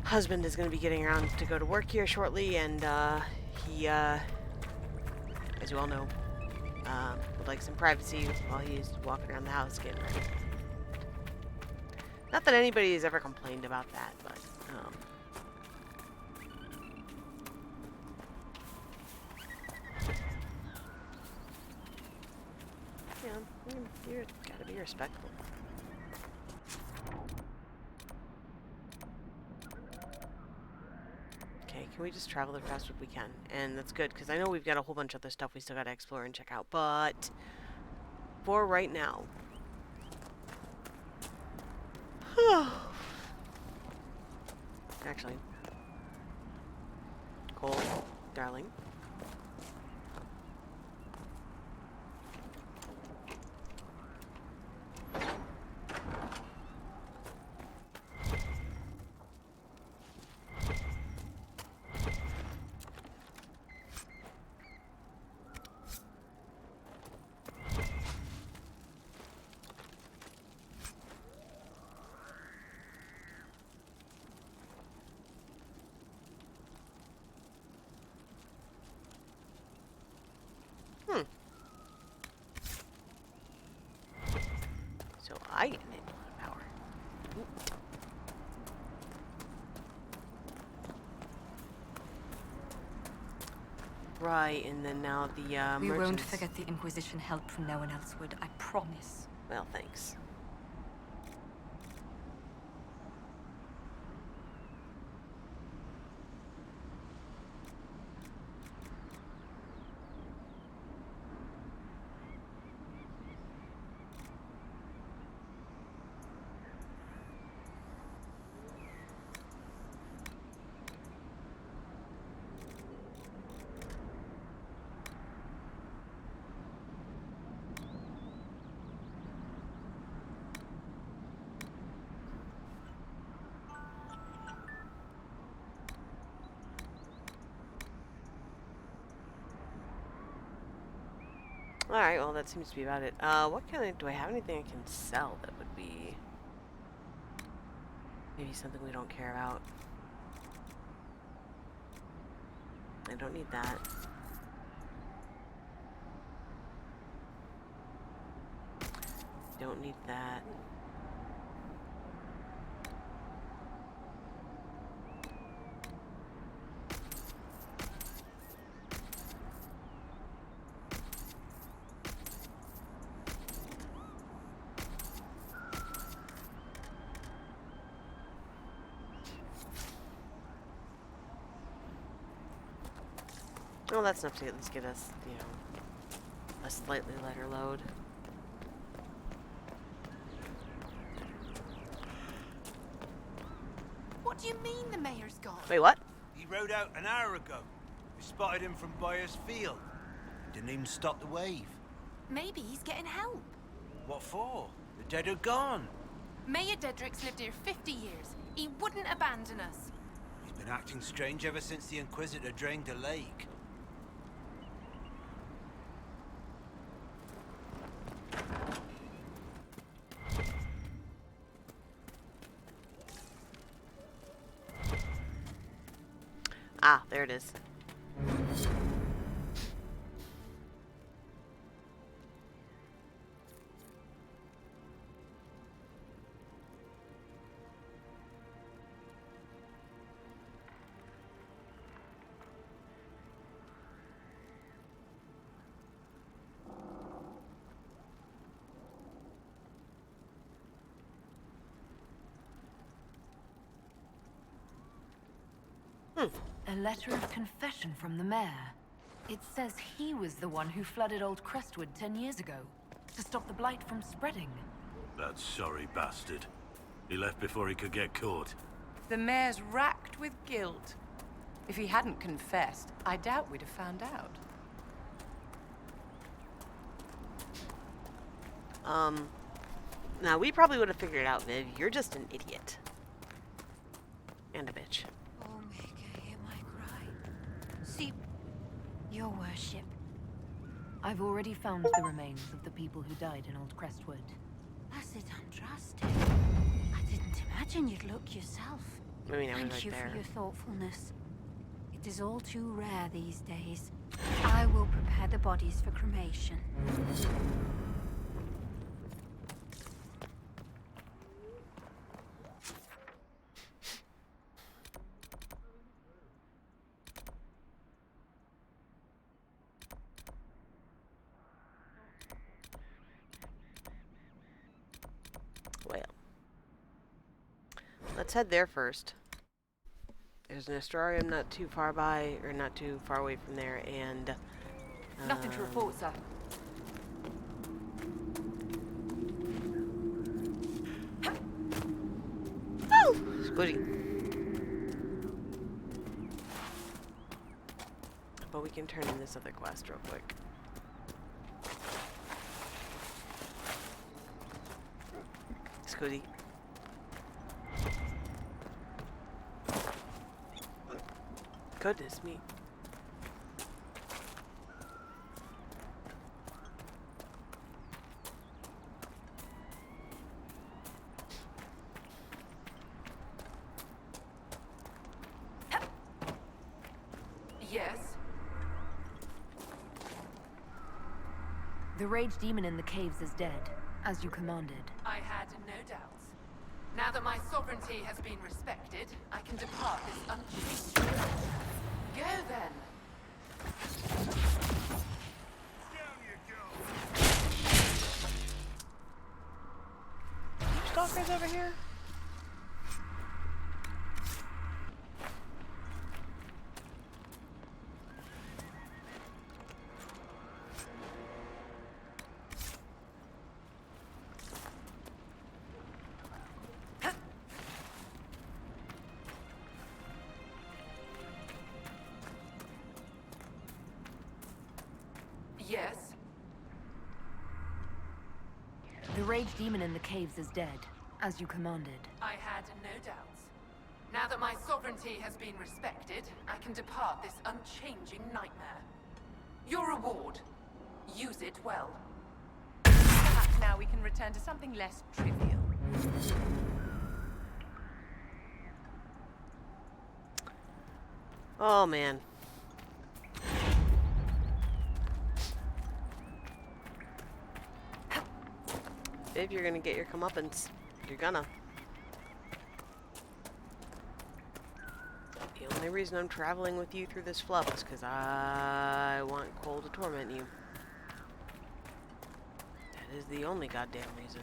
husband is going to be getting around to go to work here shortly, and, he, as you all know, would like some privacy while he's walking around the house getting ready. Not that anybody has ever complained about that, but, yeah, you gotta be respectful. Okay, can we just travel as fast as we can? And that's good, because I know we've got a whole bunch of other stuff we still gotta explore and check out, but for right now. Actually. Cole, darling. So I get an infinite power. Ooh. Right, and then now the We merchants. won't forget the Inquisition help from no one else would, I promise. Well, thanks. Alright, well that seems to be about it. What kind of... do I have anything I can sell that would be... maybe something we don't care about? I don't need that. Don't need that. Well, that's enough to at least get us, you know, a slightly lighter load. What do you mean the mayor's gone? Wait, what? He rode out an hour ago. We spotted him from Byers Field. Didn't even stop the wave. Maybe he's getting help. What for? The dead are gone. Mayor Dedrick's lived here 50 years. He wouldn't abandon us. He's been acting strange ever since the Inquisitor drained the lake. Ah, there it is. A letter of confession from the mayor. It says he was the one who flooded Old Crestwood 10 years ago, to stop the blight from spreading. That sorry bastard. He left before he could get caught. The mayor's racked with guilt. If he hadn't confessed, I doubt we'd have found out. Now we probably would have figured it out, Viv. You're just an idiot. And a bitch. See, your worship. I've already found the remains of the people who died in Old Crestwood. Acid Andraste. I didn't imagine you'd look yourself. I mean, I was Thank right you there. for your thoughtfulness. It is all too rare these days. I will prepare the bodies for cremation. Well, let's head there first. There's an astrarium not too far by, or not too far away from there, and... Nothing to report, sir. Oh! Squiddy. But we can turn in this other quest real quick. Squiddy. Goodness me. Yes? The rage demon in the caves is dead, as you commanded. I had no doubts. Now that my sovereignty has been respected, I can depart this unchanged world. Go then. Stalkers over here? Yes? The rage demon in the caves is dead, as you commanded. I had no doubts. Now that my sovereignty has been respected, I can depart this unchanging nightmare. Your reward. Use it well. Perhaps now we can return to something less trivial. Oh man. If you're gonna get your comeuppance, you're gonna. The only reason I'm traveling with you through this fluff is because I want Cole to torment you. That is the only goddamn reason.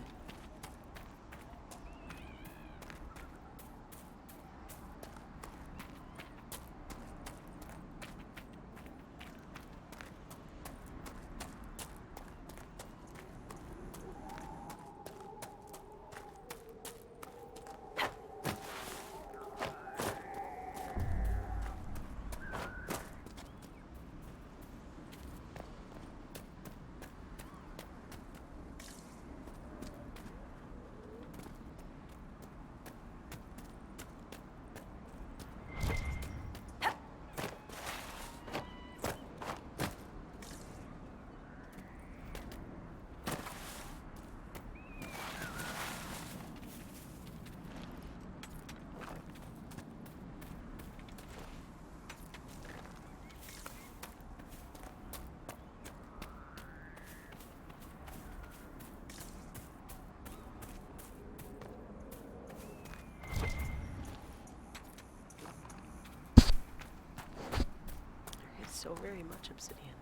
So very much obsidian.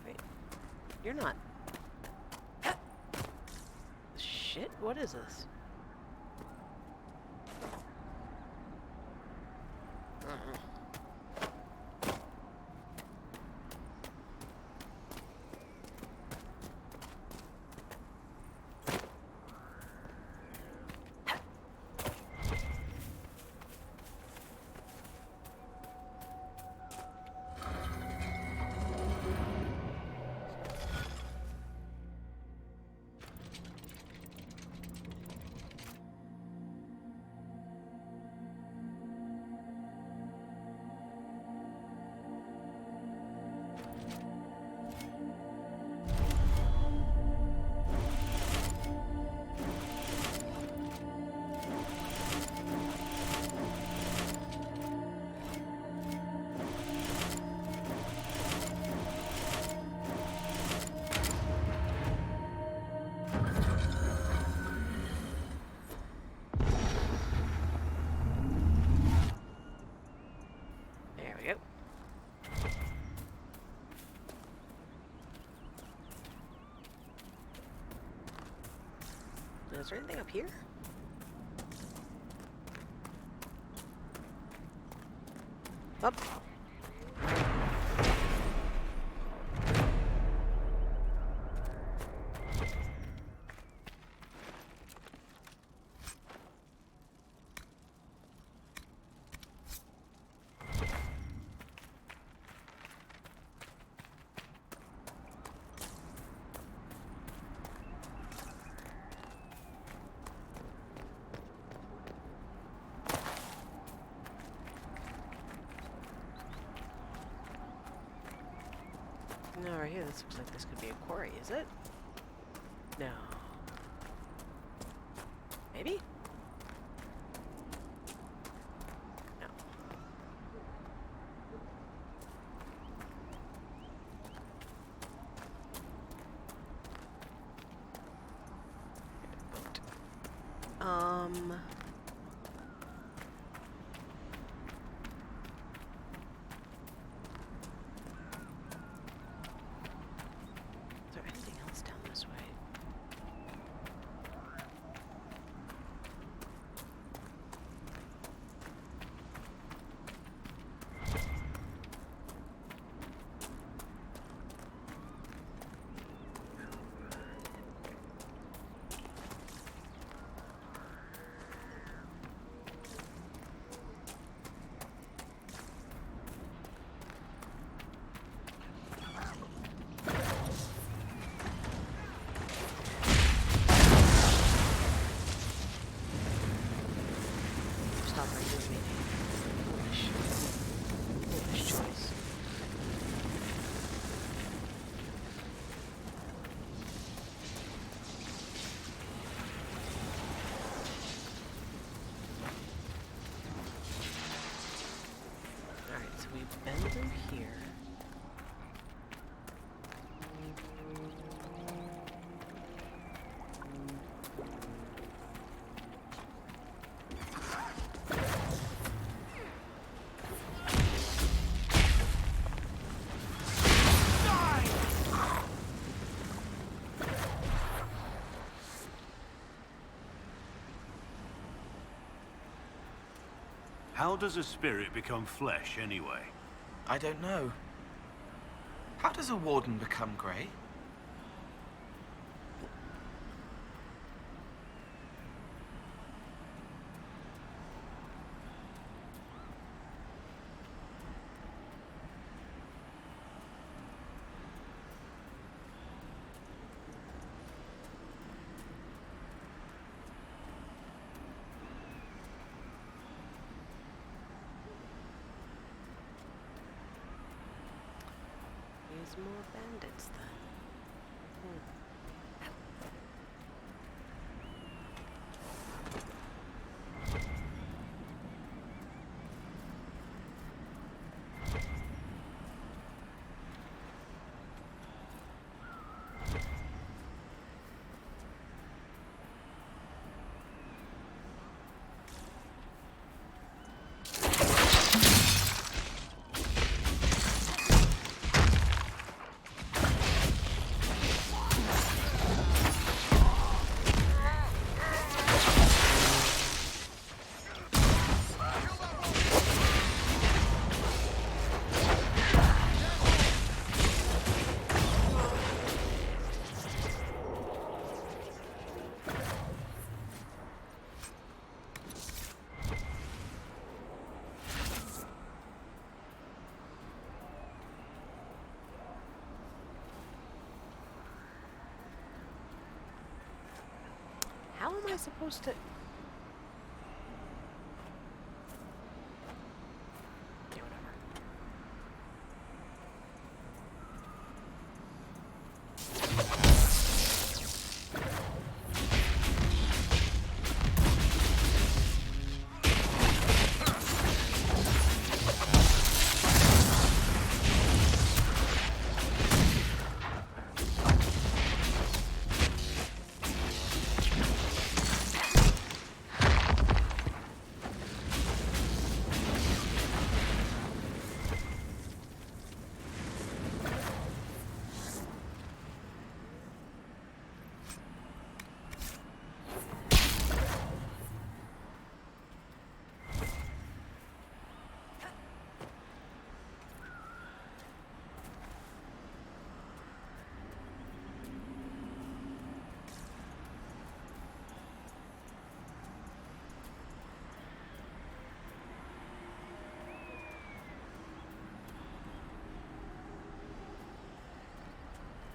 Wait, you're not. Shit, what is this? Is there anything up here? Up. No, right here, this looks like this could be a quarry, is it? No. Maybe? No. Is there anything else down this way? bend through here. How does a spirit become flesh, anyway? I don't know. How does a warden become grey? There's more bandits then. How am I supposed to... Yeah, whatever.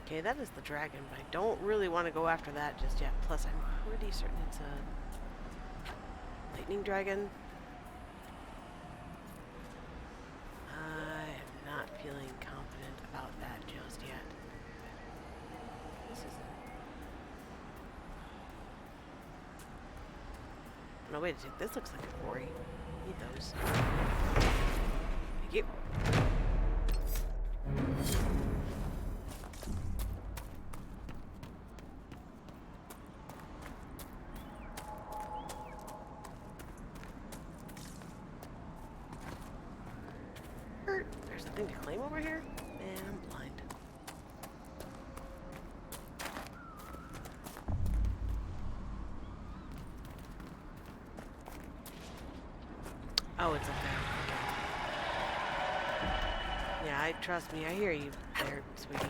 Okay, that is the dragon, but I don't really want to go after that just yet. Plus, I'm pretty certain it's a lightning dragon. I am not feeling confident about that just yet. This isn't... No, wait a second. This looks like a quarry. Need those. Thank you. There's nothing to claim over here? Man, I'm blind. Oh, it's up there. Okay. Yeah, trust me, I hear you there, sweetie.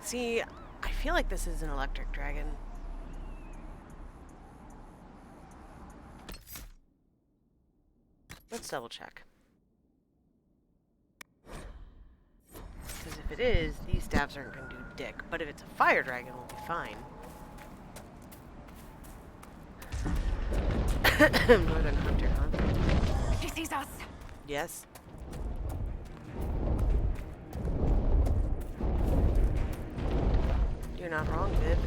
See, I feel like this is an electric dragon. Let's double check. Because if it is, these staves aren't going to do dick. But if it's a fire dragon, we'll be fine. Northern Hunter, huh? He sees us. Yes. You're not wrong, Viv.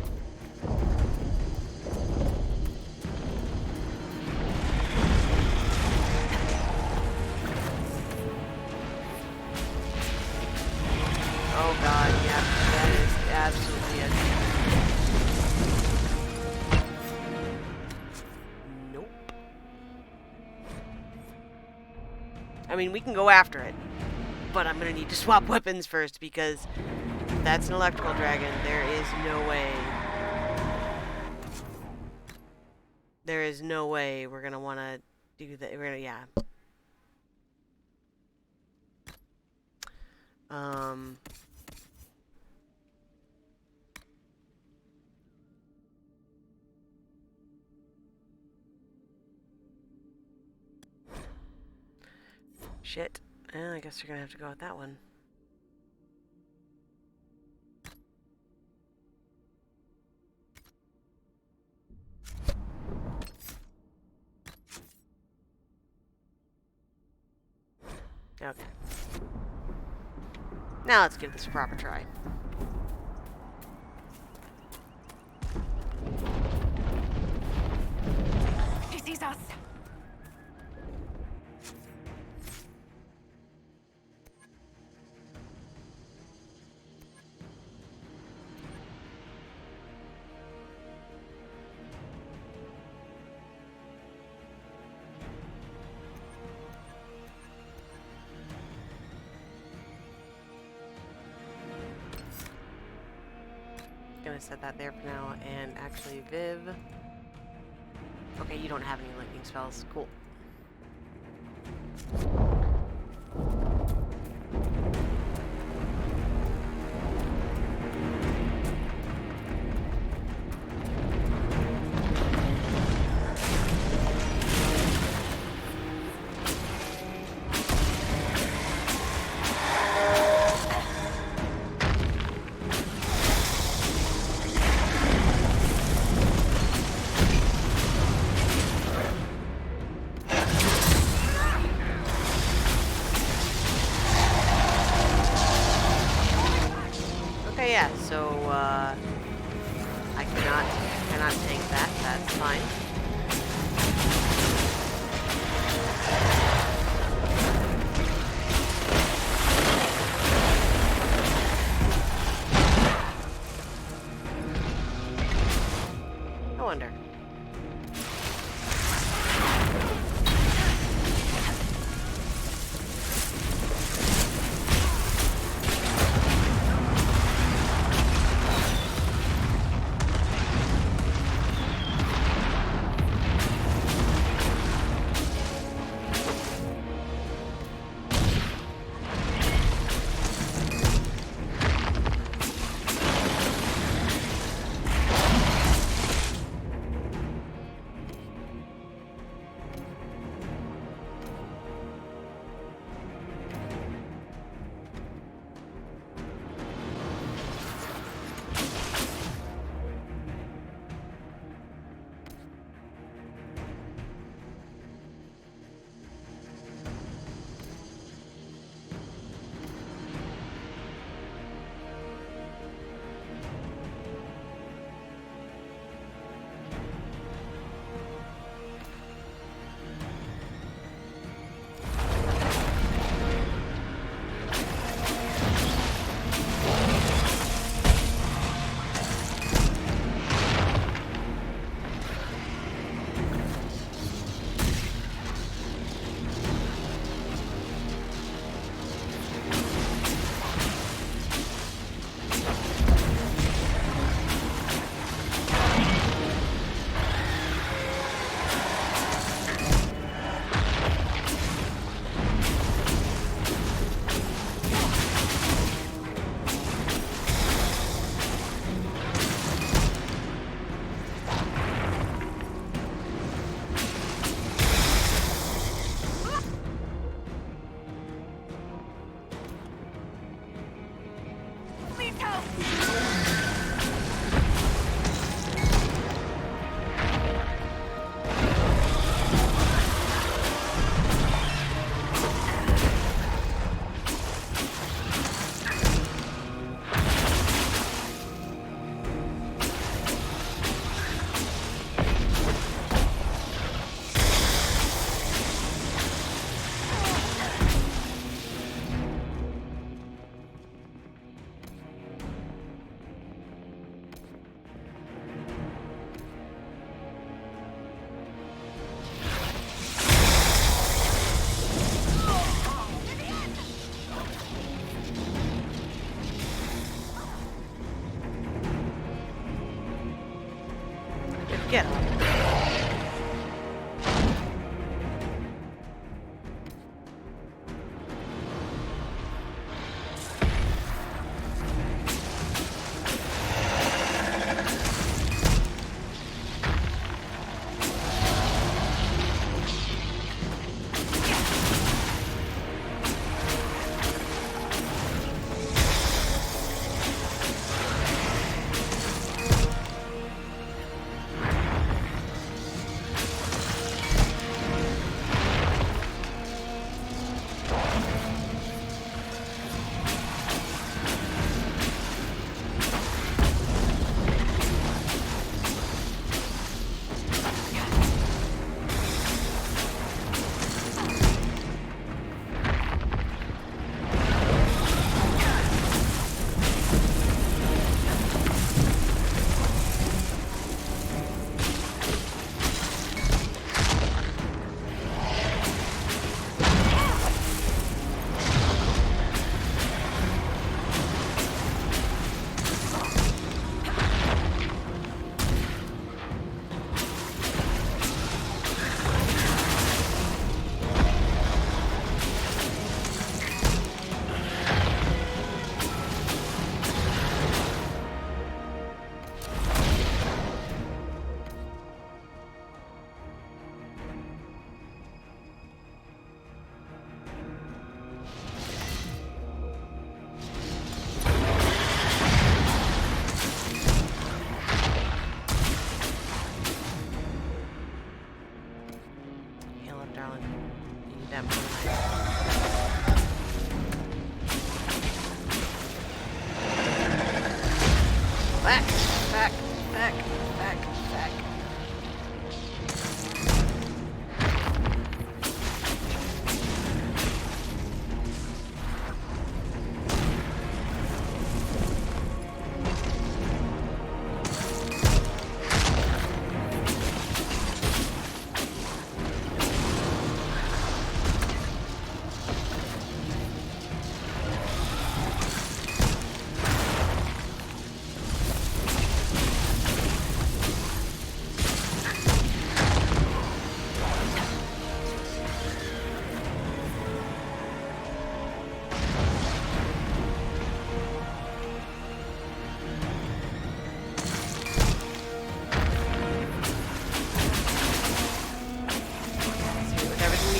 Oh god, yeah, that is absolutely it. Nope. I mean, we can go after it, but I'm gonna need to swap weapons first because that's an electrical dragon. There is no way. There is no way we're gonna want to do that. We're gonna, yeah. Shit. I guess we're gonna have to go with that one. Okay. Now let's give this a proper try. He sees us. Gonna set that there for now, and actually Viv. Okay, you don't have any lightning spells. Cool.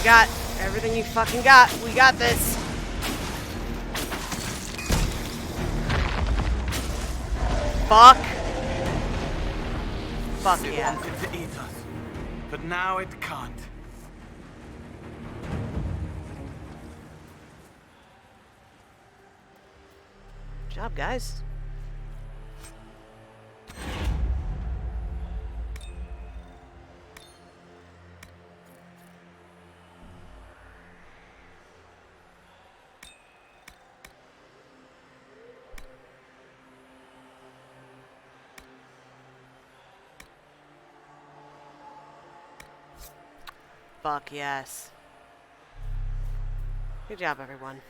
got. Everything you fucking got. We got this. Fuck. Fuck It yeah. wanted to eat us, but now it can't. Good job, guys. Fuck yes. Good job, everyone.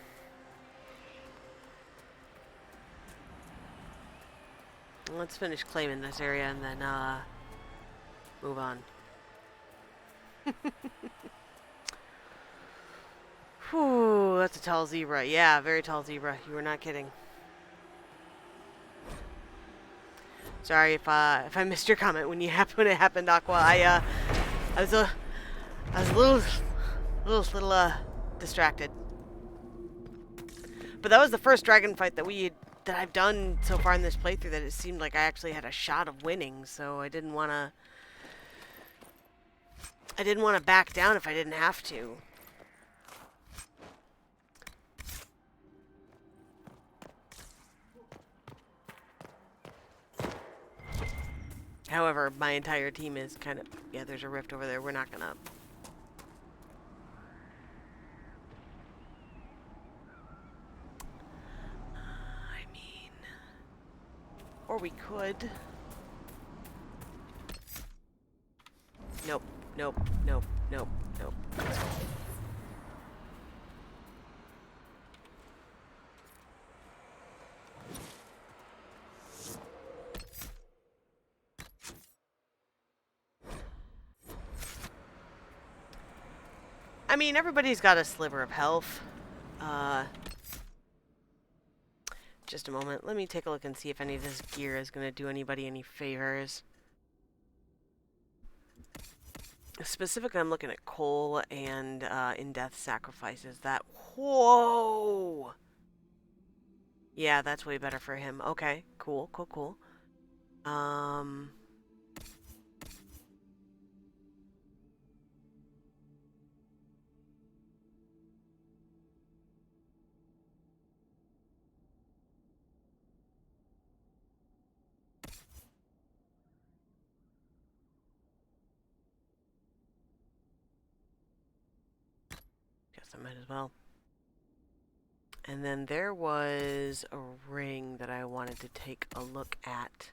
Let's finish claiming this area and then move on. Whew, that's a tall zebra. Yeah, very tall zebra. You were not kidding. Sorry if I missed your comment when it happened, Aqua. I was a little distracted. But that was the first dragon fight that I've done so far in this playthrough that it seemed like I actually had a shot of winning, so I didn't want to back down if I didn't have to. However, my entire team is kind of... Yeah, there's a rift over there. We're not gonna... I mean... Or we could... Nope, nope, nope, nope, nope. I mean, everybody's got a sliver of health. Just a moment. Let me take a look and see if any of this gear is going to do anybody any favors. Specifically, I'm looking at coal and in-death sacrifices. That... Whoa! Yeah, that's way better for him. Okay, cool, cool, cool. I might as well. And then there was a ring that I wanted to take a look at.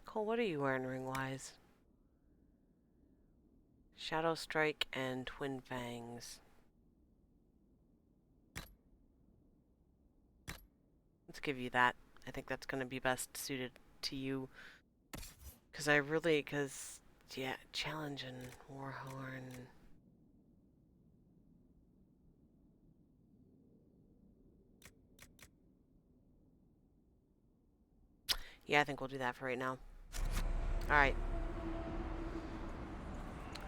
Cole, what are you wearing ring-wise? Shadow Strike and Twin Fangs. Let's give you that. I think that's going to be best suited to you. Yeah, Challenge and Warhorn. Yeah, I think we'll do that for right now. Alright.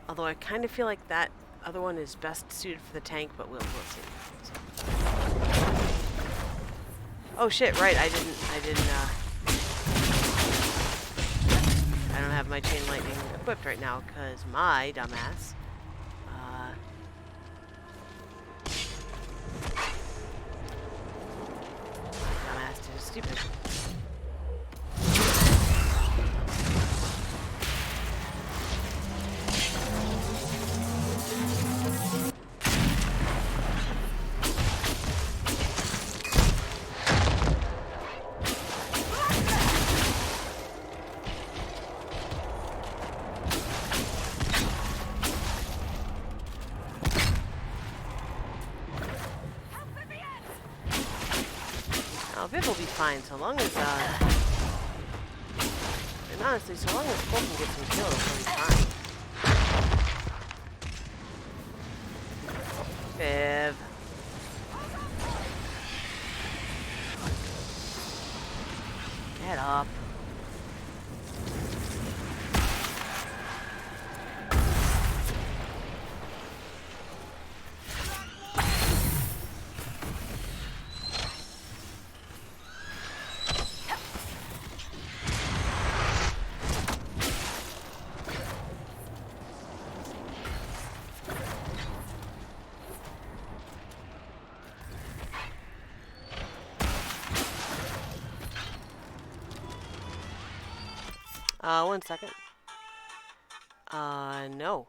Although I kind of feel like that other one is best suited for the tank, but we'll see. So. Oh shit, right, I don't have my chain lightning equipped right now, because my dumbass, is stupid. Oh, Viv will be fine so long as, and honestly, so long as Cole can get some kills, he'll be fine. Viv. Get up. One second. No.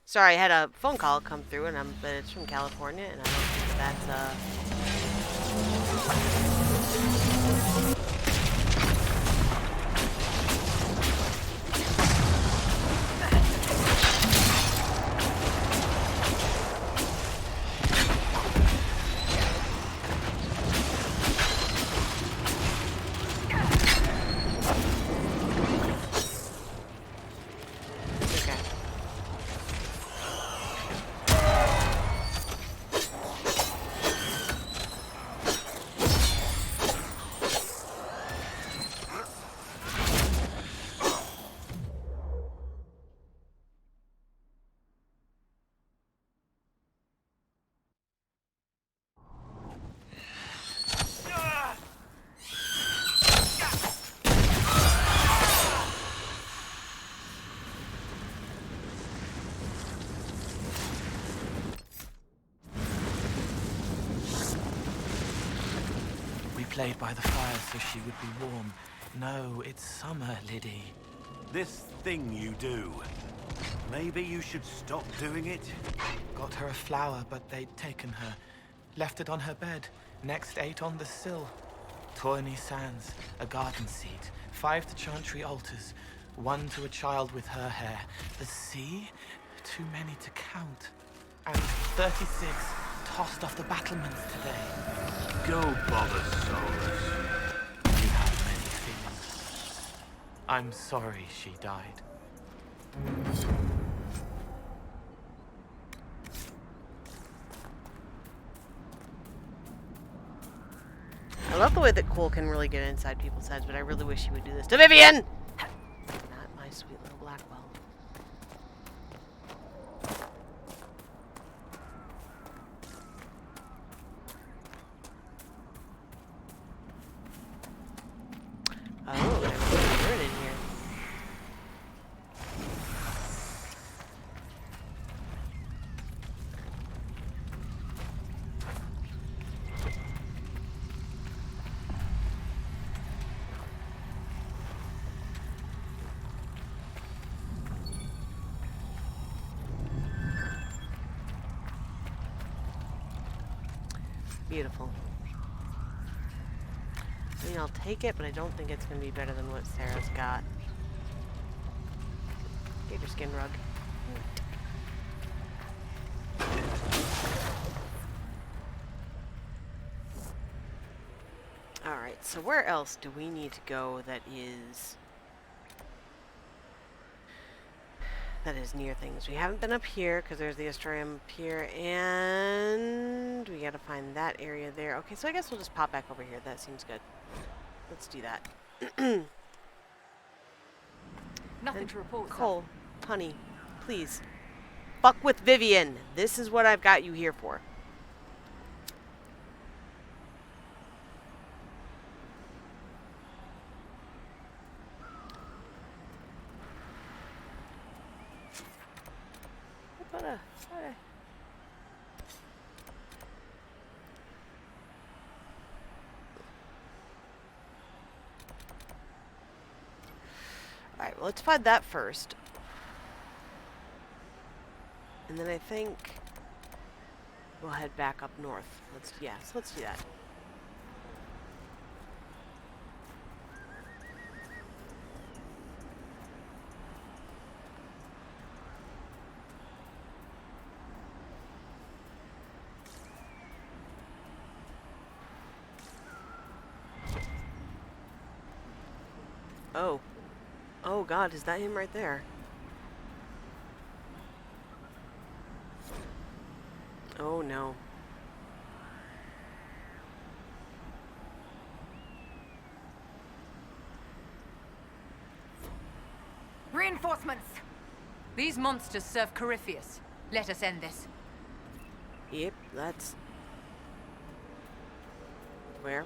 Sorry, I had a phone call come through, but it's from California, and I don't think that's, Played by the fire so she would be warm. No, it's summer, Liddy. This thing you do, maybe you should stop doing it? Got her a flower, but they'd taken her. Left it on her bed. Next ate on the sill. Tawny sands, a garden seat. 5 to chantry altars. 1 to a child with her hair. The sea? Too many to count. And 36 tossed off the battlements today. Go bother, Solus. You have many feelings. I'm sorry she died. I love the way that Cole can really get inside people's heads, but I really wish he would do this to Vivian! Not my sweet little Blackwell. Oh, there's a bird in here. Beautiful. I mean, I'll take it, but I don't think it's going to be better than what Sarah's got. Get your skin rug. Alright, so where else do we need to go that is near things? We haven't been up here because there's the Astrarium up here, and we gotta find that area there. Okay, so I guess we'll just pop back over here. That seems good. Let's do that. Nothing to report. Cole, honey, please. Fuck with Vivian. This is what I've got you here for. Alright, well, let's find that first. And then I think we'll head back up north. Let's do that. Oh. Oh god, is that him right there? Oh no. Reinforcements! These monsters serve Corypheus. Let us end this. Yep, that's... Where?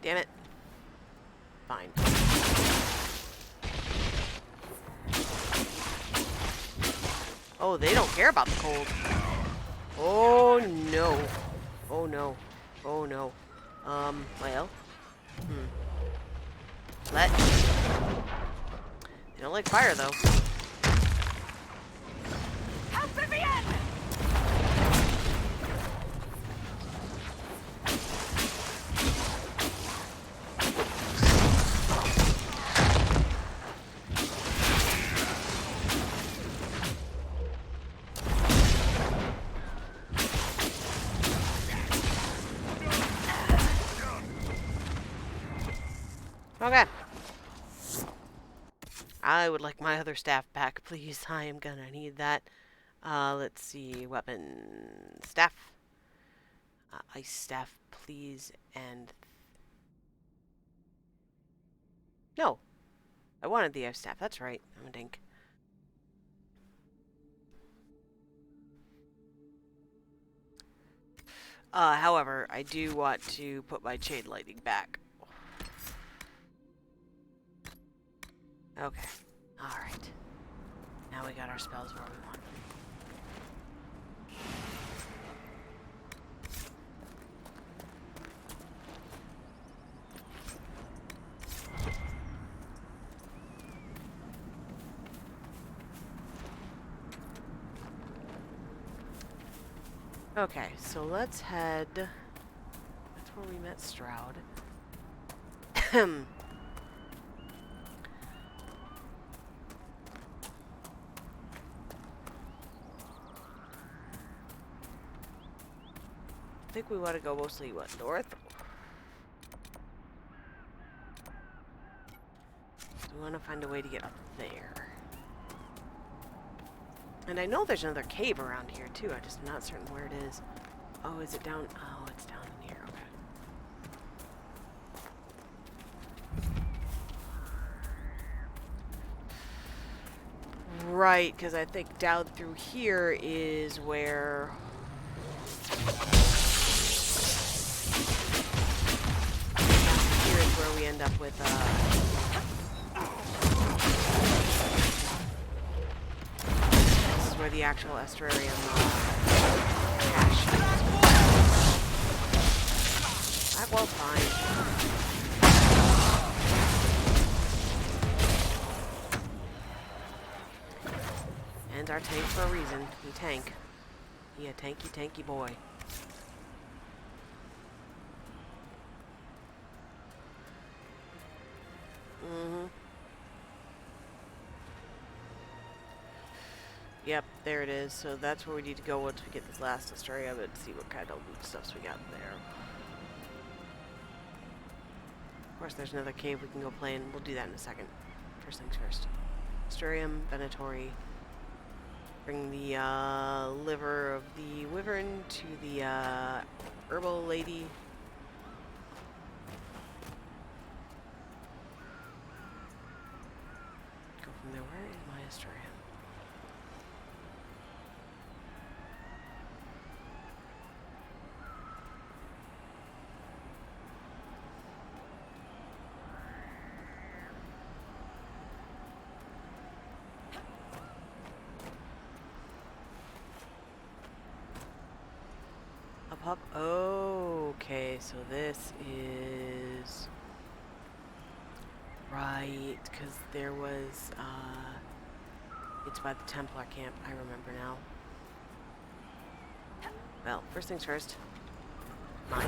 Damn it. Fine. Oh, they don't care about the cold. Oh no. Oh no. Oh no. Well. Let. They don't like fire though. Help Vivienne! Okay. I would like my other staff back, please. I am gonna need that. Let's see. Weapon. Staff. Ice staff, please. And... No. I wanted the ice staff. That's right. I'm a dink. However, I do want to put my chain lightning back. Okay. Alright. Now we got our spells where we want them. Okay, so let's head... That's where we met Stroud. I think we want to go mostly, what, north? So we want to find a way to get up there. And I know there's another cave around here, too. I'm just not certain where it is. Oh, is it down? Oh, it's down in here. Okay. Right, because I think down through here is where... Here is where we end up with, This is where the actual Estuarium, cache is. That was fine. And our tank for a reason. He tank. He a tanky boy. Yep, there it is. So that's where we need to go once we get this last Estuarium and see what kind of loot stuffs we got there. Of course, there's another cave we can go play in. We'll do that in a second. First things first. Estuarium, Venatori. Bring the liver of the wyvern to the herbal lady. Go from there. Where is my Estuarium? Up. Okay, so this is right, because there was it's by the Templar camp. I remember now. Well, first things first. Mine.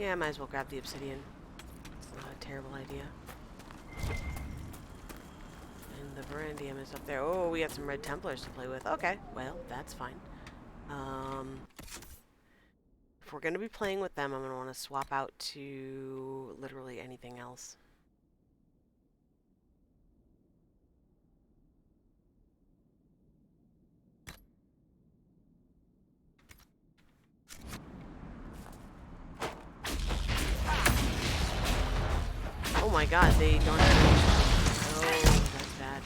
Yeah, I might as well grab the obsidian. It's not a terrible idea. And the Varandium is up there. Oh, we got some Red Templars to play with. Okay, well, that's fine. If we're going to be playing with them, I'm going to want to swap out to literally anything else. Oh my god, they don't have... Oh, that's bad.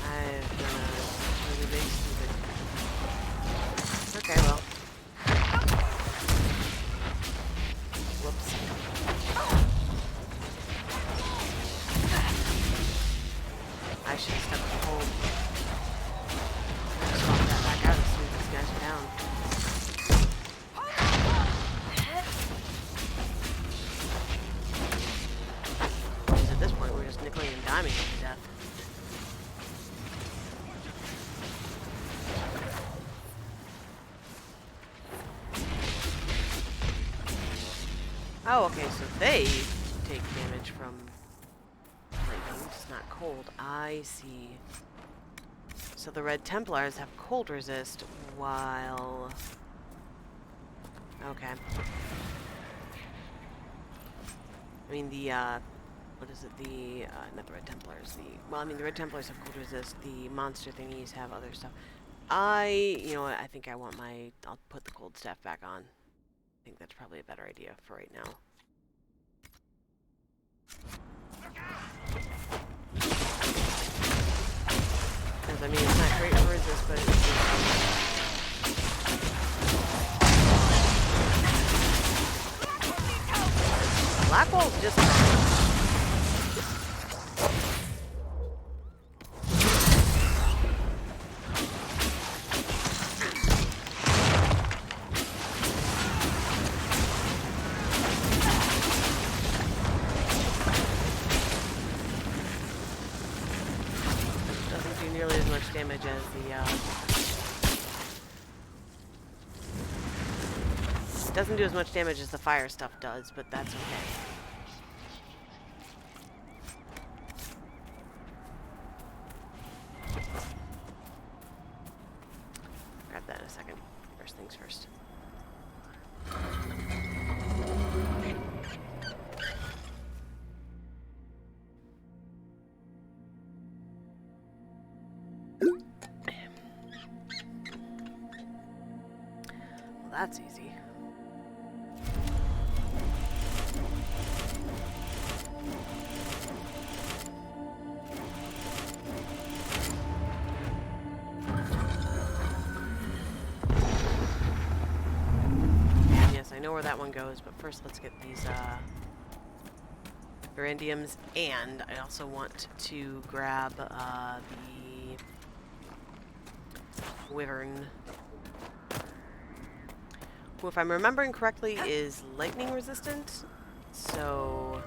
I've done a really big stupid. Okay, well. Whoops. I should have stepped the hole. Swap that back out as soon as these guys are down. At this point, we're just nickeling and diming them to death. Oh, okay, so they take damage from lightning, just not cold. I see. So the Red Templars have cold resist, while... Okay. I mean, the, what is it? The, not the Red Templars. Well, I mean, the Red Templars have cold resist. The monster thingies have other stuff. You know what? I think I want I'll put the cold staff back on. I think that's probably a better idea for right now. Because, I mean, it's not great for resist, but it's... Black Wall's just... damage as the doesn't do as much damage as the fire stuff does, but that's okay. Grab that in a second. First things first. That's easy. Yes, I know where that one goes, but first let's get these Varandiums, and I also want to grab the Wyvern, who, if I'm remembering correctly, is lightning resistant, so...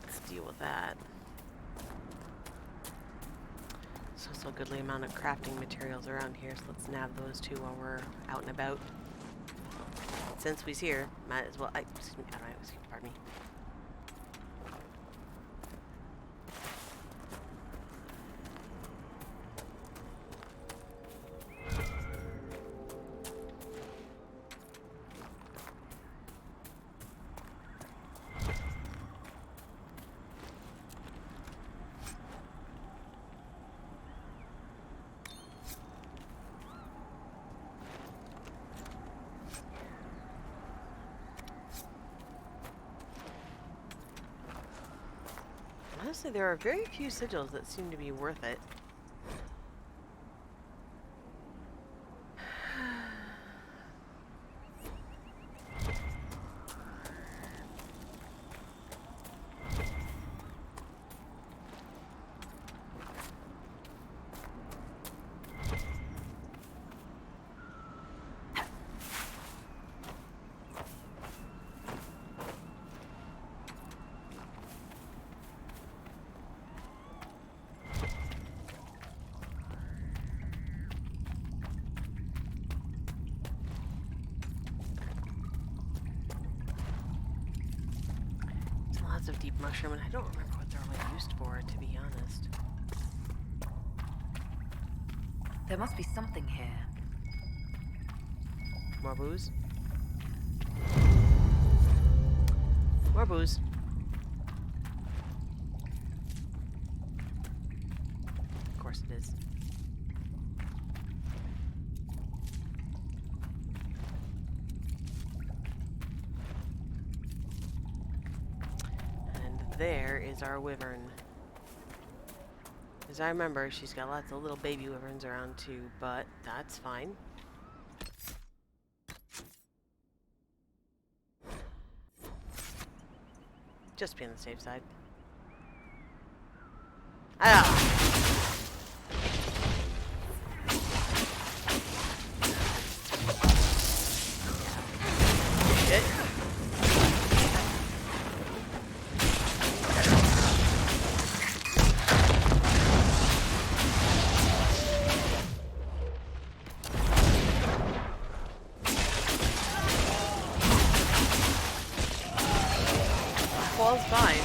let's deal with that. There's also a goodly amount of crafting materials around here, so let's nab those two while we're out and about. Since we's here, might as well... excuse me, pardon me. Honestly, there are very few sigils that seem to be worth it. Lots of deep mushroom, and I don't remember what they're all used for, to be honest. There must be something here. More booze? More booze. Of course it is. And there is our wyvern. As I remember, she's got lots of little baby wyverns around too, but that's fine. Just be on the safe side. Ah! Shit. Wall's fine.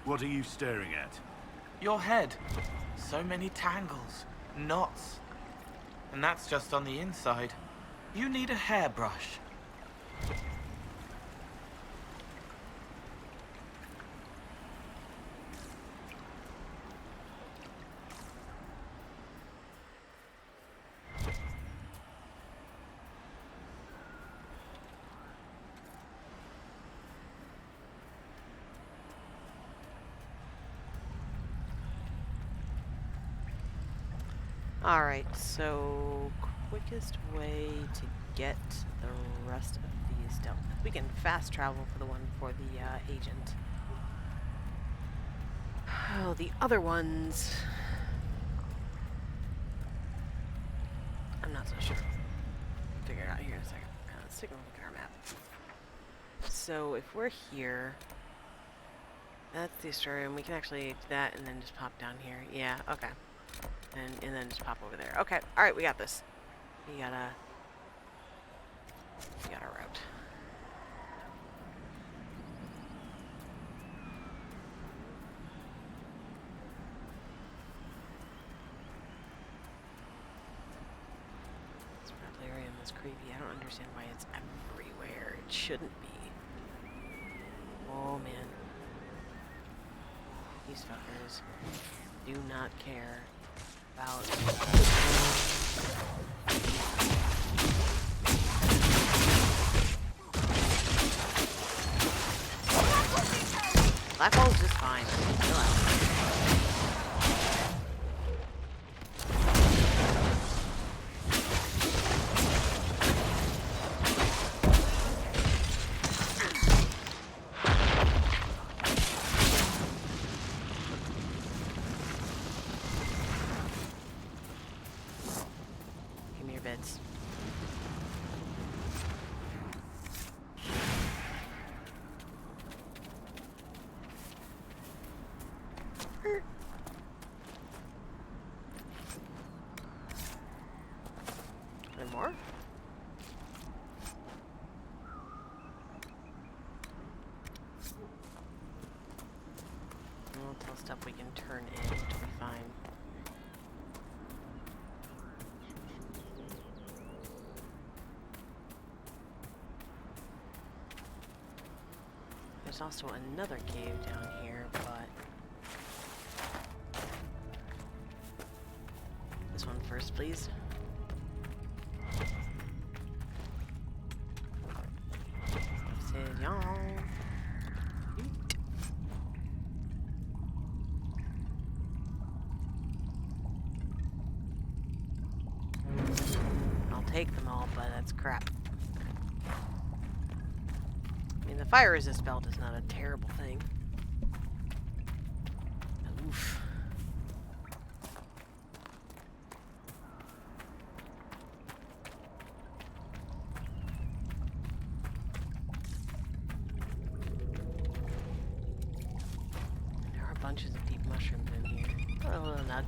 What are you staring at? Your head. So many tangles, knots. And that's just on the inside. You need a hairbrush. Alright, so quickest way to get the rest of these done. We can fast travel for the one for the agent. Oh, the other ones... I'm not so sure. Figure it out here in a second. Let's take a look at our map. So if we're here, that's the story, and we can actually do that and then just pop down here. Yeah, okay. And then just pop over there. Okay, alright, we got this. We got our route. This Replarium is creepy. I don't understand why it's everywhere. It shouldn't be. Oh man. These fuckers do not care about Black hole's just fine. Chill out. your bits. Any more? We'll tell stuff we can turn in, which will be fine. There's also another cave down here, but this one first, please. Says y'all. I'll take them all, but that's crap. I mean, the fire resist belt is not a terrible thing. Oof. There are bunches of deep mushrooms in here. Oh, a little nug.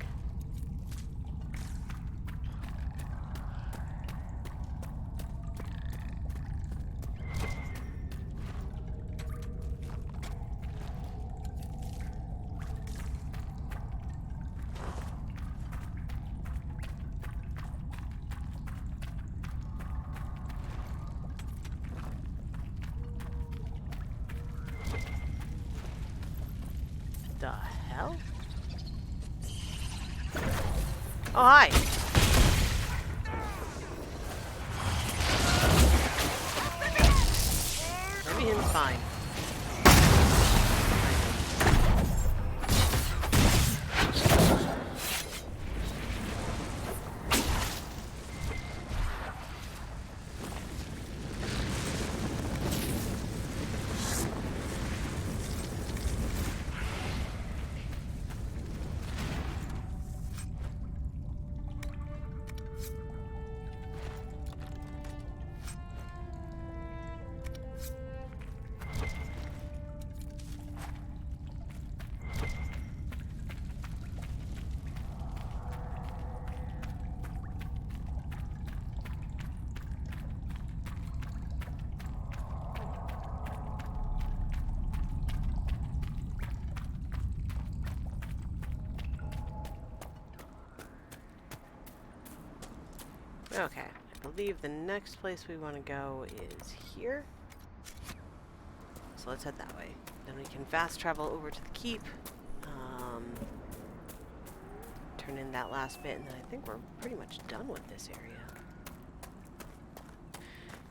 The hell? Oh, hi. Everything's fine. Okay, I believe the next place we want to go is here. So let's head that way. Then we can fast travel over to the keep. Turn in that last bit, and then I think we're pretty much done with this area.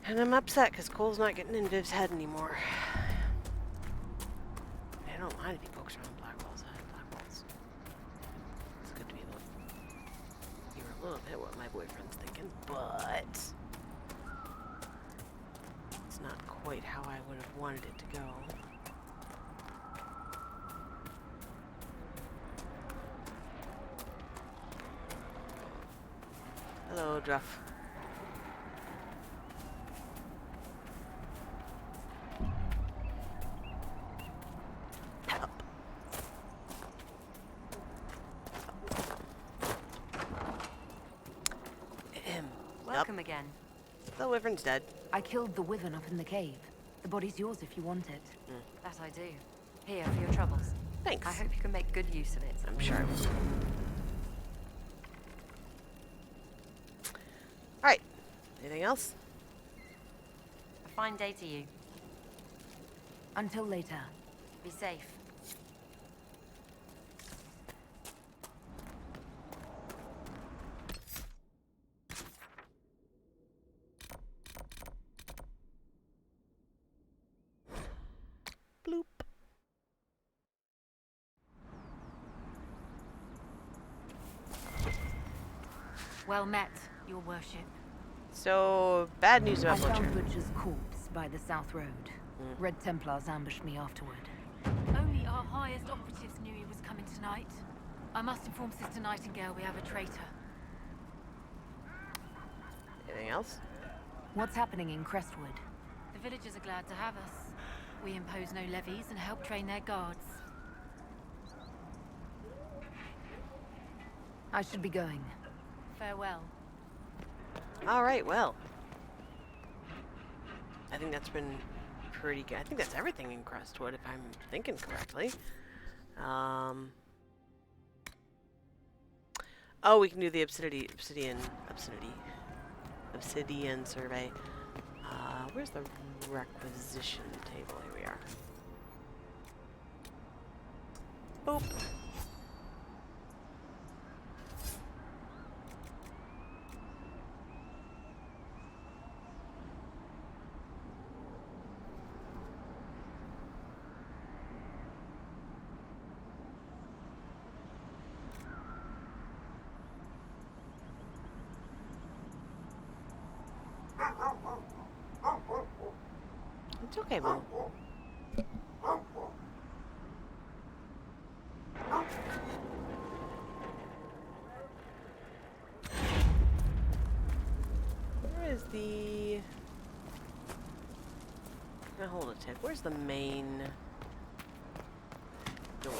And I'm upset because Cole's not getting in Viv's head anymore. I don't mind if he pokes around Blackwell's head. Blackwell's. It's good to be able to hear a little bit what my boyfriend's thinking, but it's not quite how I would have wanted it to go. Hello, Druff. Welcome again. The wyvern's dead. I killed the wyvern up in the cave. The body's yours if you want it. That I do. Here, for your troubles. Thanks. I hope you can make good use of it. I'm sure I will. Alright. Anything else? A fine day to you. Until later. Be safe. Bloop. Well met, your worship. So, bad news about I Butcher. found Butcher's corpse by the South Road. Red Templars ambushed me afterward. Only our highest operatives knew he was coming tonight. I must inform Sister Nightingale we have a traitor. else? What's happening in Crestwood? The villagers are glad to have us. We impose no levies and help train their guards. I should be going. Farewell. All right, well. I think that's been pretty good. I think that's everything in Crestwood, if I'm thinking correctly. Oh, we can do the obsidian survey. Where's the requisition table? Here we are. Boop. It's okay, Boo. Where is the... Now hold a tick. Where's the main door?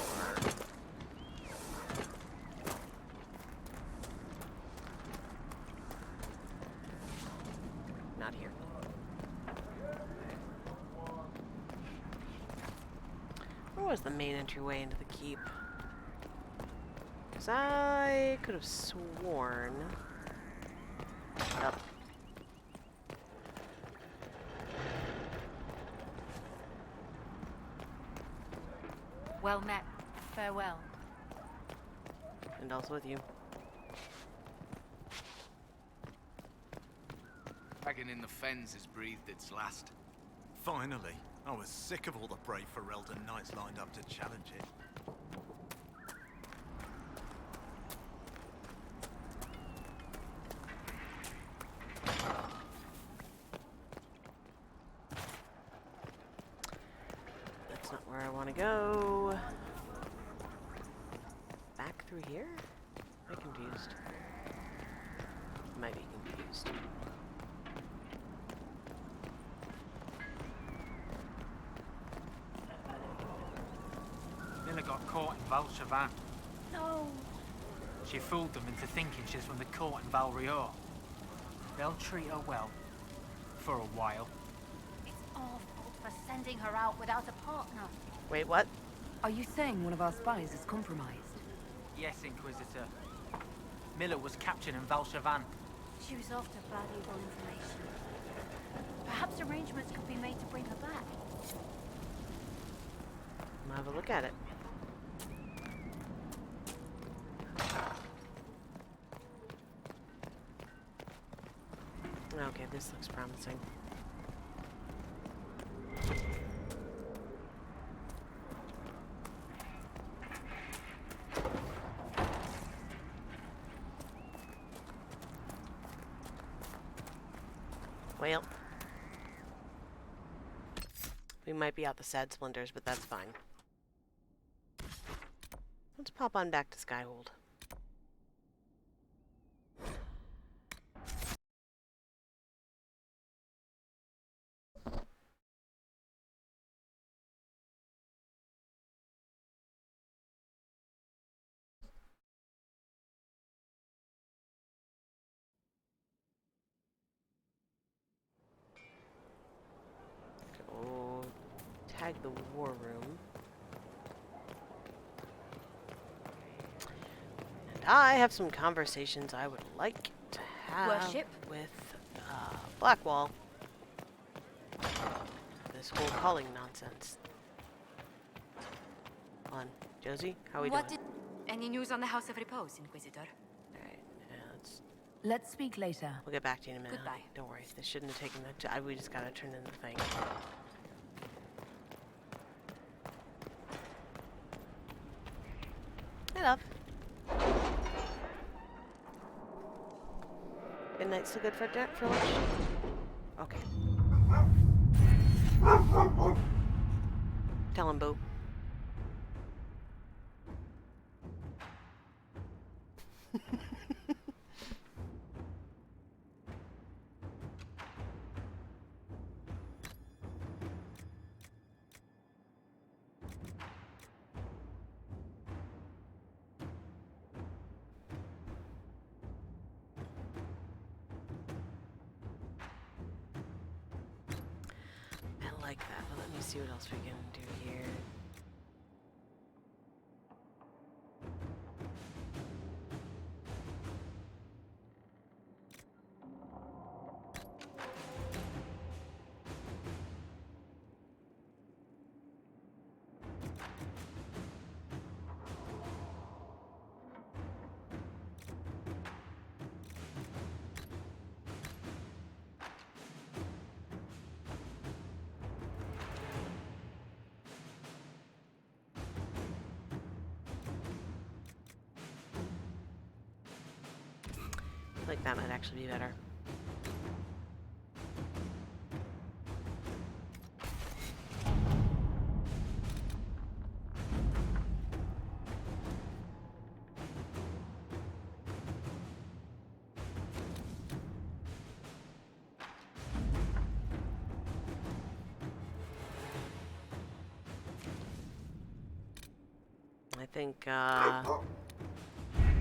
Not here. Where was the main entryway into the keep? Because I could have sworn... Up. Well met. Farewell. And also with you. Dragging in the fens has breathed its last. Finally. I was sick of all the brave Ferelden knights lined up to challenge it. That's not where I want to go. Back through here? I'm confused. Might be confused. Miller got caught in Valchavan. No. She fooled them into thinking she's from the court in Valrior. They'll treat her well. For a while. It's our fault for sending her out without a partner. Wait, what? Are you saying one of our spies is compromised? Yes, Inquisitor. Miller was captured in Valchavan. She was after valuable information. Perhaps arrangements could be made to bring her back. I'm gonna have a look at it. Okay, this looks promising. Well, we might be out the sad splinters, but that's fine. Let's pop on back to Skyhold. Go tag the war room. And I have some conversations I would like to have Worship? with Blackwall. This whole calling nonsense. Come on, Josie, how are we doing? Any news on the House of Repose, Inquisitor? Alright, let's speak later. we'll get back to you in a minute. Goodbye. Don't worry, this shouldn't have taken that time. We just gotta turn in the thing. Hey, love. Midnight still good for lunch? Okay. Tell him, Boo. see what else we can do here. Like that might actually be better.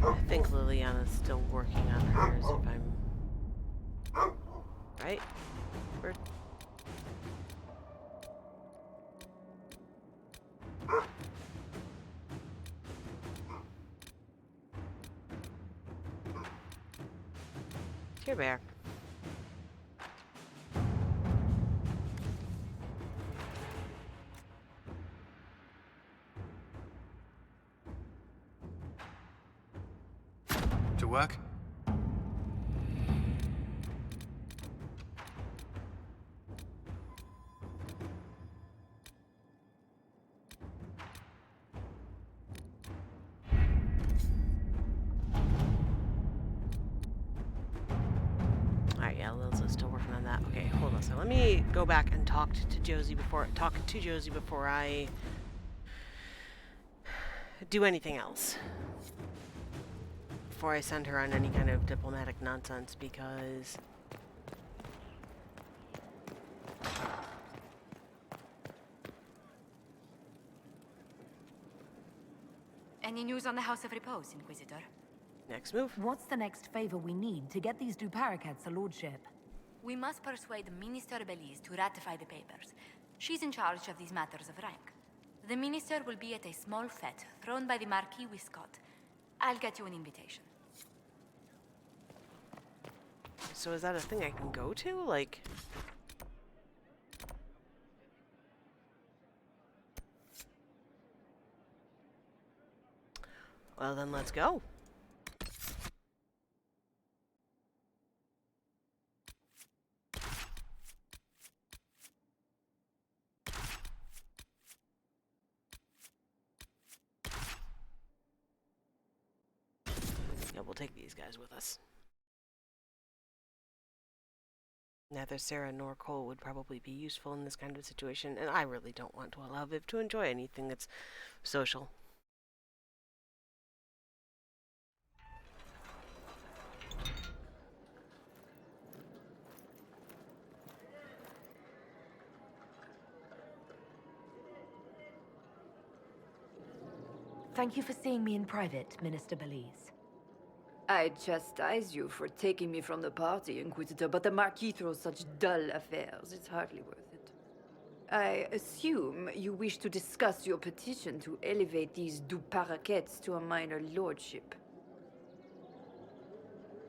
I think Liliana's still working on hers, if I'm right. We're Here, Bear. To work? Alright, yeah, Lil's still working on that. Okay, hold on. So let me go back and talk to Josie before I do anything else. Before I send her on any kind of diplomatic nonsense, because Any news on the House of Repose, Inquisitor? Next move. What's the next favor we need to get these Duparacats a lordship? We must persuade Minister Belize to ratify the papers. She's in charge of these matters of rank. The minister will be at a small fete thrown by the Marquis Wiscott. I'll get you an invitation. So is that a thing I can go to? Like... Well, then let's go. Yeah, we'll take these guys with us. Neither Sarah nor Cole would probably be useful in this kind of situation, and I really don't want to allow Viv to enjoy anything that's social. Thank you for seeing me in private, Minister Belize. I chastise you for taking me from the party, Inquisitor, but the Marquis throws such dull affairs. It's hardly worth it. I assume you wish to discuss your petition to elevate these Duparacats to a minor lordship.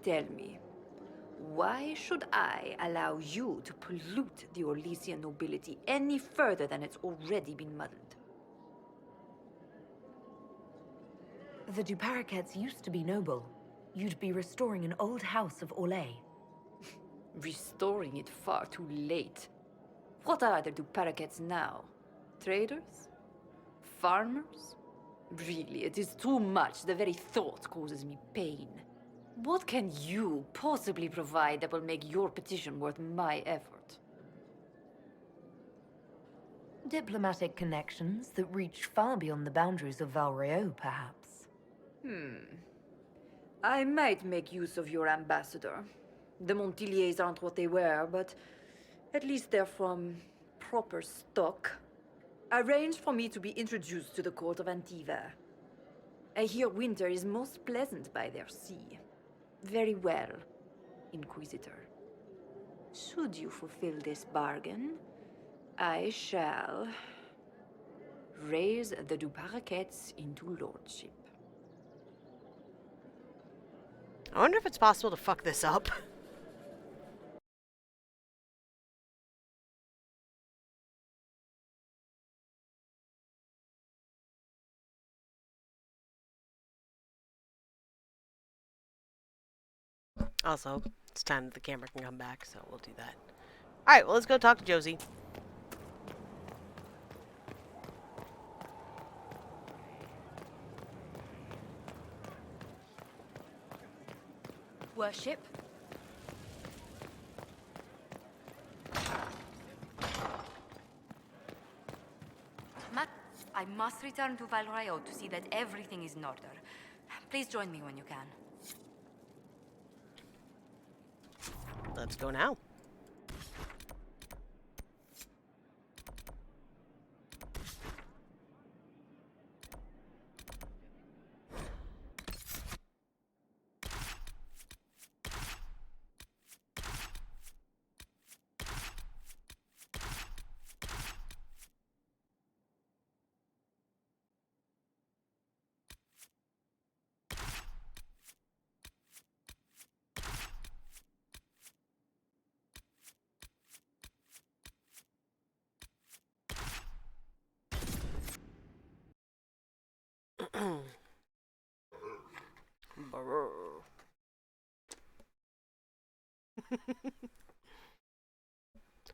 Tell me, why should I allow you to pollute the Orlesian nobility any further than it's already been muddled? The Duparacats used to be noble. You'd be restoring an old house of Orlais. Restoring it far too late. What are the Duparacats now? Traders? Farmers? Really, it is too much. The very thought causes me pain. What can you possibly provide that will make your petition worth my effort? Diplomatic connections that reach far beyond the boundaries of Valréaux, perhaps. I might make use of your ambassador. The Montiliers aren't what they were, but at least they're from proper stock. Arrange for me to be introduced to the court of Antiva. I hear winter is most pleasant by their sea. Very well, Inquisitor. Should you fulfill this bargain, I shall raise the Duparaquets into lordship. I wonder if it's possible to fuck this up. Also, it's time that the camera can come back, so we'll do that. Alright, well, let's go talk to Josie. Worship? I must return to Valrayo to see that everything is in order. Please join me when you can. Let's go now.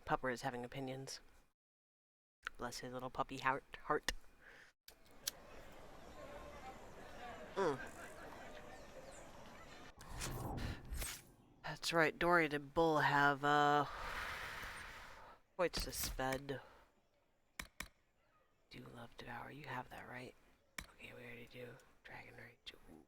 Pupper is having opinions. Bless his little puppy heart. That's right, Dory and Bull have, Voice Suspend. Do love Devour. You have that, right? Okay, we already do. Dragon Rage. Ooh.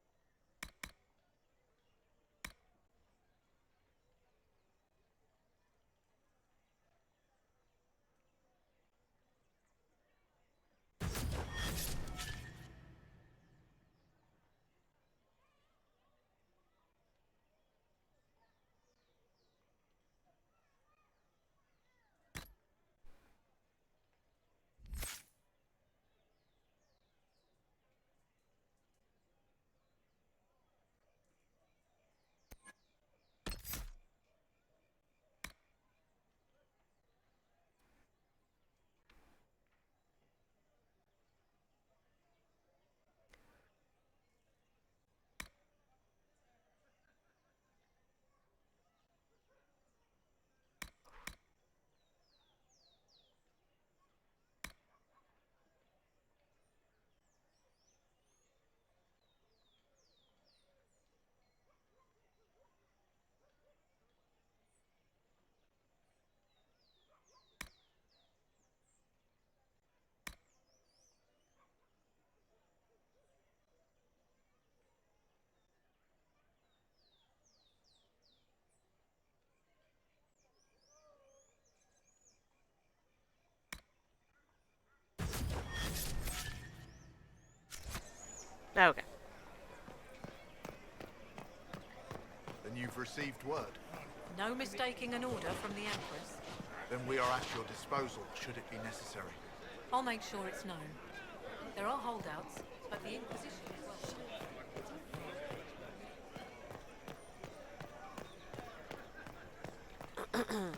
Okay. Then you've received word. No mistaking an order from the Empress. Then we are at your disposal, should it be necessary. I'll make sure it's known. There are holdouts, but the Inquisition is well.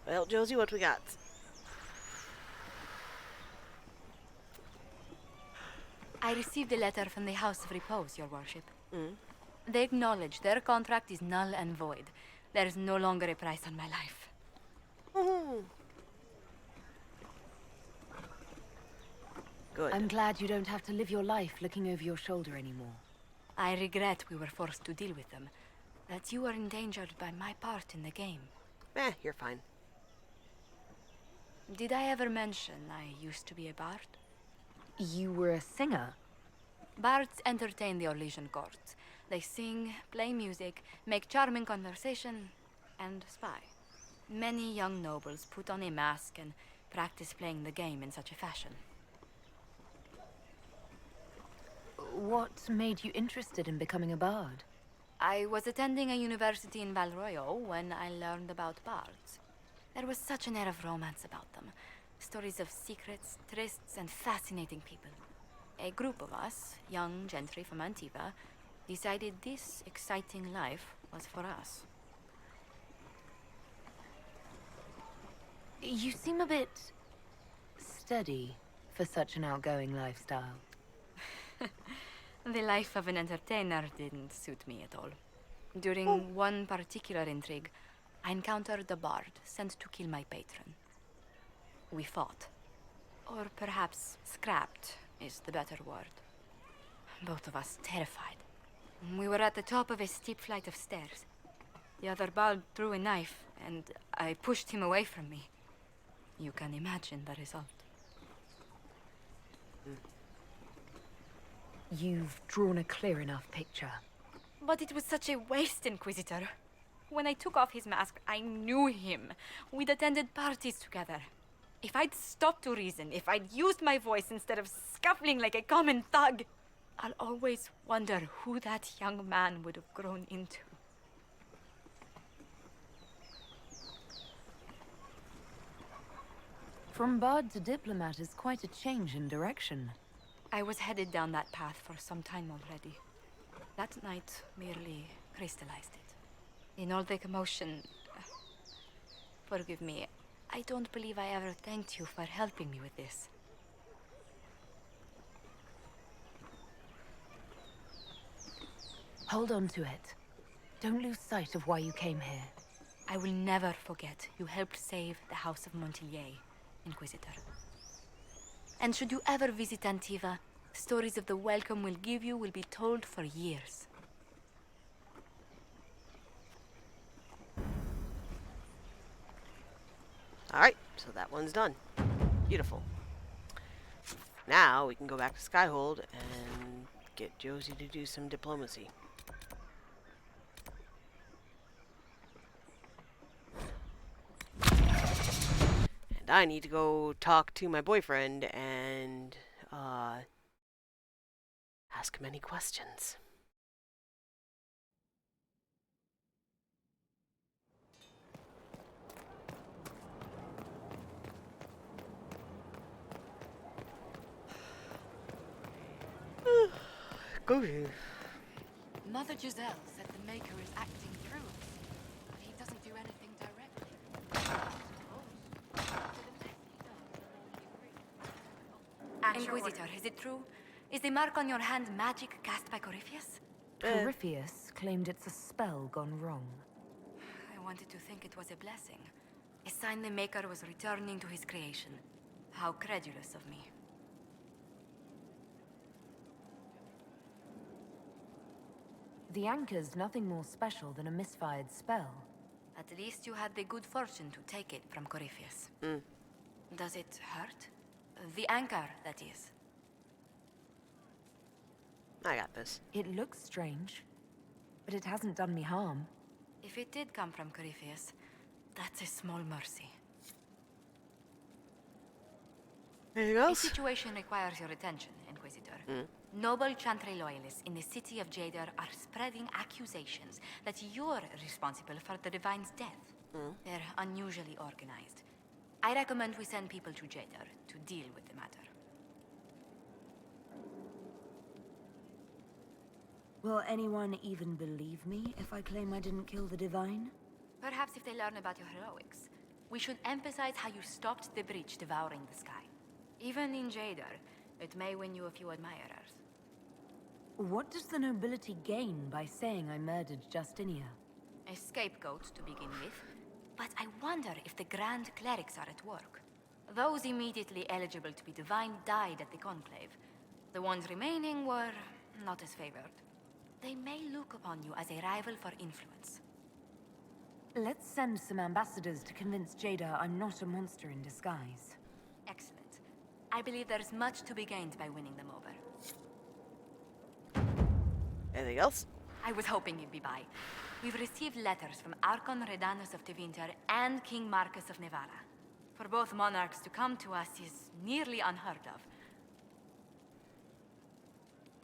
Well, Josie, what we got? I received a letter from the House of Repose, Your Worship. They acknowledge their contract is null and void. There is no longer a price on my life. Good. I'm glad you don't have to live your life looking over your shoulder anymore. I regret we were forced to deal with them. That you were endangered by my part in the game. You're fine. Did I ever mention I used to be a bard? You were a singer? Bards entertain the Orlesian court. They sing, play music, make charming conversation, and spy. Many young nobles put on a mask and practice playing the game in such a fashion. What made you interested in becoming a bard? I was attending a university in Valroyo when I learned about bards. There was such an air of romance about them. Stories of secrets, trysts, and fascinating people. A group of us, young gentry from Antiva, decided this exciting life was for us. You seem a bit steady for such an outgoing lifestyle. The life of an entertainer didn't suit me at all. During one particular intrigue, I encountered a bard sent to kill my patron. We fought. Or perhaps scrapped is the better word. Both of us terrified. We were at the top of a steep flight of stairs. The other bard threw a knife, and I pushed him away from me. You can imagine the result. You've drawn a clear enough picture. But it was such a waste, Inquisitor. When I took off his mask, I knew him. We'd attended parties together. If I'd stopped to reason, if I'd used my voice instead of scuffling like a common thug, I'll always wonder who that young man would have grown into. From bard to diplomat is quite a change in direction. I was headed down that path for some time already. That night merely crystallized it. In all the commotion... forgive me, I don't believe I ever thanked you for helping me with this. Hold on to it. Don't lose sight of why you came here. I will never forget you helped save the House of Montillier, Inquisitor. And should you ever visit Antiva, stories of the welcome we'll give you will be told for years. Alright, so that one's done. Beautiful. Now we can go back to Skyhold and get Josie to do some diplomacy. And I need to go talk to my boyfriend and ask him any questions. Go ahead. Mother Giselle said the Maker is acting through us, but he doesn't do anything directly. Inquisitor, is it true? Is the mark on your hand magic cast by Corypheus? Corypheus claimed it's a spell gone wrong. I wanted to think it was a blessing. A sign the Maker was returning to his creation. How credulous of me. The anchor's nothing more special than a misfired spell. At least you had the good fortune to take it from Corypheus. Does it hurt? The anchor, that is. I got this. It looks strange, but it hasn't done me harm. If it did come from Corypheus, that's a small mercy. Anything else? The situation requires your attention, Inquisitor. Noble Chantry loyalists in the city of Jadar are spreading accusations that you're responsible for the Divine's death. They're unusually organized. I recommend we send people to Jadar to deal with the matter. Will anyone even believe me if I claim I didn't kill the Divine? Perhaps if they learn about your heroics. We should emphasize how you stopped the breach devouring the sky. Even in Jadar, it may win you a few admirers. What does the nobility gain by saying I murdered Justinia? A scapegoat to begin with, but I wonder if the Grand Clerics are at work. Those immediately eligible to be divine died at the Conclave. The ones remaining were not as favored. They may look upon you as a rival for influence. Let's send some ambassadors to convince Jada I'm not a monster in disguise. Excellent. I believe there's much to be gained by winning them over. Anything else? I was hoping you'd be by. We've received letters from Archon Redanus of Tevinter and King Marcus of Nevada. For both monarchs to come to us is nearly unheard of.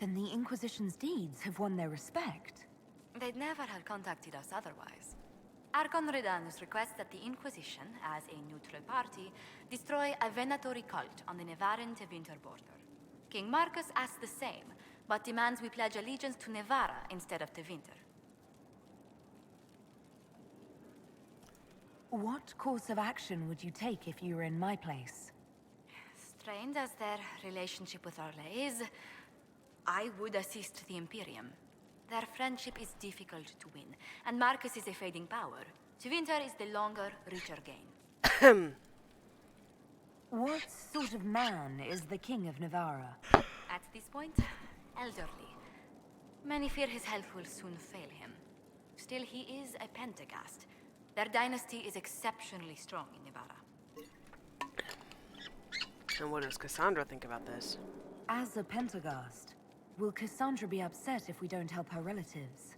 Then the Inquisition's deeds have won their respect. They'd never have contacted us otherwise. Archon Redanus requests that the Inquisition, as a neutral party, destroy a Venatori cult on the Nevarin-Tevinter border. King Marcus asks the same, but demands we pledge allegiance to Nevara instead of Tevinter. What course of action would you take if you were in my place? Strained as their relationship with Orlais is, I would assist the Imperium. Their friendship is difficult to win, and Marcus is a fading power. Tevinter is the longer, richer gain. What sort of man is the King of Navarra? At this point, elderly. Many fear his health will soon fail him. Still, he is a Pentagast. Their dynasty is exceptionally strong in Navarra. And what does Cassandra think about this? As a Pentagast, will Cassandra be upset if we don't help her relatives?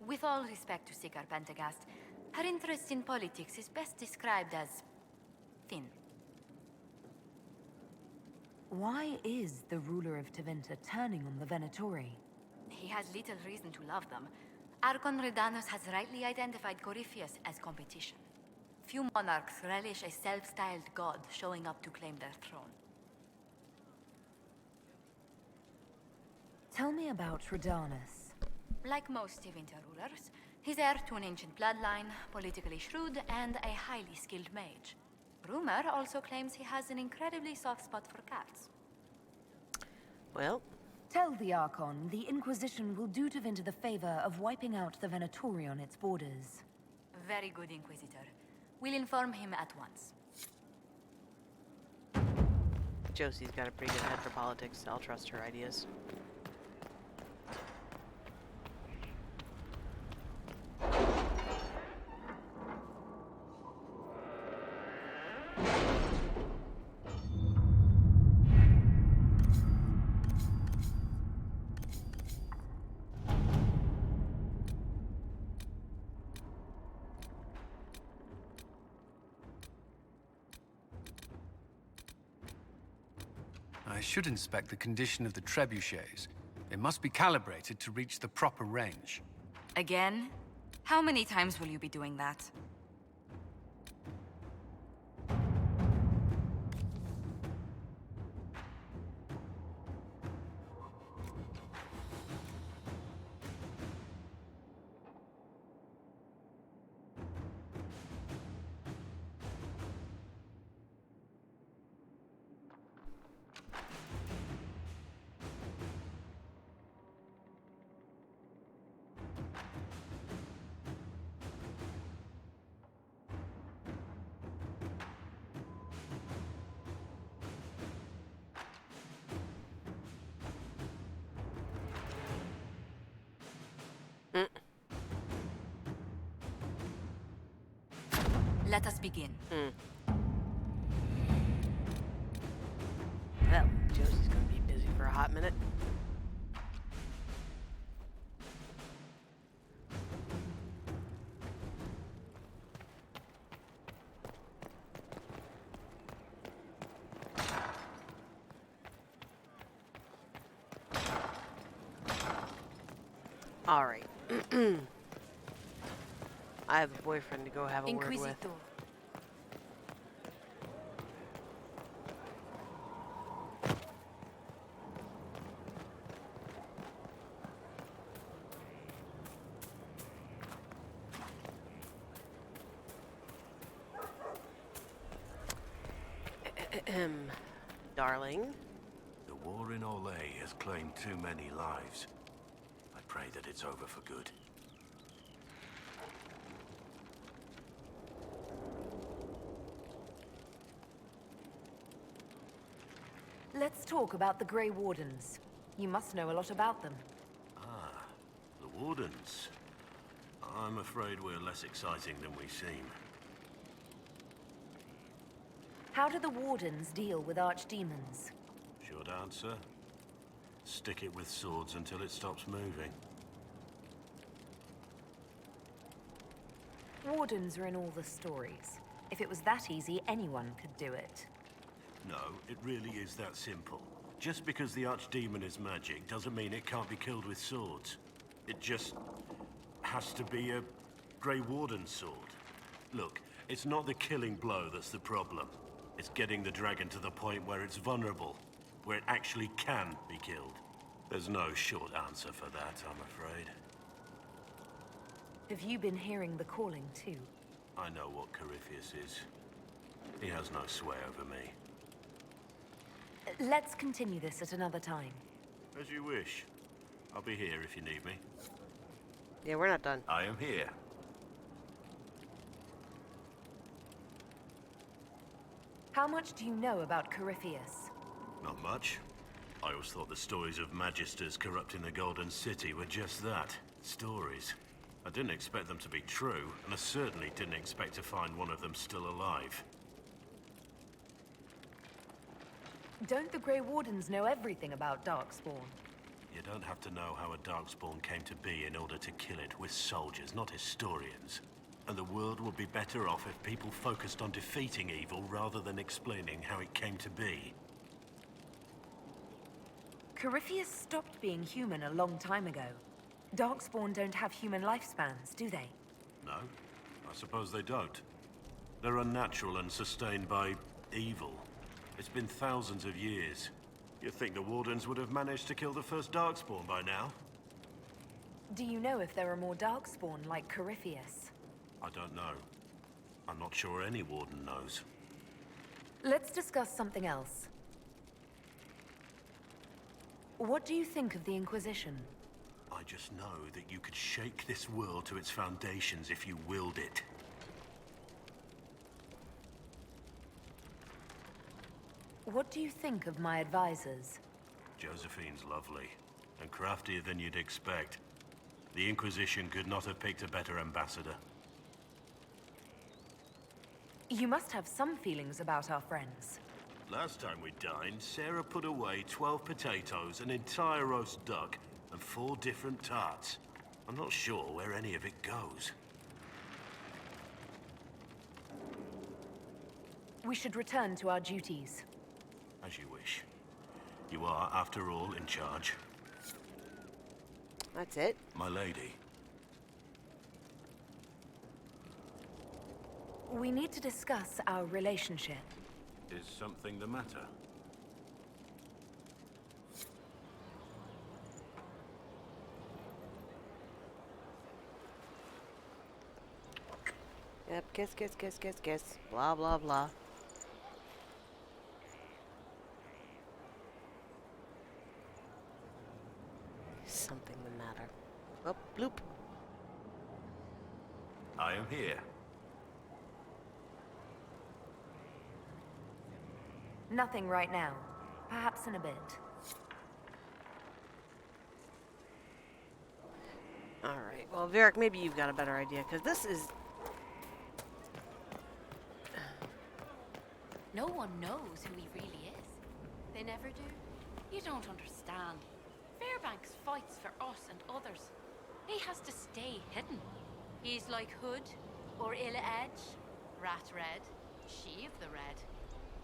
With all respect to Sigar Pentagast, her interest in politics is best described as thin. Why is the ruler of Tevinter turning on the Venatori? He has little reason to love them. Archon Redanus has rightly identified Corypheus as competition. Few monarchs relish a self-styled god showing up to claim their throne. Tell me about Redanus. Like most Tevinter rulers, he's heir to an ancient bloodline, politically shrewd, and a highly skilled mage. Rumor also claims he has an incredibly soft spot for cats. Well, tell the Archon the Inquisition will do Tevinter the favor of wiping out the Venatori on its borders. Very good, Inquisitor. We'll inform him at once. Josie's got a pretty good head for politics. I'll trust her ideas. I should inspect the condition of the trebuchets. They must be calibrated to reach the proper range. Again? How many times will you be doing that? Let us begin. Well, Josie's gonna be busy for a hot minute. All right. I have a boyfriend to go have a word with. Darling. The war in Orlais has claimed too many lives. I pray that it's over for good. Let's talk about the Grey Wardens. You must know a lot about them. Ah, the Wardens. I'm afraid we're less exciting than we seem. How do the Wardens deal with archdemons? Short answer? Stick it with swords until it stops moving. Wardens are in all the stories. If it was that easy, anyone could do it. No, it really is that simple. Just because the archdemon is magic doesn't mean it can't be killed with swords. It just has to be a Grey Warden sword. Look, it's not the killing blow that's the problem. It's getting the dragon to the point where it's vulnerable, where it actually can be killed. There's no short answer for that, I'm afraid. Have you been hearing the calling too? I know what Corypheus is. He has no sway over me. Let's continue this at another time. As you wish. I'll be here if you need me. Yeah, we're not done. I am here. How much do you know about Corypheus? Not much. I always thought the stories of magisters corrupting the Golden City were just that. Stories. I didn't expect them to be true, and I certainly didn't expect to find one of them still alive. Don't the Grey Wardens know everything about Darkspawn? You don't have to know how a Darkspawn came to be in order to kill it. We're soldiers, not historians. And the world would be better off if people focused on defeating evil rather than explaining how it came to be. Corypheus stopped being human a long time ago. Darkspawn don't have human lifespans, do they? No, I suppose they don't. They're unnatural and sustained by evil. It's been thousands of years. You'd think the Wardens would have managed to kill the first Darkspawn by now. Do you know if there are more Darkspawn like Corypheus? I don't know. I'm not sure any Warden knows. Let's discuss something else. What do you think of the Inquisition? I just know that you could shake this world to its foundations if you willed it. What do you think of my advisors? Josephine's lovely, and craftier than you'd expect. The Inquisition could not have picked a better ambassador. You must have some feelings about our friends. Last time we dined, Sarah put away 12 potatoes, an entire roast duck, and 4 different tarts. I'm not sure where any of it goes. We should return to our duties. As you wish. You are, after all, in charge. That's it? My lady. We need to discuss our relationship. Is something the matter? Yep, kiss, kiss, kiss, kiss, kiss. Blah, blah, blah. Something the matter. Oh, bloop. I am here. Nothing right now. Perhaps in a bit. Alright, well, Varric, maybe you've got a better idea, because this is... No one knows who he really is. They never do. You don't understand. Fairbanks fights for us and others. He has to stay hidden. He's like Hood or Illa Edge, Rat Red, she of the Red.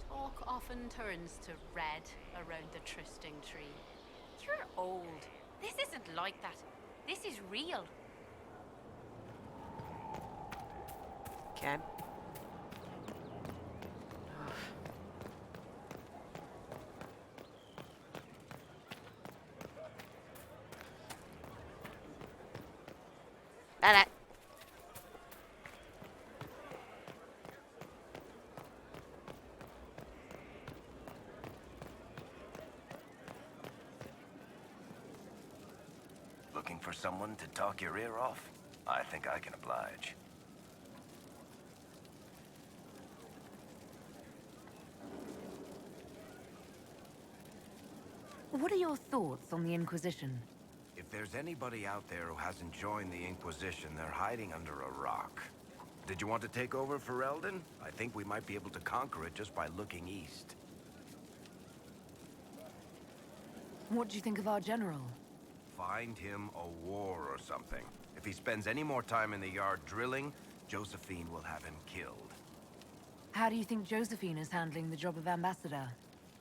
Talk often turns to red around the trysting tree. You're old. This isn't like that. This is real. Okay. That. Looking for someone to talk your ear off? I think I can oblige. What are your thoughts on the Inquisition? If there's anybody out there who hasn't joined the Inquisition, they're hiding under a rock. Did you want to take over Ferelden? I think we might be able to conquer it just by looking east. What do you think of our general? Find him a war or something. If he spends any more time in the yard drilling, Josephine will have him killed. How do you think Josephine is handling the job of ambassador?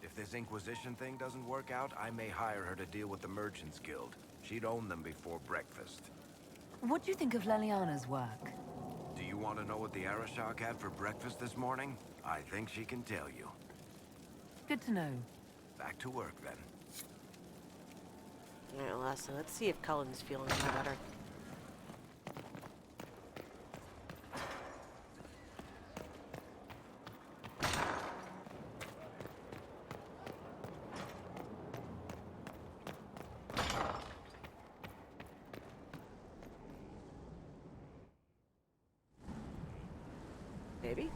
If this Inquisition thing doesn't work out, I may hire her to deal with the Merchants Guild. She'd own them before breakfast. What do you think of Leliana's work? Do you want to know what the Arashok had for breakfast this morning? I think she can tell you. Good to know. Back to work, then. Alright, lastly, let's see if Cullen's feeling any better. Maybe?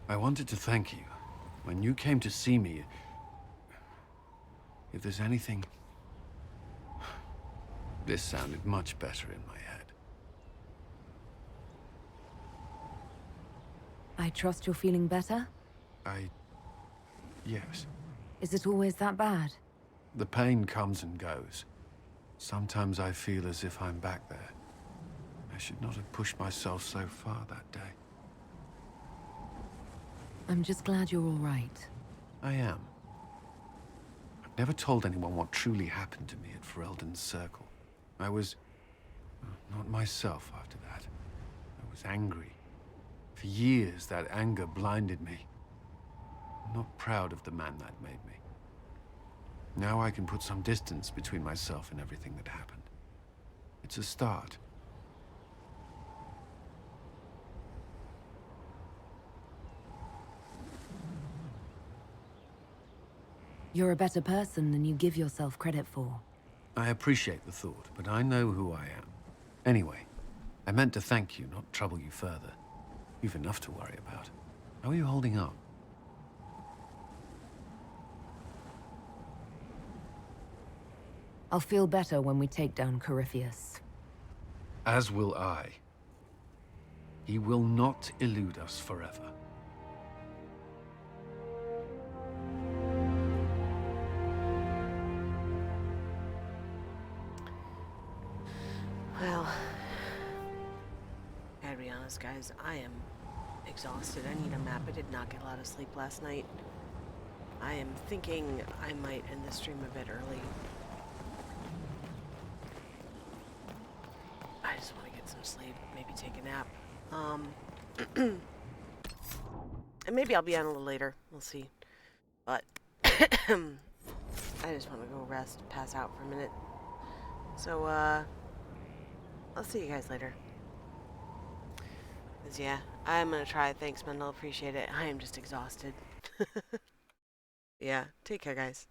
I wanted to thank you. When you came to see me, if there's anything... This sounded much better in my head. I trust you're feeling better? Yes. Is it always that bad? The pain comes and goes. Sometimes I feel as if I'm back there. I should not have pushed myself so far that day. I'm just glad you're all right. I am. I've never told anyone what truly happened to me at Ferelden's Circle. I was... not myself after that. I was angry. For years, that anger blinded me. I'm not proud of the man that made me. Now I can put some distance between myself and everything that happened. It's a start. You're a better person than you give yourself credit for. I appreciate the thought, but I know who I am. Anyway, I meant to thank you, not trouble you further. You've enough to worry about. How are you holding up? I'll feel better when we take down Corypheus. As will I. He will not elude us forever. Well, I gotta be honest, guys. I am exhausted. I need a map. I did not get a lot of sleep last night. I am thinking I might end the stream a bit early. I just want to get some sleep, maybe take a nap. And maybe I'll be on a little later. We'll see. But I just want to go rest, pass out for a minute. So, I'll see you guys later. 'Cause yeah, I'm gonna try. Thanks, Mendel. Appreciate it. I am just exhausted. Yeah, take care, guys.